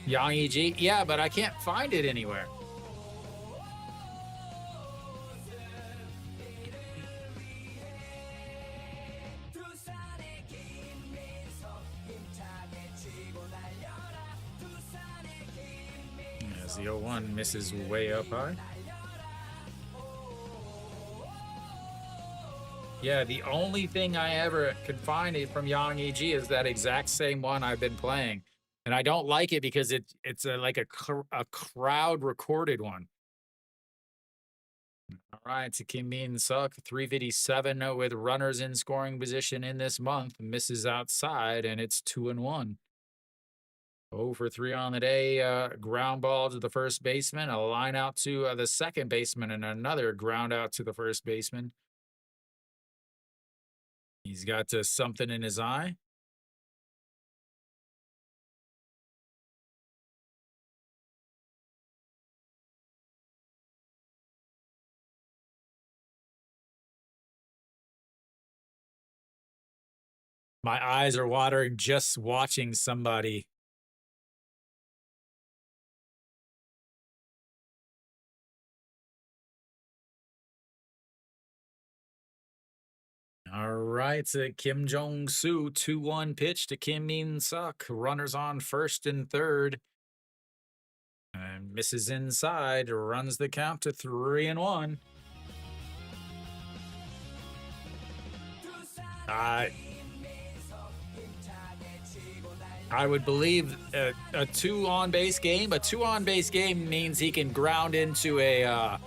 Yang EG, yeah, but I can't find it anywhere. As the 0-1 misses way up high. Yeah, the only thing I ever could find it from Yang EG is that exact same one I've been playing. And I don't like it because it's like a crowd recorded one. All right, to Kim Min-suk, 357 with runners in scoring position in this month. Misses outside, and it's 2-1. 0 for 3 on the day. Ground ball to the first baseman, a line out to the second baseman, and another ground out to the first baseman. He's got something in his eye. My eyes are watering just watching somebody. All right, Kim Jong-soo, 2-1 pitch to Kim Min-suk. Runners on first and third. And misses inside, runs the count to 3-1. I would believe a 2 on base game. A 2 on base game means he can ground into a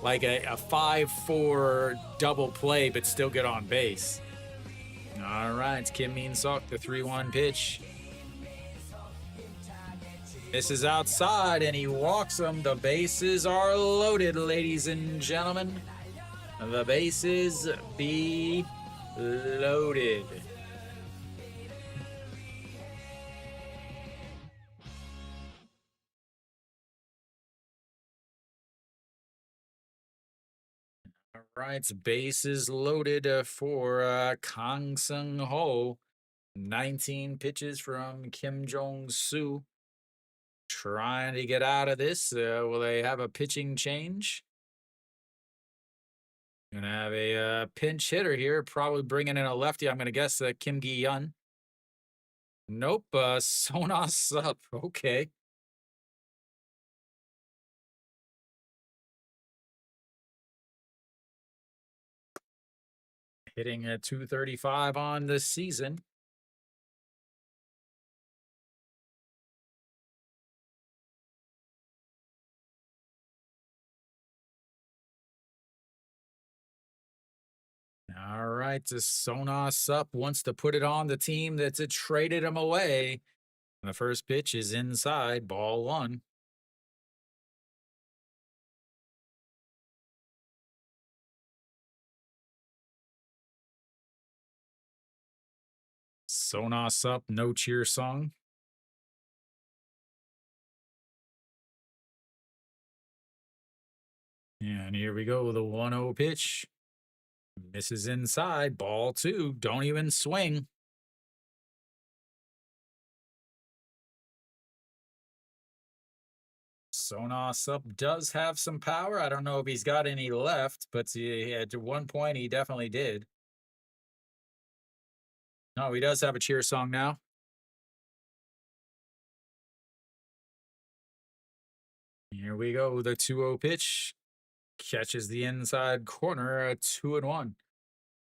5-4 double play, but still get on base. All right, Kim Min-suk, the 3-1 pitch. This is outside, and he walks them. The bases are loaded, ladies and gentlemen. The bases be loaded. All right, bases loaded for Kang Seung-ho. 19 pitches from Kim Jong-soo. Trying to get out of this. Will they have a pitching change? Gonna have a pinch hitter here, probably bringing in a lefty. I'm gonna guess Kim Gi-yeon. Nope, Sona Sup. Okay. Hitting a 235 on the season. All right, Sona Sup wants to put it on the team that's traded him away. And the first pitch is inside, ball 1. Sonos up, no cheer song. And here we go, the 1-0 pitch. Misses inside, ball 2, don't even swing. Sonos up does have some power. I don't know if he's got any left, but at one point he definitely did. No, he does have a cheer song now. Here we go, the 2-0 pitch. Catches the inside corner, 2-1.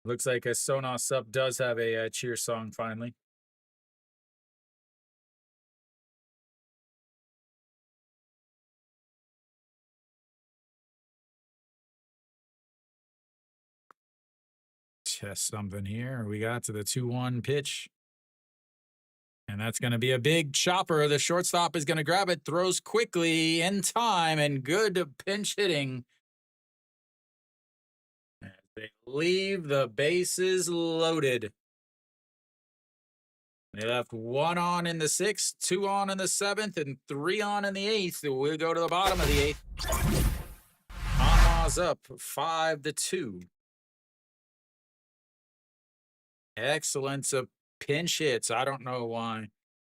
Looks like a Sonos up does have a cheer song finally. Test something here. We got to the 2-1 pitch. And that's going to be a big chopper. The shortstop is going to grab it, throws quickly in time, and good pinch hitting. As they leave the bases loaded. They left 1 on in the 6th, 2 on in the 7th, and 3 on in the 8th. We'll go to the bottom of the 8th. Hanwha's up 5-2. Excellent pinch hits. I don't know why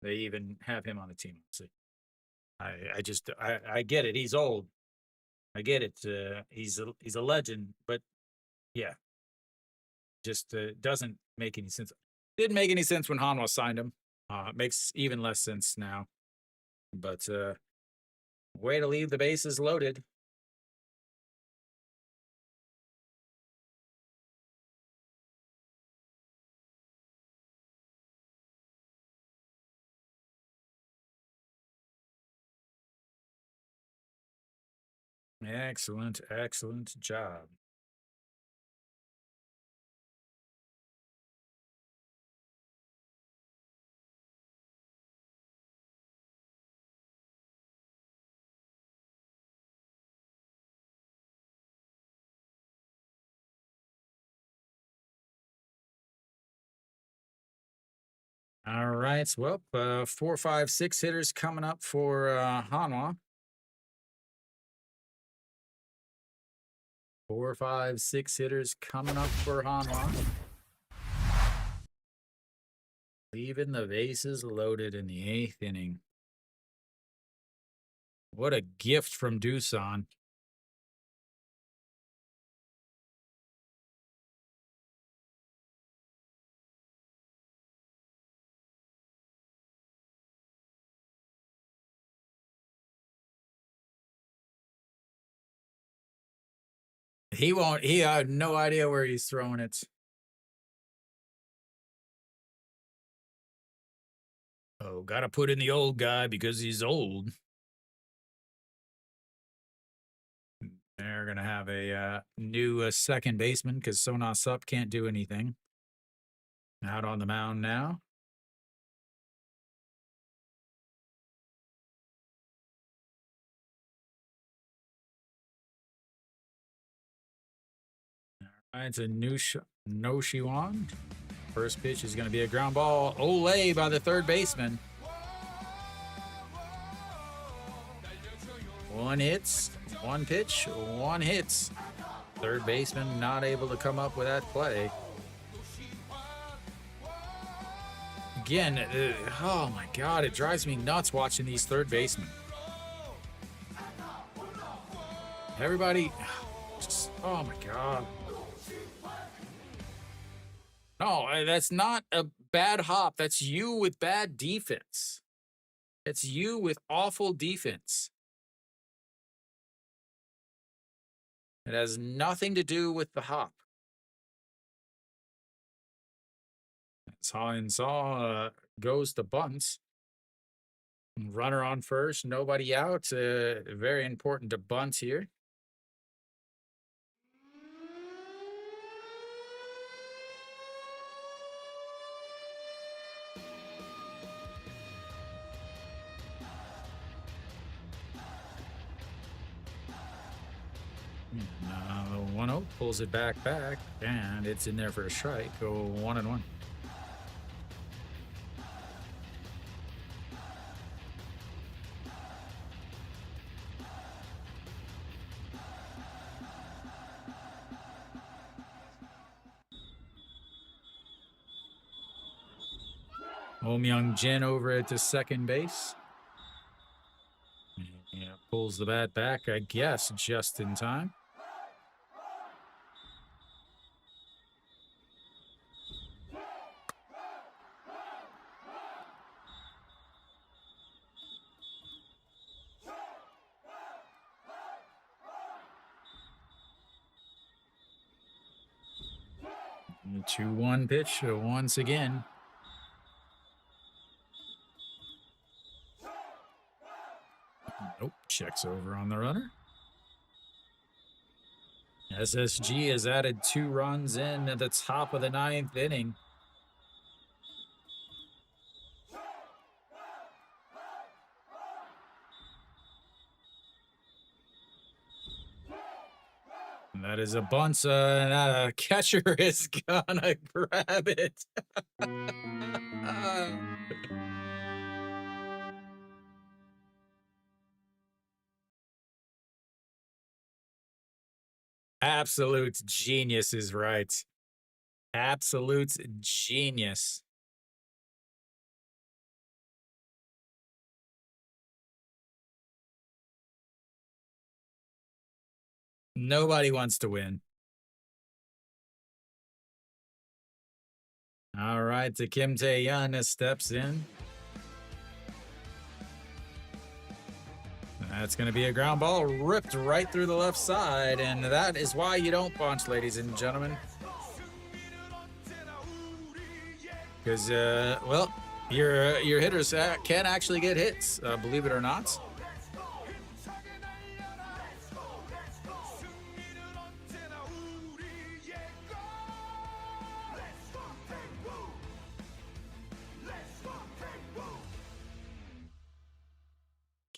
they even have him on the team. I get it. He's old. I get it. He's a legend, but yeah, just doesn't make any sense. Didn't make any sense when Hanwha signed him. Makes even less sense now. But way to leave the bases loaded. Excellent, excellent job. All right, well, 4, 5, 6 hitters coming up for Hanwha. 4, 5, 6 hitters coming up for Hanwha. Leaving the bases loaded in the 8th inning. What a gift from Doosan. He had no idea where he's throwing it. Oh, gotta put in the old guy because he's old. They're gonna have a new second baseman because Sonos up can't do anything. Out on the mound now. All right, it's a new no Shiwan. First pitch is going to be a ground ball. Olay by the third baseman. 1 hits, 1 pitch, 1 hits. Third baseman not able to come up with that play. Again, oh my God, it drives me nuts watching these third basemen. Everybody, just, oh my God. No, that's not a bad hop. That's you with bad defense. It's you with awful defense. It has nothing to do with the hop. Saw goes to bunts. Runner on first, nobody out. Very important to bunt here. Now 1-0 pulls it back, and it's in there for a strike. Go 1-1. Myung Jin over to second base. Yeah, pulls the bat back, I guess, just in time. The 2-1 pitch once again. Nope, checks over on the runner. SSG has added 2 runs in at the top of the 9th inning. And that is a bunt, and that catcher is gonna grab it. Absolute genius is right. Absolute genius. Nobody wants to win. All right, the Kim Tae-yeon steps in. That's going to be a ground ball ripped right through the left side, and that is why you don't bunch, ladies and gentlemen. Because, well, your hitters can actually get hits, believe it or not.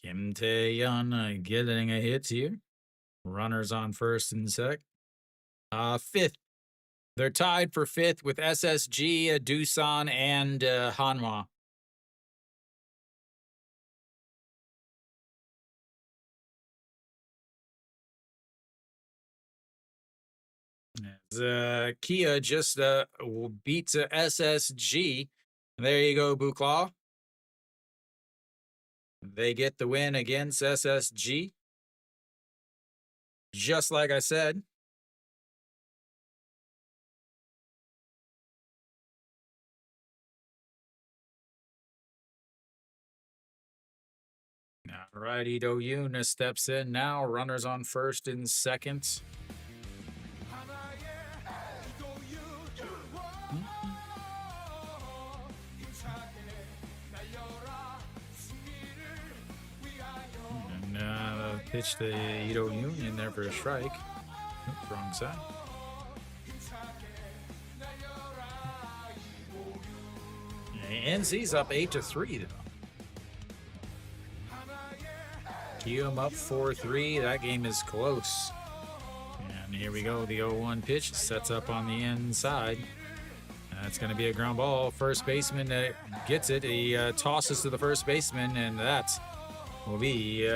Kim Tae-yeon getting a hit here. Runners on first and second. Fifth. They're tied for fifth with SSG, Doosan, and Hanwha. Kia just beats SSG. There you go, Buklaw. They get the win against SSG. Just like I said. All right, Ito Yoon steps in now. Runners on first and second. And pitch to Ito Yoon in there for a strike. Oops, wrong side. NC's up 8-3 though. Kium up 4-3. That game is close. And here we go. The 0-1 pitch sets up on the inside. That's going to be a ground ball. First baseman gets it. He tosses to the first baseman, and that will be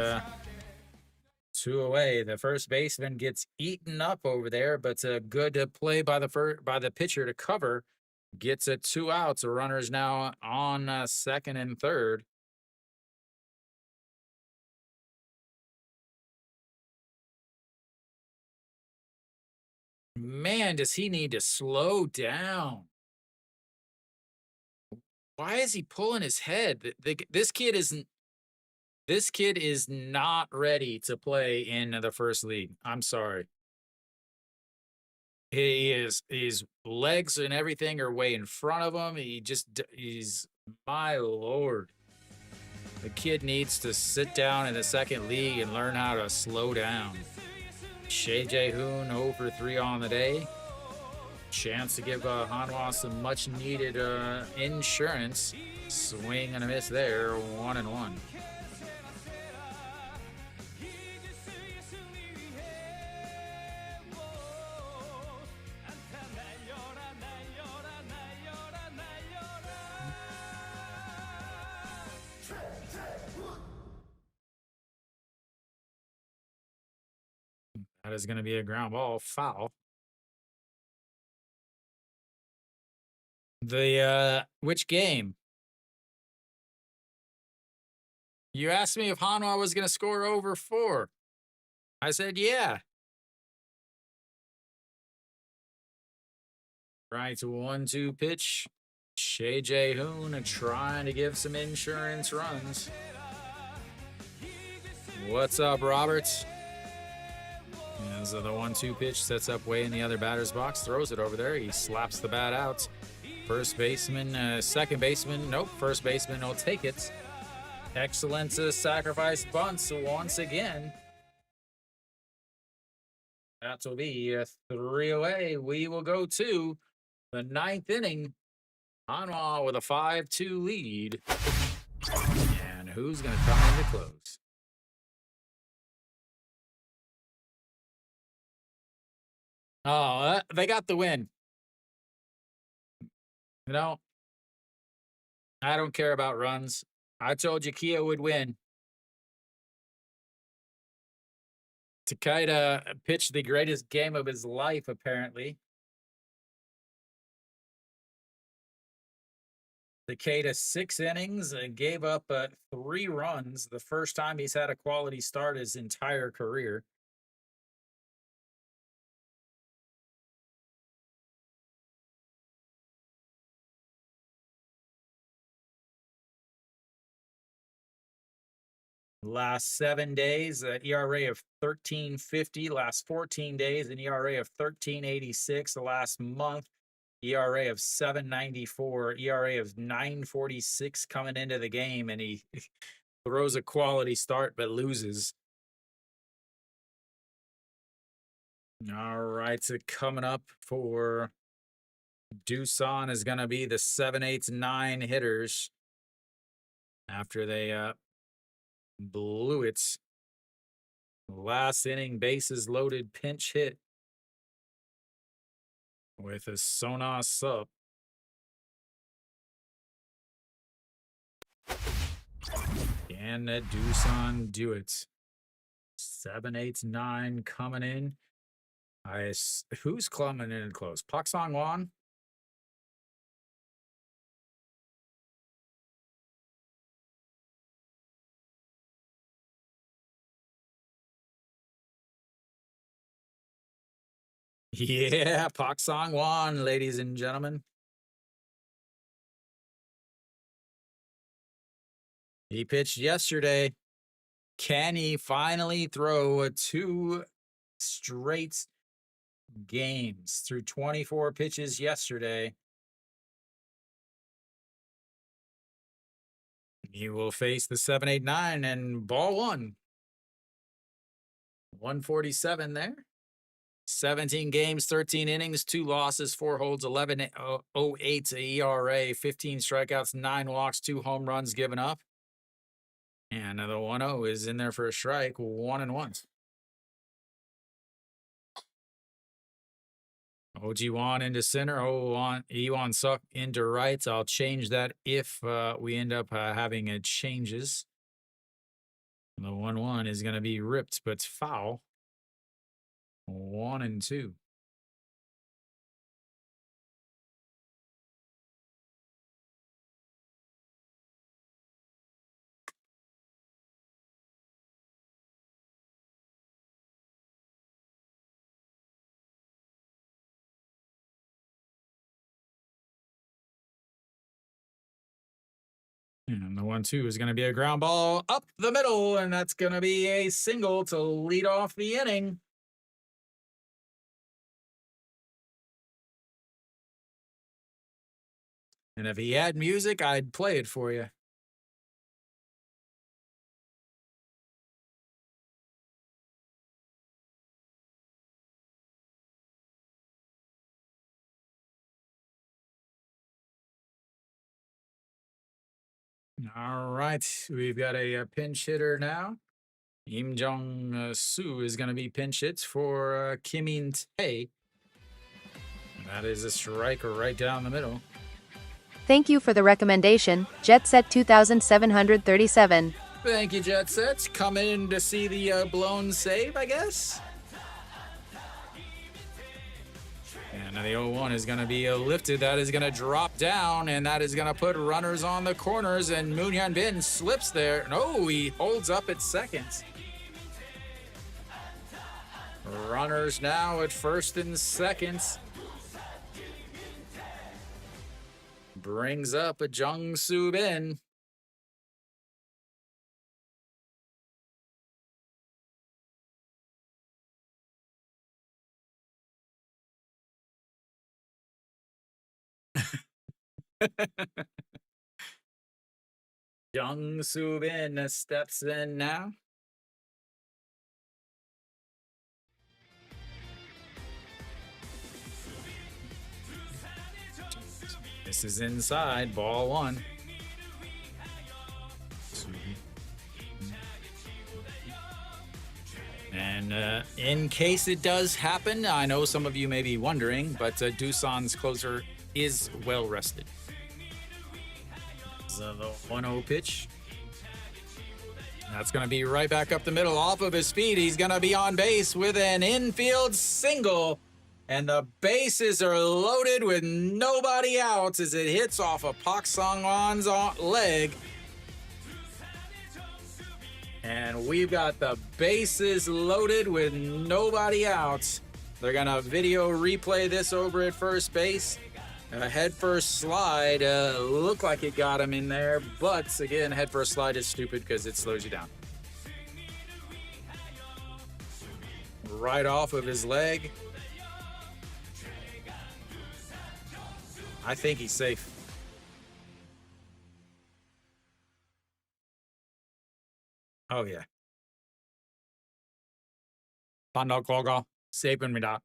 2 away. The first baseman gets eaten up over there, but a good play by the pitcher to cover. Gets it 2 outs. The runner's now on second and third. Man, does he need to slow down? Why is he pulling his head? This kid is not ready to play in the first league. I'm sorry. His legs and everything are way in front of him. He's my Lord. The kid needs to sit down in the second league and learn how to slow down. Shea Jae-hoon 0-for-3 on the day. Chance to give Hanwha some much needed insurance. Swing and a miss there, 1-1. That is going to be a ground ball foul. The which game? You asked me if Hanwha was going to score over 4. I said, yeah. Right, 1-2 pitch. Shea Jae-hoon trying to give some insurance runs. What's up, Roberts? And so the 1-2 pitch sets up way in the other batter's box, throws it over there. He slaps the bat out. First baseman, second baseman, nope, first baseman will take it. Excellent sacrifice bunts once again. That will be a 3 away. We will go to the 9th inning. Hanwha with a 5-2 lead. And who's going to come in to close? Oh, they got the win. You know, I don't care about runs. I told you Kia would win. Takeda pitched the greatest game of his life, apparently. Takeda 6 innings and gave up 3 runs. The first time he's had a quality start his entire career. Last 7 days, an ERA of 13.50. Last 14 days, an ERA of 13.86. The last month, ERA of 7.94. ERA of 9.46 coming into the game, and he throws a quality start but loses. All right, so coming up for Doosan is going to be the 7, 8, 9 hitters after they blew it. Last inning, bases loaded, pinch hit with a Sona SOOP. Can Doosan do it? 7, 8, 9 coming in. Who's coming in close? Pak Sang-won? Yeah, Pak Sang-won, ladies and gentlemen. He pitched yesterday. Can he finally throw 2 straight games through 24 pitches yesterday? He will face the 7, 8, 9 and ball 1. 147 there. 17 games, 13 innings, 2 losses, 4 holds, 11.08 ERA, 15 strikeouts, 9 walks, 2 home runs given up. And the 1-0 is in there for a strike, 1-1. Ojiwan into center, Iwan Suk into right. I'll change that if we end up having changes. The 1-1 is going to be ripped, but foul. 1-2. And the 1-2 is going to be a ground ball up the middle, and that's going to be a single to lead off the inning. And if he had music, I'd play it for you. All right, we've got a pinch hitter now. Im Jong-soo is going to be pinch hit for Kim In-tae. That is a strike right down the middle. Thank you for the recommendation, Jet Set 2737. Thank you, Jet Sets. Come in to see the blown save, I guess. And the 0-1 is going to be lifted. That is going to drop down, and that is going to put runners on the corners, and Moon Hyun Bin slips there. No, he holds up at second. Runners now at first and second. Brings up a Jung-Soo Bin. Jung-Soo Bin steps in now. This is inside, ball one. And in case it does happen, I know some of you may be wondering, but Doosan's closer is well rested. So the 1-0 pitch. That's going to be right back up the middle off of his feet. He's going to be on base with an infield single. And the bases are loaded with nobody out as it hits off of Park Sang-won's leg. And we've got the bases loaded with nobody out. They're going to video replay this over at first base. Head first slide looked like it got him in there, but again, head first slide is stupid because it slows you down. Right off of his leg. I think he's safe. Oh yeah. 판독 세입니다.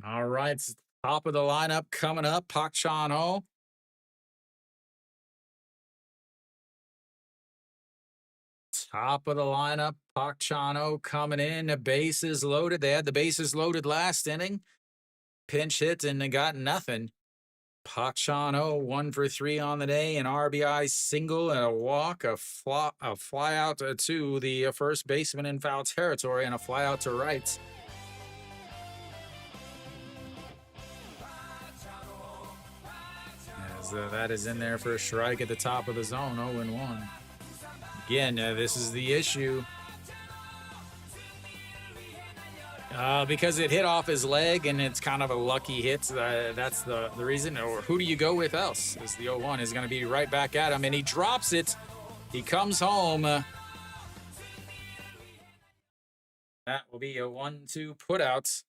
All right, top of the lineup coming up, Park Chan-ho. Top of the lineup, Park Chan-ho coming in. The bases loaded. They had the bases loaded last inning. Pinch hit and they got nothing. Park Chan-ho 1 for 3 on the day, an RBI single and a walk, a fly out to the first baseman in foul territory, and a fly out to right. As that is in there for a strike at the top of the zone, 0-1. Again, this is the issue. Because it hit off his leg and it's kind of a lucky hit. That's the reason. Or who do you go with else? As the 0-1 is going to be right back at him, and he drops it. He comes home. That will be a 1-2 putout.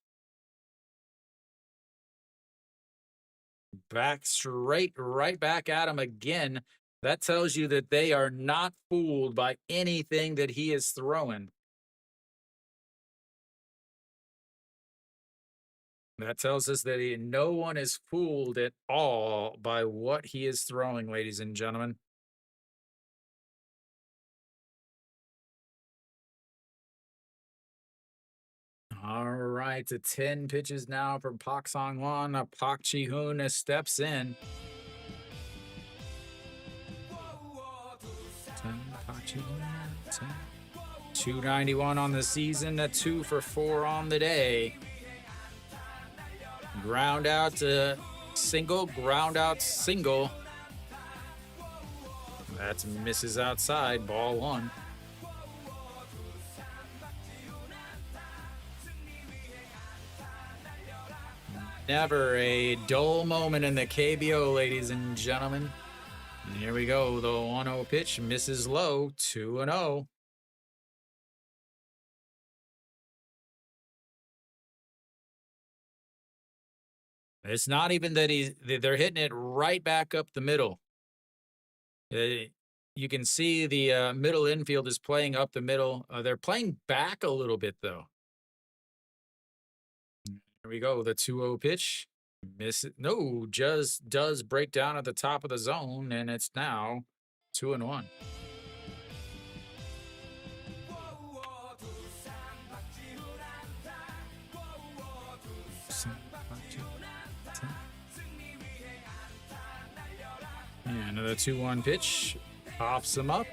Back straight, right back at him again. That tells you that they are not fooled by anything that he is throwing. That tells us that no one is fooled at all by what he is throwing, ladies and gentlemen. All right, 10 pitches now from Park Sang-won. Park Ji-hoon steps in. 291 on the season, 2 for 4 on the day. Ground out single, ground out single. That misses outside, ball 1. Never a dull moment in the KBO, ladies and gentlemen. And here we go, the 1-0 pitch misses low, 2-0. It's not even that they're hitting it right back up the middle. You can see the middle infield is playing up the middle. They're playing back a little bit, though. Here we go, the 2-0 pitch. Miss it. No, just does break down at the top of the zone, and it's now 2-1. And another 2-1 pitch. Pops him up.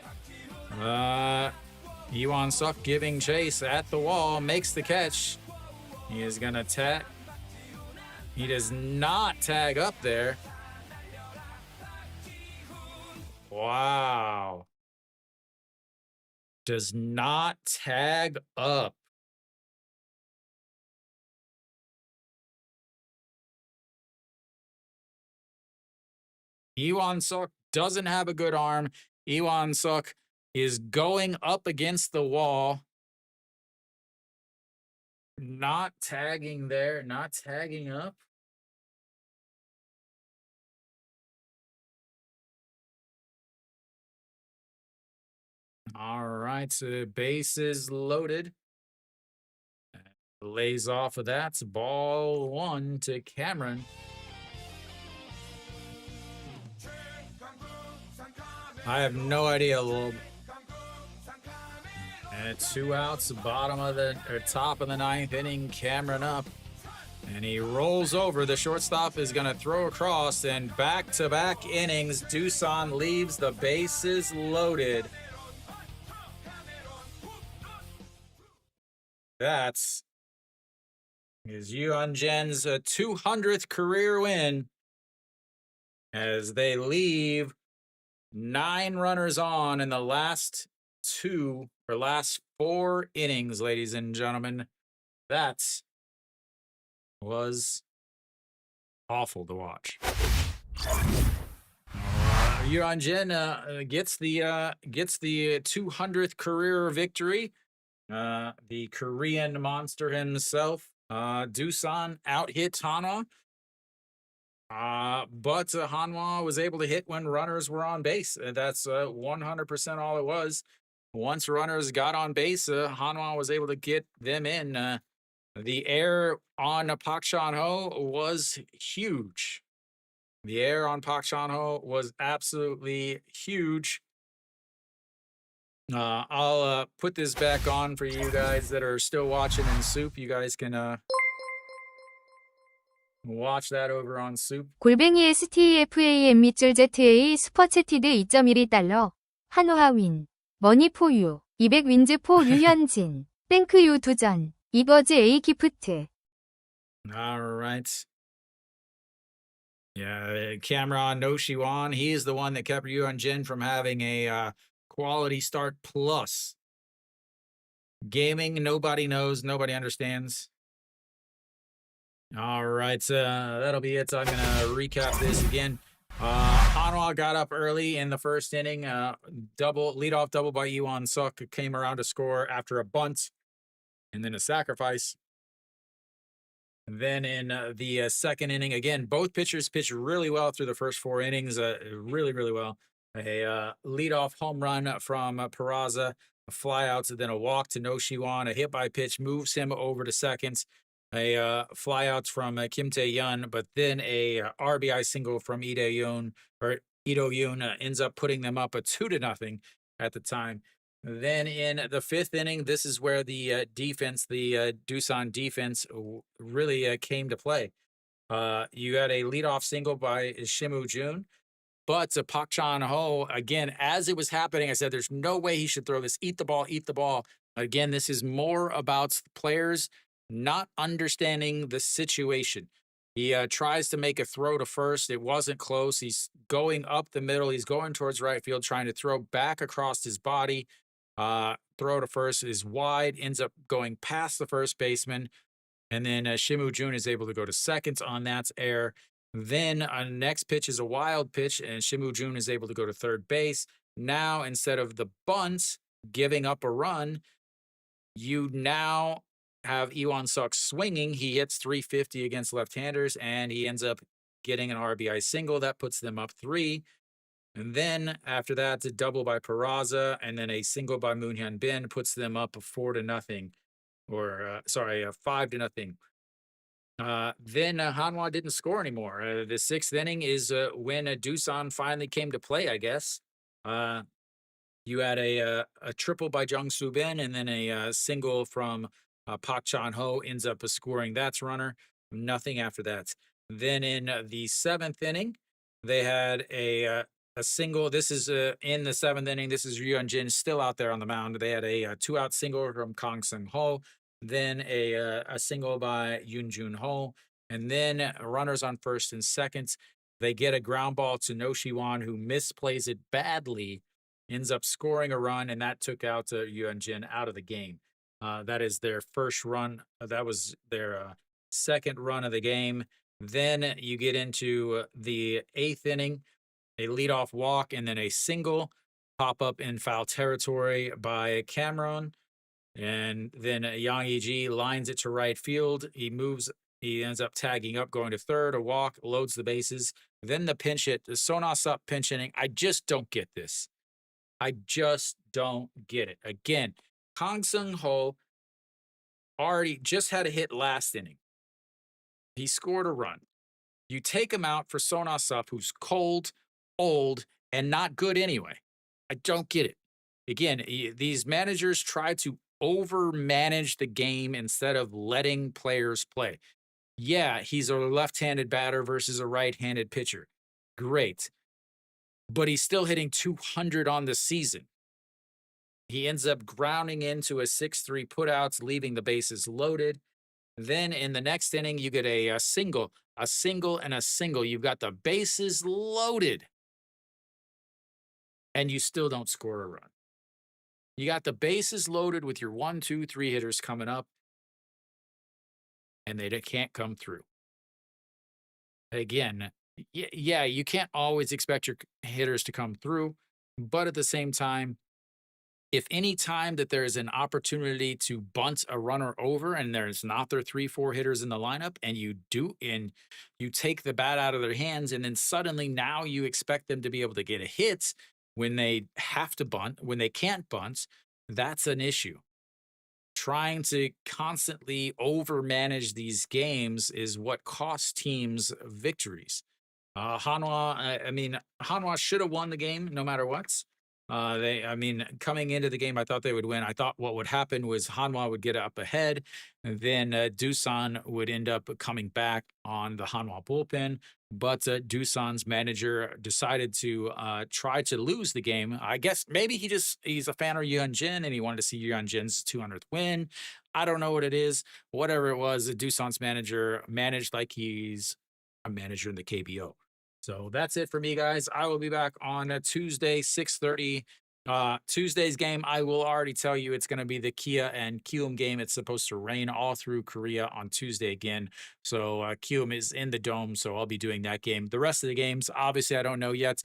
Iwan-suk giving chase at the wall. Makes the catch. He is going to He does not tag up there. Wow. Does not tag up. Iwansuk doesn't have a good arm. Iwansuk is going up against the wall. Not tagging there, not tagging up. All right, so bases loaded. Lays off of that. Ball one to Cameron. I have no idea, Loeb. And 2 outs, bottom of the or top of the 9th inning. Cameron up, and he rolls over. The shortstop is going to throw across, and back-to-back innings. Doosan leaves the bases loaded. That's Yeonjen's 200th career win as they leave 9 runners on in the last 4 innings, ladies and gentlemen. That was awful to watch. Yeonjen gets the 200th career victory. The Korean monster himself, Doosan, out-hit Hanwha. But Hanwha was able to hit when runners were on base. That's 100% all it was. Once runners got on base, Hanwha was able to get them in. The air on Park Chan-ho was huge. The air on Park Chan-ho was absolutely huge. I'll put this back on for you guys that are still watching in SOOP. You guys can watch that over on SOOP. 골뱅이 STEFAM-ZA 슈퍼채티드 2.12달러. 한화 윈. 머니 포유. 200 윈즈 포 유현진. 땡크 유 두전. 이버즈 A 기프트. All right. Yeah, Cameron Noshiwan, he is the one that kept Yeonjin from having a quality start plus. Gaming, nobody knows, nobody understands. All right, that'll be it. I'm going to recap this again. Hanwha got up early in the first inning. Leadoff double by Iwansuk came around to score after a bunt and then a sacrifice. And then in the second inning, again, both pitchers pitched really well through the first 4 innings. Really, really well. A leadoff home run from Peraza, a flyout, then a walk to Noshiwan, a hit by pitch moves him over to second. A flyout from Kim Tae-yeon, but then a RBI single from Lee Do-yoon ends up putting them up a 2-0 at the time. Then in the 5th inning, this is where the defense, the Doosan defense, really came to play. You got a leadoff single by Shimu Jun, but Park Chan-ho, again, as it was happening, I said, there's no way he should throw this. Eat the ball, eat the ball. Again, this is more about players not understanding the situation. He tries to make a throw to first. It wasn't close. He's going up the middle. He's going towards right field, trying to throw back across his body. Throw to first is wide, ends up going past the first baseman. And then Shimu Jun is able to go to second on that error. Then next pitch is a wild pitch, and Shimu Jun is able to go to third base. Now, instead of the bunt giving up a run, you now have Iwansuk swinging. He hits 350 against left-handers, and he ends up getting an RBI single. That puts them up 3. And then after that, a double by Peraza, and then a single by Moonhyun Bin puts them up 4-0, or 5-0. Then Hanwha didn't score anymore. The 6th inning is when Doosan finally came to play, I guess. You had a triple by Jung Soo Bin, and then a single from Park Chan-ho ends up scoring that's runner. Nothing after that. Then in the 7th inning, they had a single. This is in the 7th inning. This is Yeonjin still out there on the mound. They had a 2-out single from Kang Seung-ho, then a single by Yoon Jun-ho, And then runners on first and second. They get a ground ball to No Shiwan, who misplays it badly, ends up scoring a run, and that took out Yuanjin out of the game. That is their first run. That was their second run of the game. Then you get into the eighth inning, a leadoff walk, and then a single pop up in foul territory by Cameron. And then Yang Yiji lines it to right field. He ends up tagging up, going to third, a walk, loads the bases. Then the pinch hit, the Sona Sup pinch hitting. I just don't get this. I just don't get it. Again, Kang Seung Ho already just had a hit last inning. He scored a run. You take him out for Sona Sup, who's cold, old, and not good anyway. I don't get it. Again, these managers try to over-manage the game instead of letting players play. Yeah, he's a left-handed batter versus a right-handed pitcher. Great. But he's still hitting 200 on the season. He ends up grounding into a 6-3 putouts, leaving the bases loaded. Then in the next inning, you get a single, and a single. You've got the bases loaded. And you still don't score a run. You got the bases loaded with your 1, 2, 3 hitters coming up, and they can't come through. Again, yeah, you can't always expect your hitters to come through, but at the same time, if any time that there's an opportunity to bunt a runner over and there's not their 3, 4 hitters in the lineup, and you take the bat out of their hands, and then suddenly now you expect them to be able to get a hit when they have to bunt, when they can't bunt, that's an issue. Trying to constantly overmanage these games is what costs teams victories. Hanwha should have won the game no matter what. Coming into the game, I thought they would win. I thought what would happen was Hanwha would get up ahead, and then Doosan would end up coming back on the Hanwha bullpen. But Doosan's manager decided to try to lose the game. I guess maybe he's a fan of Yuanjin and he wanted to see Yuanjin's 200th win. I don't know what it is. Whatever it was, Doosan's manager managed like he's a manager in the KBO. So that's it for me, guys. I will be back on Tuesday, 6:30. Tuesday's game, I will already tell you it's going to be the Kia and Kium game. It's supposed to rain all through Korea on Tuesday again. So Kium is in the dome, so I'll be doing that game. The rest of the games, obviously, I don't know yet.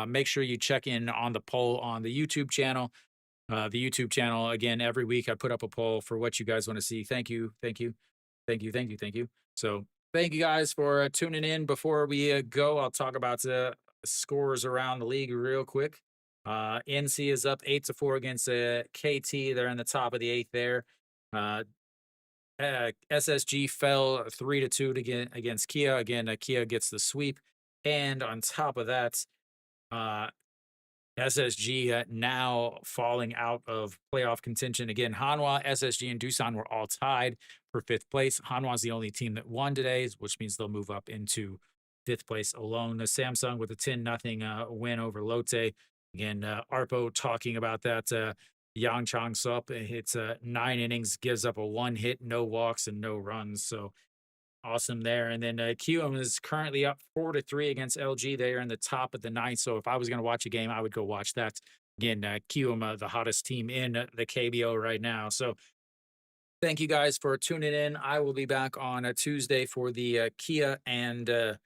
Make sure you check in on the poll on the YouTube channel. Again, every week I put up a poll for what you guys want to see. Thank you. So thank you guys for tuning in. Before we go, I'll talk about the scores around the league real quick. NC is up 8-4 against KT. They're in the top of the 8th there. SSG fell 3-2 against Kia. Again, Kia gets the sweep. And on top of that, SSG now falling out of playoff contention. Again, Hanwha, SSG, and Doosan were all tied for 5th place. Hanwha is the only team that won today, which means they'll move up into 5th place alone. The Samsung with a 10-0 win over Lotte. Again, Arpo talking about that. Yang Chang Sup hits 9 innings, gives up a 1 hit, no walks, and no runs. So awesome there. And then QM is currently up 4-3 against LG. They are in the top of the 9th. So if I was going to watch a game, I would go watch that. Again, QM, the hottest team in the KBO right now. So thank you guys for tuning in. I will be back on a Tuesday for the Kia and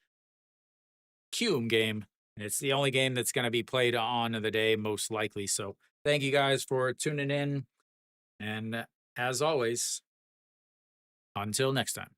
QM game. It's the only game that's going to be played on the day, most likely. So thank you guys for tuning in. And as always, until next time.